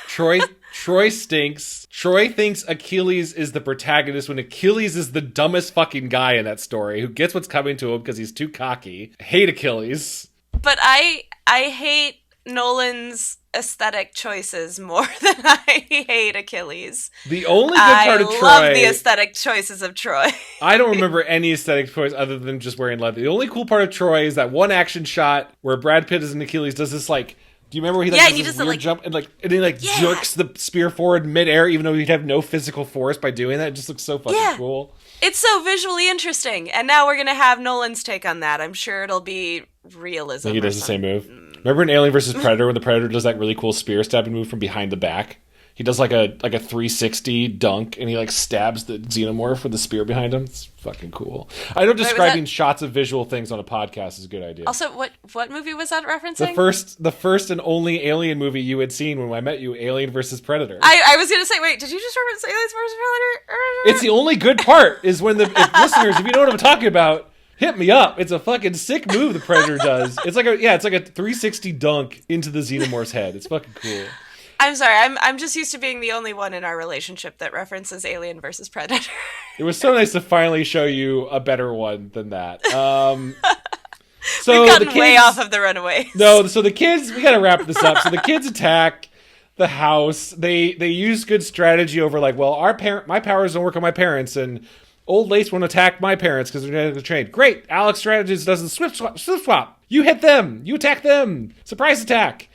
Troy stinks. Troy thinks Achilles is the protagonist when Achilles is the dumbest fucking guy in that story who gets what's coming to him because he's too cocky. I hate Achilles. But I hate Nolan's aesthetic choices more than I hate Achilles. The only good part of Troy... I love the aesthetic choices of Troy. I don't remember any aesthetic choice other than just wearing leather. The only cool part of Troy is that one action shot where Brad Pitt as an Achilles does this like... Do you remember where he does this weird jump and he jerks the spear forward midair even though he'd have no physical force by doing that? It just looks so fucking cool. It's so visually interesting. And now we're going to have Nolan's take on that. I'm sure it'll be realism. He does the same move. Remember in Alien vs. Predator when the Predator does that really cool spear stabbing move from behind the back? He does like a 360 dunk, and he like stabs the xenomorph with the spear behind him. It's fucking cool. I know describing shots of visual things on a podcast is a good idea. Also, what movie was that referencing? The first and only Alien movie you had seen when I met you, Alien versus Predator. I was gonna say, wait, did you just reference Aliens versus Predator? It's the only good part is when listeners, if you know what I'm talking about, hit me up. It's a fucking sick move the Predator does. It's like a 360 dunk into the xenomorph's head. It's fucking cool. I'm sorry. I'm just used to being the only one in our relationship that references Alien versus Predator. It was so nice to finally show you a better one than that. So we've gotten way off of the Runaways. No, so the kids, we gotta wrap this up. So the kids attack the house. They use good strategy over like, well, my powers don't work on my parents, and old Lace won't attack my parents because they're genetically trained. Great, Alex strategist doesn't slip swap. You hit them. You attack them. Surprise attack.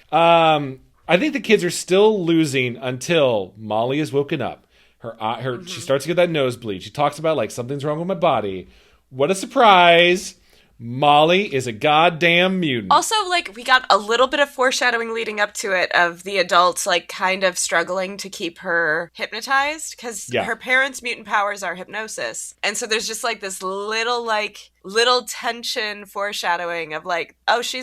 I think the kids are still losing until Molly is woken up. She starts to get that nosebleed. She talks about like something's wrong with my body. What a surprise. Molly is a goddamn mutant. Also, like, we got a little bit of foreshadowing leading up to it of the adults, like, kind of struggling to keep her hypnipnotized because her parents' mutant powers are hypnosis. And so there's just, like, this little tension foreshadowing of, like, oh, she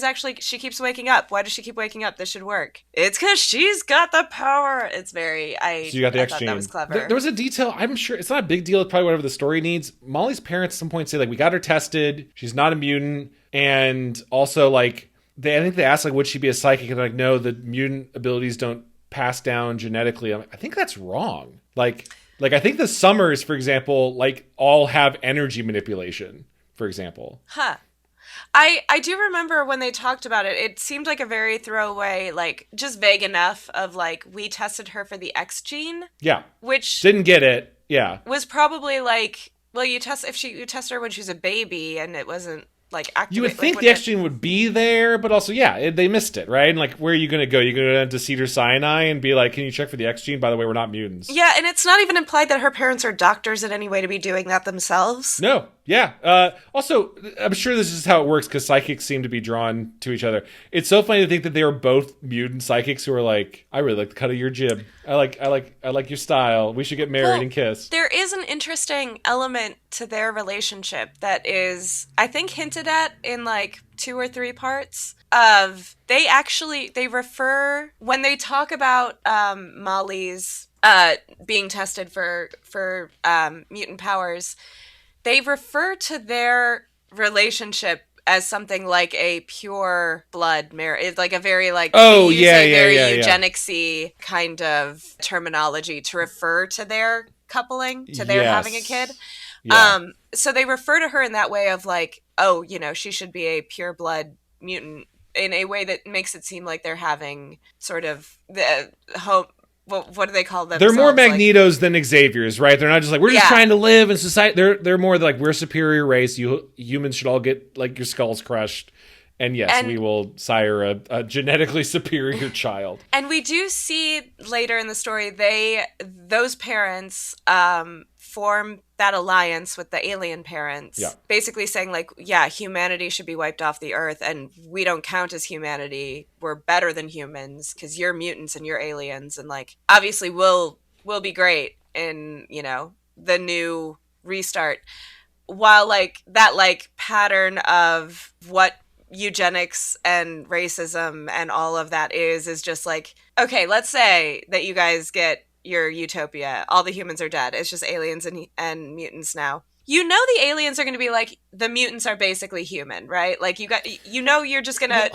keeps waking up. Why does she keep waking up? This should work. It's because she's got the power. It's very, so you got the X gene. That was clever. There was a detail, I'm sure, it's not a big deal, it's probably whatever the story needs. Molly's parents at some point say, like, we got her tested, she's not a mutant, and also, like, I think they asked, like, would she be a psychic? And they're like, no, the mutant abilities don't pass down genetically. I think that's wrong. Like I think the Summers, for example, like, all have energy manipulation, for example. Huh. I do remember when they talked about it, it seemed like a very throwaway, like, just vague enough of, like, we tested her for the X gene. Yeah. Which... didn't get it. Yeah. Was probably, like, well, you test her when she's a baby and it wasn't, like, activated. You would think the X gene would be there, but also, they missed it, right? And, like, where are you going to go? You're going to go to Cedars-Sinai and be like, can you check for the X gene? By the way, we're not mutants. Yeah, and it's not even implied that her parents are doctors in any way to be doing that themselves. No. Yeah. Also, I'm sure this is how it works because psychics seem to be drawn to each other. It's so funny to think that they are both mutant psychics who are like, I really like the cut of your jib. I like your style. We should get married and kiss. There is an interesting element to their relationship that is, I think, hinted at in like 2 or 3 parts. They refer when they talk about Molly's being tested for mutant powers. They refer to their relationship as something like a pure blood marriage. It's like a very very eugenics-y kind of terminology to refer to their coupling, to their having a kid. Yeah. So they refer to her in that way of like, oh, she should be a pure blood mutant in a way that makes it seem like they're having sort of the hope. What do they call them? They're more Magnetos than Xaviers, right? They're not just like, we're just trying to live in society. They're more like, we're a superior race. You humans should all get like your skulls crushed. And yes, we will sire a genetically superior child. And we do see later in the story, those parents form that alliance with the alien parents, basically saying like, humanity should be wiped off the earth, and we don't count as humanity. We're better than humans because you're mutants and you're aliens, and like obviously we'll be great in the new restart. While like that like pattern of what eugenics and racism and all of that is just like, okay, let's say that you guys get your utopia, all the humans are dead, it's just aliens and mutants now. The aliens are going to be like, the mutants are basically human, right? Like you're just gonna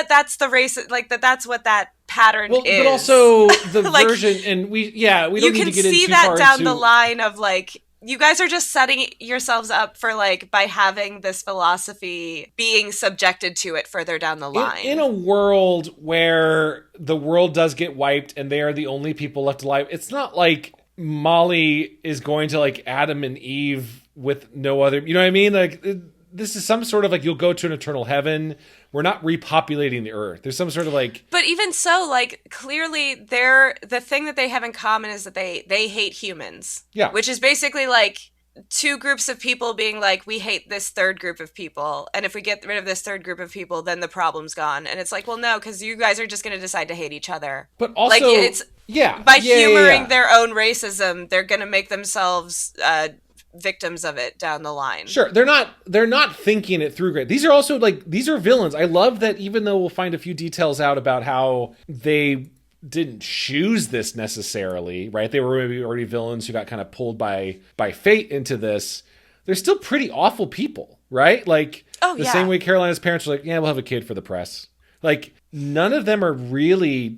that's the race, like that's what that pattern is. But also the like, version, and we don't need to get into too far. You can see that down the line of like, you guys are just setting yourselves up for like, by having this philosophy being subjected to it further down the line. In a world where the world does get wiped and they are the only people left alive, it's not like Molly is going to like Adam and Eve with no other, you know what I mean? Like this is some sort of like, you'll go to an eternal heaven. We're not repopulating the earth. There's some sort of like... But even so, like, clearly the thing that they have in common is that they hate humans. Yeah. Which is basically like, two groups of people being like, we hate this third group of people, and if we get rid of this third group of people, then the problem's gone. And it's like, well, no, because you guys are just going to decide to hate each other. But also, like, it's by humoring their own racism, they're going to make themselves victims of it down the line. Sure, they're not thinking it through great. These are also these are villains. I love that even though we'll find a few details out about how they didn't choose this necessarily, right? They were maybe already villains who got kind of pulled by fate into this. They're still pretty awful people, right? Like the same way Carolina's parents were like, yeah, we'll have a kid for the press. Like none of them are really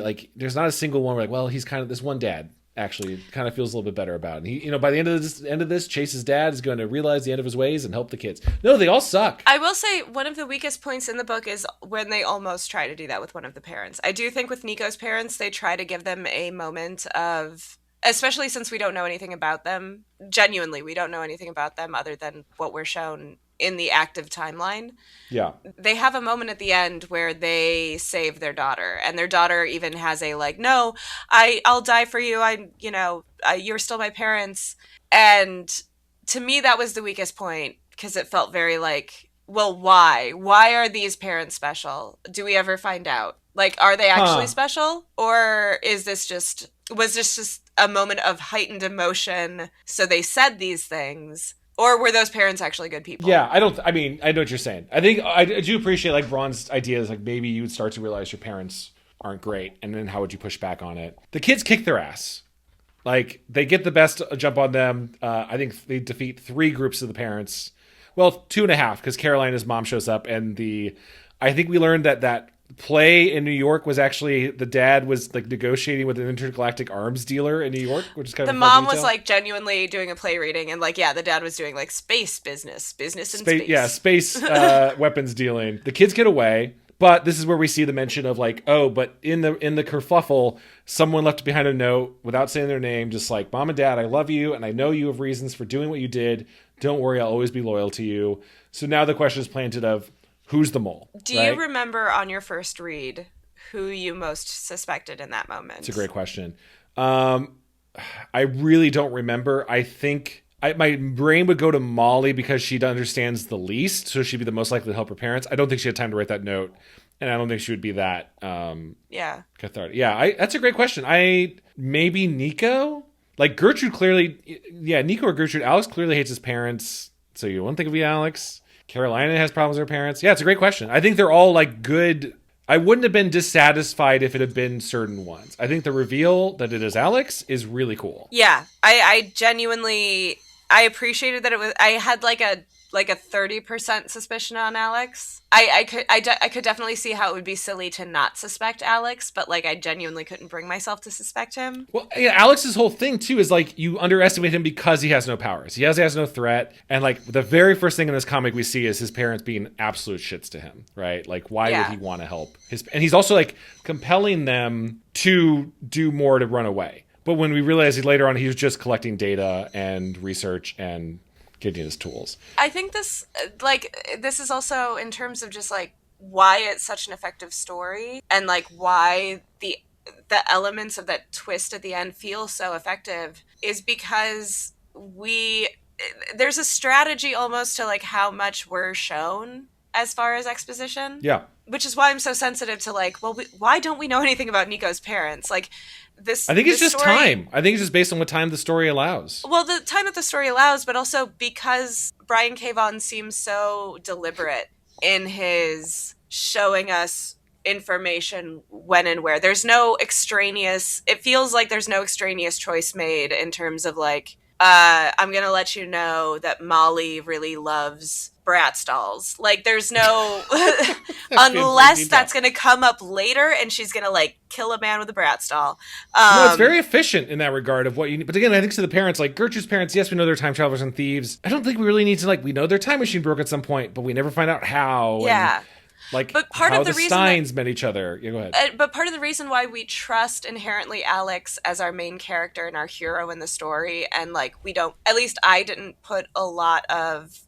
like, there's not a single one where like, well, he's kind of this one dad. Actually kind of feels a little bit better about it. And he, by the end of this, Chase's dad is going to realize the end of his ways and help the kids. No, they all suck. I will say one of the weakest points in the book is when they almost try to do that with one of the parents. I do think with Nico's parents, they try to give them a moment of, especially since we don't know anything about them. Genuinely, we don't know anything about them other than what we're shown in the active timeline. Yeah. They have a moment at the end where they save their daughter, and their daughter even has a like, no, I'll die for you. You're still my parents. And to me, that was the weakest point because it felt very like, well, why? Why are these parents special? Do we ever find out? Like, are they actually special? Or was this just a moment of heightened emotion? So they said these things. Or were those parents actually good people? Yeah, I know what you're saying. I think I do appreciate like Braun's ideas. Like maybe you would start to realize your parents aren't great, and then how would you push back on it? The kids kick their ass. Like they get the best jump on them. I think they defeat 3 groups of the parents. Well, 2.5 because Carolina's mom shows up, and I think we learned that play in New York was actually the dad was like negotiating with an intergalactic arms dealer in New York, which is kind of the mom was like genuinely doing a play reading, and like the dad was doing like space business in space. Yeah, space weapons dealing. The kids get away, but this is where we see the mention of like, oh, but in the kerfuffle, someone left behind a note without saying their name, just like, Mom and Dad, I love you, and I know you have reasons for doing what you did. Don't worry, I'll always be loyal to you. So now the question is planted of, who's the mole? Do you remember on your first read who you most suspected in that moment? It's a great question. I really don't remember. I think my brain would go to Molly because she understands the least, so she'd be the most likely to help her parents. I don't think she had time to write that note, and I don't think she would be that cathartic. Yeah, that's a great question. Maybe Nico? Like Gertrude clearly, Nico or Gertrude. Alex clearly hates his parents, so you wouldn't think it would be Alex. Carolina has problems with her parents. Yeah, it's a great question. I think they're all like good. I wouldn't have been dissatisfied if it had been certain ones. I think the reveal that it is Alex is really cool. Yeah, I genuinely, I appreciated that it was, I had like a 30% suspicion on Alex. I could definitely see how it would be silly to not suspect Alex, but like I genuinely couldn't bring myself to suspect him. Well, yeah, Alex's whole thing too is like you underestimate him because he has no powers. He has no threat, and like the very first thing in this comic we see is his parents being absolute shits to him, right? Like why would he want to help and he's also like compelling them to do more to run away. But when we realize later on he was just collecting data and research and getting his tools. I think this is also in terms of just like why it's such an effective story and like why the elements of that twist at the end feel so effective is because there's a strategy almost to like how much we're shown as far as exposition. Yeah. Which is why I'm so sensitive to like, well, why don't we know anything about Nico's parents? Like this. I think it's just time. I think it's just based on what time the story allows. Well, the time that the story allows, but also because Brian K. Vaughan seems so deliberate in his showing us information when and where. There's no extraneous. It feels like there's no extraneous choice made in terms of like, I'm going to let you know that Molly really loves Bratz dolls. Like there's no, unless that's going to come up later and she's going to like kill a man with a Bratz doll. No, it's very efficient in that regard of what you need. But again, I think to the parents, like Gertrude's parents, yes, we know they're time travelers and thieves. I don't think we really need to like, we know their time machine broke at some point, but we never find out how. Yeah. And, like but part how of the Steins met each other. Yeah, go ahead. But part of the reason why we trust inherently Alex as our main character and our hero in the story, and like we don't, at least I didn't put a lot of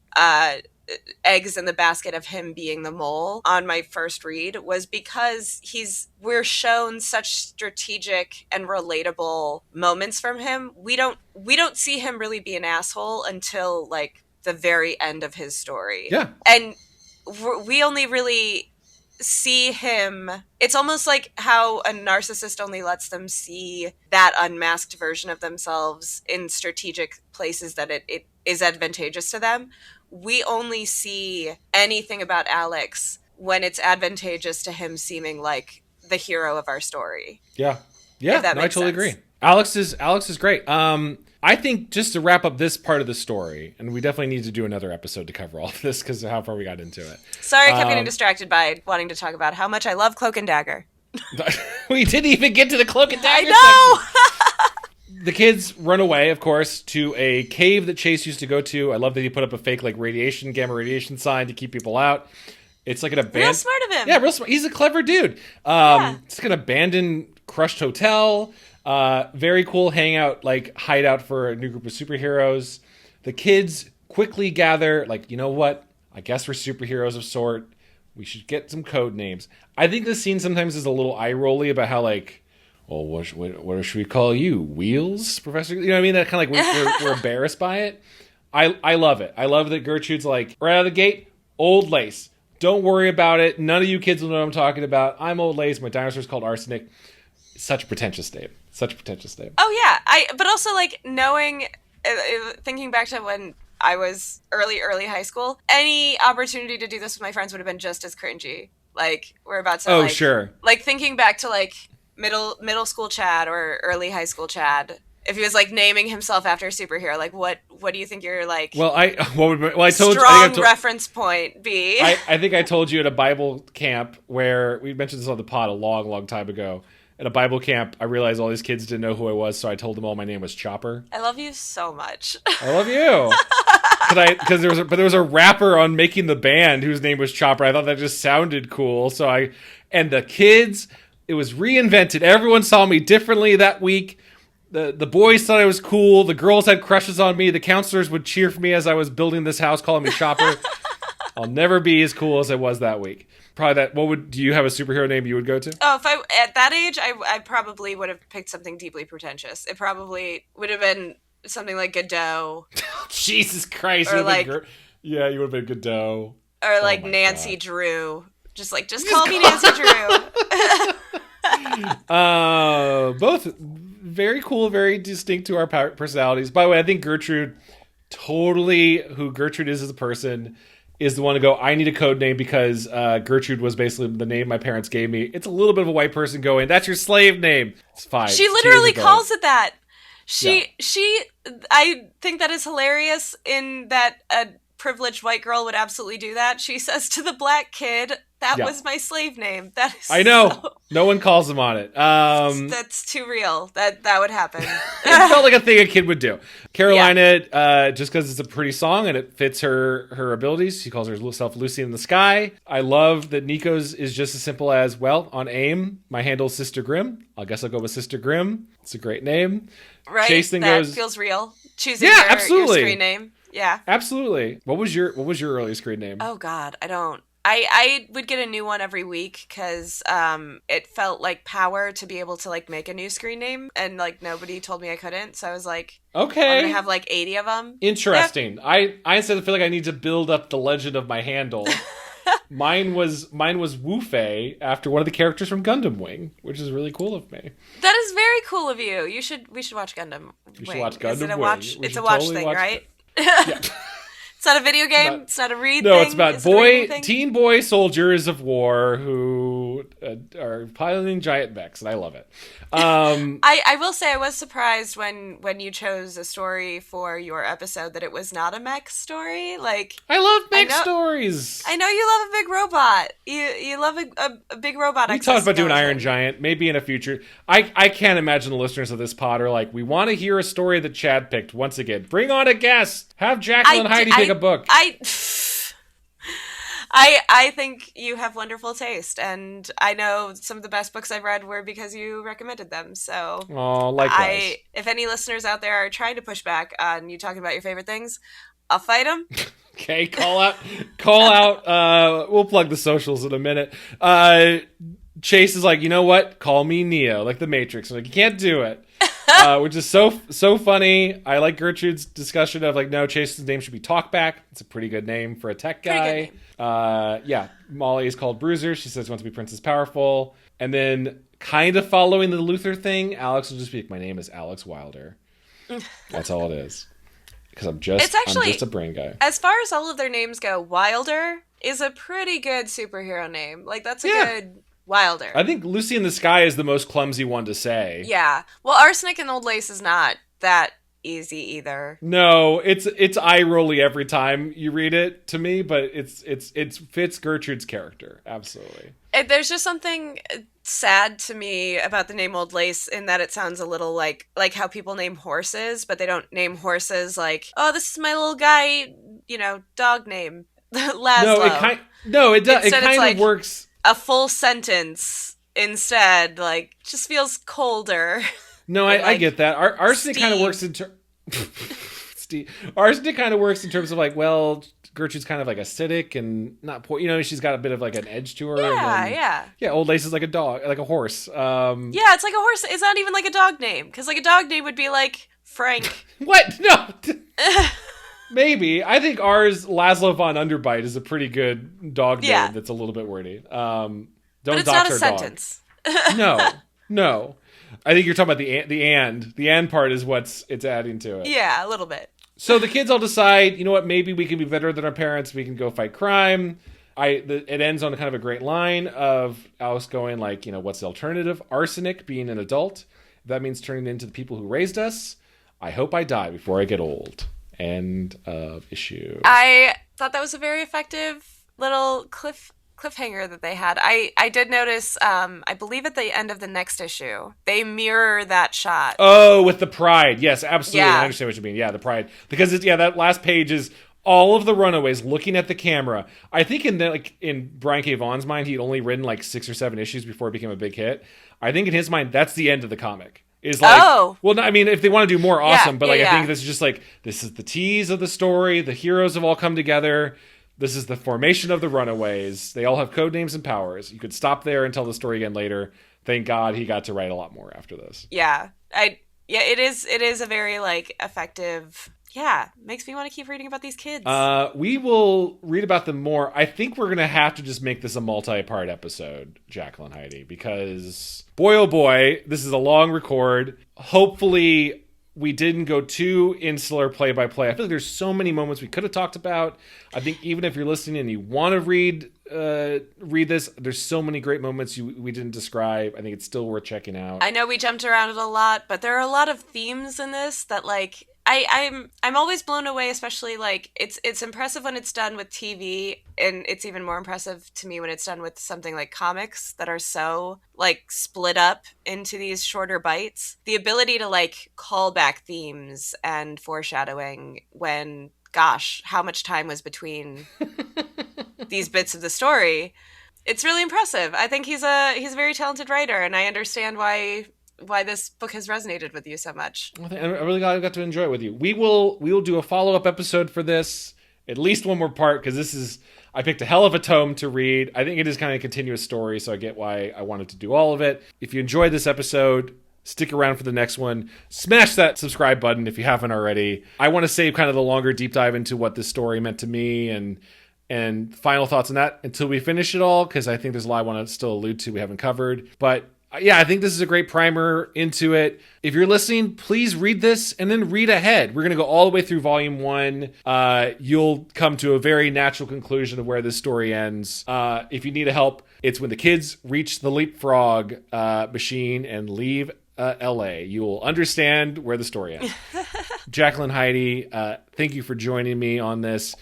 eggs in the basket of him being the mole on my first read was because we're shown such strategic and relatable moments from him. We don't see him really be an asshole until like the very end of his story. Yeah. And we only really see him. It's almost like how a narcissist only lets them see that unmasked version of themselves in strategic places that it is advantageous to them. We only see anything about Alex when it's advantageous to him seeming like the hero of our story. Yeah. Yeah, I totally agree. Alex is great. I think just to wrap up this part of the story, and we definitely need to do another episode to cover all of this because of how far we got into it. Sorry, I kept getting distracted by wanting to talk about how much I love Cloak and Dagger. We didn't even get to the Cloak and Dagger I know! The kids run away, of course, to a cave that Chase used to go to. I love that he put up a fake like gamma radiation sign to keep people out. It's like an abandoned... Real smart of him. Yeah, real smart. He's a clever dude. It's like an abandoned, crushed hotel. Very cool hangout, like hideout for a new group of superheroes. The kids quickly gather, like, you know what? I guess we're superheroes of sort. We should get some code names. I think this scene sometimes is a little eye-rolly about how, like, well, what should we call you? Wheels, Professor? You know what I mean? That kind of like we're embarrassed by it. I love it. I love that Gertrude's like, right out of the gate, Old Lace. Don't worry about it. None of you kids will know what I'm talking about. I'm Old Lace. My dinosaur's called Arsenic. Such a pretentious name. Oh yeah, but also like knowing, thinking back to when I was early high school, any opportunity to do this with my friends would have been just as cringy. Like we're about to. Oh like, sure. Like thinking back to like middle school Chad or early high school Chad. If he was like naming himself after a superhero, like what do you think your like? Well, I told strong reference point be. I think I told you at a Bible camp where we mentioned this on the pod a long time ago. At a Bible camp, I realized all these kids didn't know who I was, so I told them all my name was Chopper. I love you so much. I love you. Because there was a rapper on Making the Band whose name was Chopper. I thought that just sounded cool. And the kids, it was reinvented. Everyone saw me differently that week. The boys thought I was cool. The girls had crushes on me. The counselors would cheer for me as I was building this house, calling me Chopper. I'll never be as cool as I was that week. Probably that. Do you have a superhero name you would go to? Oh, at that age, I probably would have picked something deeply pretentious. It probably would have been something like Godot. Jesus Christ! Or like, yeah, you would have been Godot. Or like Nancy Drew. Just call me Nancy Drew. Both very cool, very distinct to our personalities. By the way, I think Gertrude, totally who Gertrude is as a person, is the one to go, I need a code name because Gertrude was basically the name my parents gave me. It's a little bit of a white person going, that's your slave name. It's fine. She literally calls it that. I think that is hilarious in that a privileged white girl would absolutely do that. She says to the black kid, that was my slave name. That is I know. No one calls him on it. That's too real. That would happen. It felt like a thing a kid would do. Carolina, just because it's a pretty song and it fits her abilities, she calls herself Lucy in the Sky. I love that Nico's is just as simple as, well, on AIM, my handle's Sister Grimm. I guess I'll go with Sister Grimm. It's a great name. Right, Chase then that goes, feels real. Choosing your screen name. Yeah. Absolutely. What was your early screen name? Oh, God, I don't. I would get a new one every week because it felt like power to be able to like make a new screen name, and like nobody told me I couldn't, so I was like, okay, I'm gonna have like 80 of them. Interesting. Yeah. I instead feel like I need to build up the legend of my handle. mine was Wu Fei after one of the characters from Gundam Wing, which is really cool of me. That is very cool of you. We should watch Gundam Wing. You should watch Gundam Wing. It's a watch thing, right? Yeah. It's not a video game. It's not a read thing. No, it's about teen boy soldiers of war who are piloting giant mechs, and I love it. I will say I was surprised when you chose a story for your episode that it was not a mech story. Like I love mech stories. I know you love a big robot. You love a big robot. We talked about doing Iron Giant, maybe in a future. I can't imagine the listeners of this pod are like, we want to hear a story that Chad picked once again. Bring on a guest. Have Jakylln Heidi take a book. I think you have wonderful taste, and I know some of the best books I've read were because you recommended them. So, likewise. If any listeners out there are trying to push back on you talking about your favorite things, I'll fight them. Okay, call out. We'll plug the socials in a minute. Chase is like, you know what? Call me Neo, like the Matrix. I'm like, you can't do it. Which is so funny. I like Gertrude's discussion of like, no, Chase's name should be Talkback. It's a pretty good name for a tech guy. Yeah, Molly is called Bruiser. She says she wants to be Princess Powerful. And then kind of following the Luther thing, Alex will just be like, my name is Alex Wilder. That's all it is. Because I'm just a brain guy. As far as all of their names go, Wilder is a pretty good superhero name. Like, that's a good Wilder. I think Lucy in the Sky is the most clumsy one to say. Yeah. Well, Arsenic and Old Lace is not that easy either. No, it's eye-rolly every time you read it to me, but it fits Gertrude's character. Absolutely. There's just something sad to me about the name Old Lace in that it sounds a little like how people name horses, but they don't name horses like, oh, this is my little guy, dog name, Laszlo. It kind of works. A full sentence instead, like, just feels colder. No, I get that. Arsenic kind of works in Arsenic kind of works in terms of like, well, Gertrude's kind of like acidic and not she's got a bit of like an edge to her. Yeah. Old Lace is like a dog, like a horse. Yeah, it's like a horse. It's not even like a dog name, because like a dog name would be like Frank. What? No. Maybe. I think ours, Laszlo von Underbite, is a pretty good dog name that's a little bit wordy. Don't but it's dox not a our sentence. No. I think you're talking about the and. The and part is it's adding to it. Yeah, a little bit. So the kids all decide, you know what, maybe we can be better than our parents. We can go fight crime. It ends on kind of a great line of Alice going like, what's the alternative? Arsenic, being an adult. That means turning into the people who raised us. I hope I die before I get old. End of issue. I thought that was a very effective little cliffhanger that they had. I did notice, I believe at the end of the next issue, they mirror that shot. Oh, with the pride. Yes, absolutely. Yeah. I understand what you mean. Yeah, the pride. Because that last page is all of the Runaways looking at the camera. I think in Brian K. Vaughan's mind, he'd only written like 6 or 7 issues before it became a big hit. I think in his mind, that's the end of the comic. Is like, well, I mean, if they want to do more, awesome. But I think this is just like, this is the tease of the story. The heroes have all come together. This is the formation of the Runaways. They all have code names and powers. You could stop there and tell the story again later. Thank God he got to write a lot more after this. Yeah. It is a very like effective. Yeah, makes me want to keep reading about these kids. We will read about them more. I think we're going to have to just make this a multi-part episode, Jakylln Heidi, because boy, oh boy, this is a long record. Hopefully we didn't go too insular play-by-play. I feel like there's so many moments we could have talked about. I think even if you're listening and you want to read this, there's so many great moments we didn't describe. I think it's still worth checking out. I know we jumped around it a lot, but there are a lot of themes in this that like I'm always blown away, especially like it's impressive when it's done with TV, and it's even more impressive to me when it's done with something like comics that are so like split up into these shorter bites. The ability to like call back themes and foreshadowing when, gosh, how much time was between these bits of the story. It's really impressive. I think he's a very talented writer, and I understand why this book has resonated with you so much. I'm really glad I got to enjoy it with you. We will do a follow-up episode for this, at least one more part, because I picked a hell of a tome to read. I think it is kind of a continuous story, so I get why I wanted to do all of it. If you enjoyed this episode, stick around for the next one. Smash that subscribe button if you haven't already. I want to save kind of the longer deep dive into what this story meant to me and final thoughts on that until we finish it all, because I think there's a lot I want to still allude to we haven't covered. But yeah, I think this is a great primer into it. If you're listening, please read this and then read ahead. We're going to go all the way through volume 1. You'll come to a very natural conclusion of where this story ends. If you need help, it's when the kids reach the leapfrog machine and leave LA. You will understand where the story ends. Jakylln Heidi, thank you for joining me on this.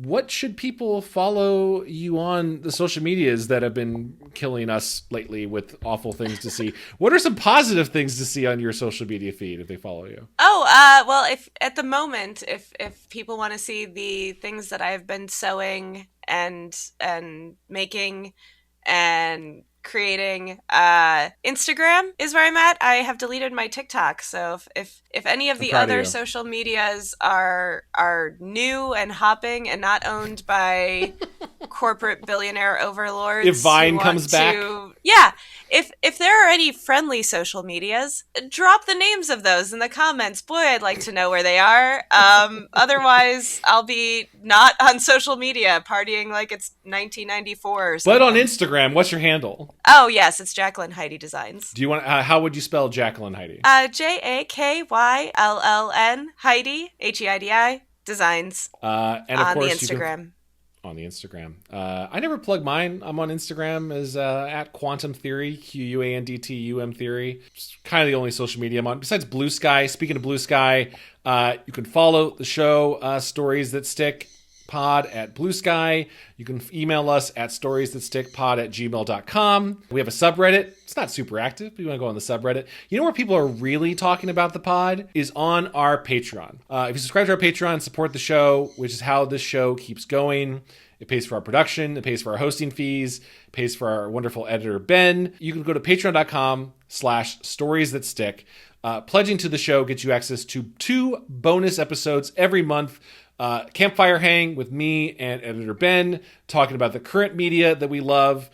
What should people follow you on the social medias that have been killing us lately with awful things to see? What are some positive things to see on your social media feed if they follow you? Well, if at the moment, if people want to see the things that I've been sewing and making and creating. Instagram is where I'm at. I have deleted my TikTok, so if any of the other social medias are new and hopping and not owned by corporate billionaire overlords, if Vine comes back, yeah. If there are any friendly social medias, drop the names of those in the comments. Boy, I'd like to know where they are. Otherwise, I'll be not on social media partying like it's 1994 or something. But on Instagram, what's your handle? Oh, yes, it's Jakylln Heidi Designs. Do you want? How would you spell Jakylln Heidi? Jakylln Heidi, Heidi Designs. And of course, the Instagram. On the Instagram. I never plug mine. I'm on Instagram as at Quantum Theory, QUANDTUM Theory. It's kind of the only social media I'm on. Besides Blue Sky. Speaking of Blue Sky, you can follow the show Stories That Stick pod at Blue Sky. You can email us at storiesthatstickpod@gmail.com. We have a subreddit. It's not super active, but you want to go on the subreddit. You know where people are really talking about the pod is on our Patreon. If you subscribe to our Patreon, support the show, which is how this show keeps going. It pays for our production. It pays for our hosting fees. It pays for our wonderful editor, Ben. You can go to patreon.com/storiesthatstick. Pledging to the show gets you access to 2 bonus episodes every month. Campfire Hang with me and editor Ben, talking about the current media that we love.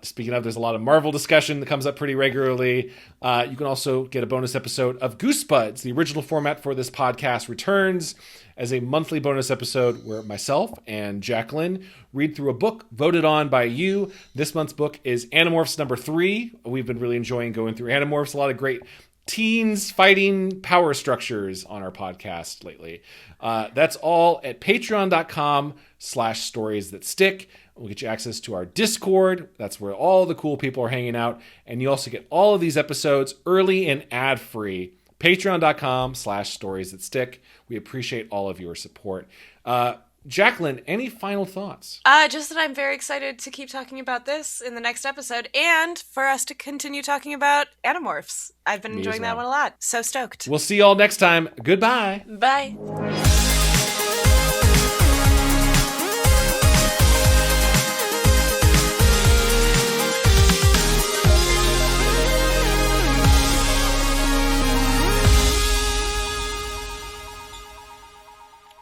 Speaking of, there's a lot of Marvel discussion that comes up pretty regularly. You can also get a bonus episode of Goosebuds. The original format for this podcast returns as a monthly bonus episode where myself and Jakylln read through a book voted on by you. This month's book is Animorphs number 3. We've been really enjoying going through Animorphs. A lot of great teens fighting power structures on our podcast lately. That's all at patreon.com/storiesthatstick. We'll get you access to our Discord. That's where all the cool people are hanging out. And you also get all of these episodes early and ad-free. Patreon.com/storiesthatstick. We appreciate all of your support. Jakylln, any final thoughts? Just that I'm very excited to keep talking about this in the next episode and for us to continue talking about Animorphs. I've been enjoying that one a lot. So stoked. We'll see you all next time. Goodbye. Bye.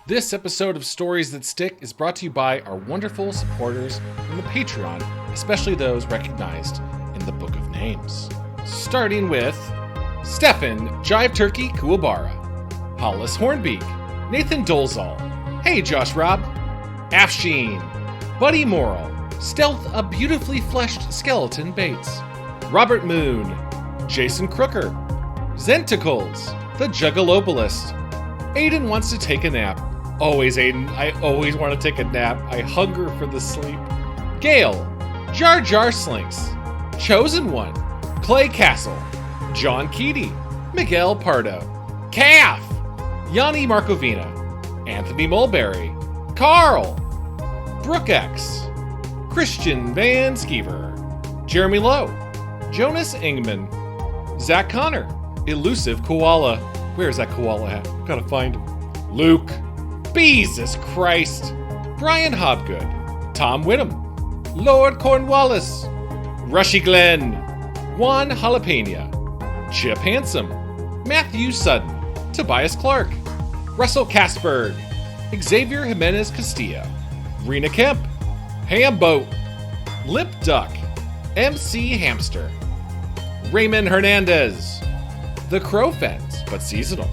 This episode of Stories That Stick is brought to you by our wonderful supporters from the Patreon, especially those recognized in the Book of Names. Starting with Stefan Jive Turkey Kuwabara, Hollis Hornbeak, Nathan Dolezal, Hey Josh Robb, Afsheen, Buddy Morrill, Stealth a Beautifully Fleshed Skeleton Bates, Robert Moon, Jason Crooker, Zenticles, The Juggalobalist, Aiden Wants to Take a Nap. Always, Aiden. I always want to take a nap. I hunger for the sleep. Gail. Jar Jar Slinks. Chosen One. Clay Castle. John Keaty. Miguel Pardo. Calf. Yanni Markovina. Anthony Mulberry. Carl. Brooke X. Christian Van Skeever. Jeremy Lowe. Jonas Ingman. Zach Connor. Elusive Koala. Where's that koala at? Gotta find him. Luke. Jesus Christ. Brian Hobgood. Tom Whittam. Lord Cornwallis. Rushy Glenn. Juan Jalapena. Chip Handsome. Matthew Sutton. Tobias Clark. Russell Kasberg. Xavier Jimenez Castillo. Rena Kemp. Hamboat. Lip Duck. MC Hamster. Raymond Hernandez. The Crowfens, but seasonal.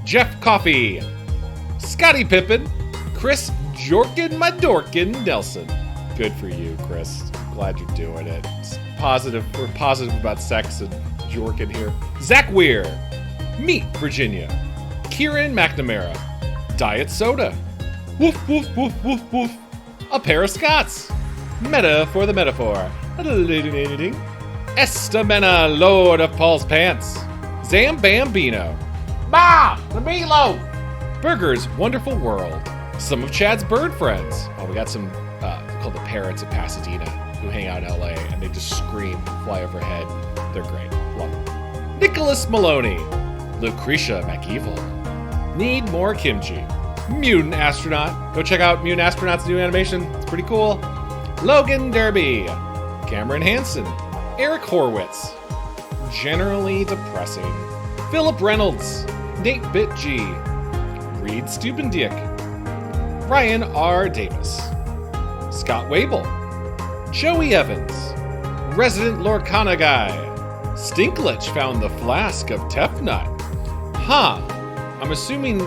Jeff Coffey. Scotty Pippen. Chris Jorkin Madorkin Nelson. Good for you, Chris. Glad you're doing it. It's positive. We're positive about sex and Jorkin here. Zach Weir. Meet Virginia. Kieran McNamara. Diet Soda. Woof, woof, woof, woof, woof. A pair of Scots. Meta for the metaphor. Estamena, Lord of Paul's Pants. Zambambino. Ma! The meatloaf! Burger's Wonderful World. Some of Chad's bird friends. Oh, we got some called the Parrots of Pasadena who hang out in LA and they just scream, fly overhead. They're great. Love them. Nicholas Maloney. Lucretia McEvil. Need more kimchi. Mutant Astronaut. Go check out Mutant Astronaut's new animation. It's pretty cool. Logan Derby. Cameron Hansen, Eric Horwitz, Generally Depressing, Philip Reynolds, Nate Bitg, Reed Stubendiek, Ryan R. Davis, Scott Wable, Joey Evans, Resident Lorcana Guy, Stinklich found the flask of Tefnut. I'm assuming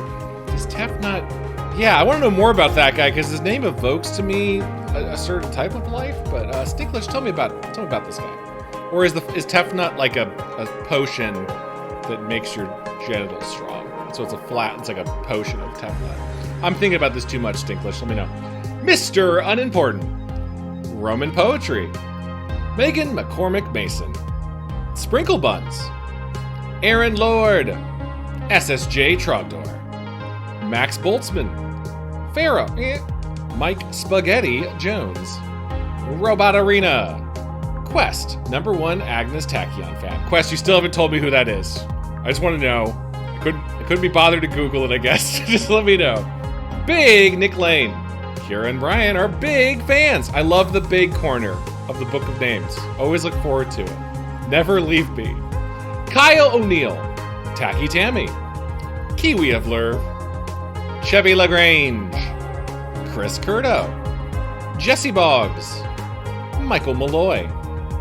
is Tefnut... Yeah, I want to know more about that guy because his name evokes to me a certain type of life. But Stinklich, tell me about this guy. Or is Tefnut like a potion that makes your genitals strong? So it's like a potion of Tefnut. I'm thinking about this too much, Stinklich. Let me know. Mr. Unimportant, Roman Poetry, Megan McCormick Mason, Sprinkle Buns, Aaron Lord, SSJ Trogdor, Max Boltzmann, Pharaoh, Mike Spaghetti Jones, Robot Arena, Quest, #1 Agnes Tachyon fan. Quest, you still haven't told me who that is. I just want to know. I couldn't be bothered to Google it, I guess. Just let me know. Big Nick Lane, Kira and Brian are big fans. I love the big corner of the Book of Names. Always look forward to it. Never leave me. Kyle O'Neill, Tacky Tammy, Kiwi of Lerv, Chevy LaGrange, Chris Curto, Jesse Boggs, Michael Malloy,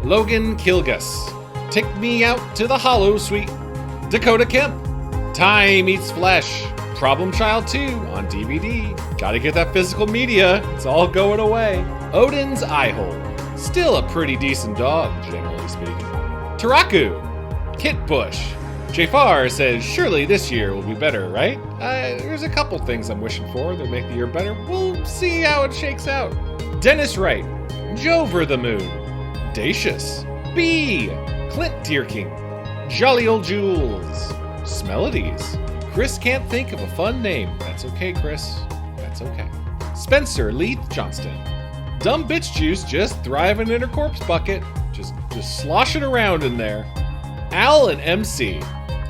Logan Kilgus, Take Me Out to the Hollow Suite, Dakota Kemp, Time Eats Flesh, Problem Child 2 on DVD. Gotta get that physical media. It's all going away. Odin's Eyehole, still a pretty decent dog, generally speaking. Taraku, Kit Bush. Jafar says, surely this year will be better, right? There's a couple things I'm wishing for that make the year better. We'll see how it shakes out. Dennis Wright, Jover the Moon, Dacious, B, Clint Deerking, Jolly Old Jules, Smelodies. Chris can't think of a fun name. That's okay, Chris. That's okay. Spencer Leith Johnston, Dumb Bitch Juice just thriving in her corpse bucket. Just sloshing around in there. Al and MC.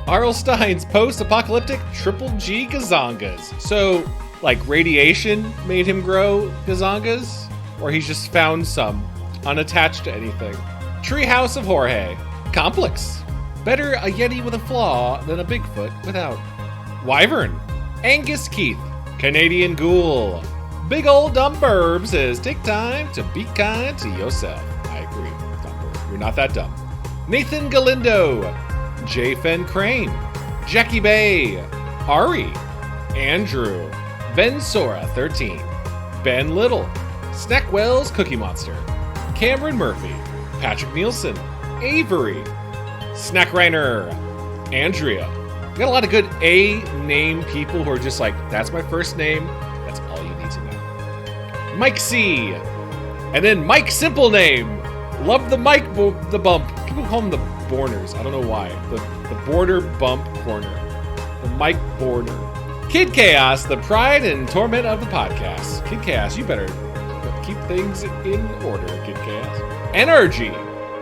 R.L. Stein's post-apocalyptic Triple G Gazongas. So, like, radiation made him grow Gazongas? Or he's just found some, unattached to anything. Treehouse of Jorge. Complex. Better a Yeti with a flaw than a Bigfoot without. Wyvern. Angus Keith. Canadian Ghoul. Big old dumb burb says, take time to be kind to yourself. I agree, dumb burb. You're not that dumb. Nathan Galindo. J. Fen Crane, Jackie Bay, Ari, Andrew, Ben Sora 13, Ben Little, Snackwell's Cookie Monster, Cameron Murphy, Patrick Nielsen, Avery, Snack Reiner, Andrea. We got a lot of good A-name people who are just like, that's my first name, that's all you need to know. Mike C. And then Mike Simple Name. Love the Mike the Bump. People call him the Borners. I don't know why. The Border Bump Corner. The Mike Border. Kid Chaos, the pride and torment of the podcast. Kid Chaos, you better keep things in order, Kid Chaos. Energy,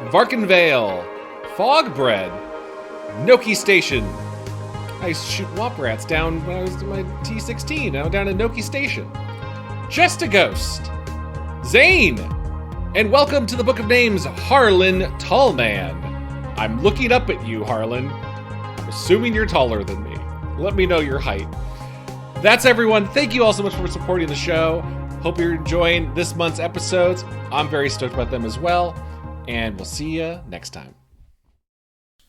Varkin Vale, Fogbread, Noki Station. I used to shoot wop rats down when I was in my T16. Now down at Noki Station. Just a Ghost, Zane, and welcome to the Book of Names, Harlan Tallman. I'm looking up at you, Harlan. I'm assuming you're taller than me. Let me know your height. That's everyone. Thank you all so much for supporting the show. Hope you're enjoying this month's episodes. I'm very stoked about them as well. And we'll see you next time.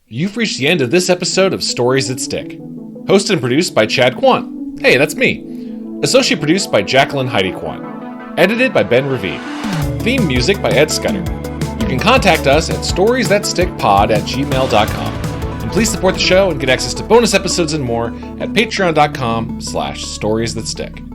You've reached the end of this episode of Stories That Stick. Hosted and produced by Chad Quandt. Hey, that's me. Associate produced by Jakylln Heidi Quandt. Edited by Ben Ravid. Theme music by Ed Scudder. You can contact us at storiesthatstickpod@gmail.com. And please support the show and get access to bonus episodes and more at patreon.com/storiesthatstick.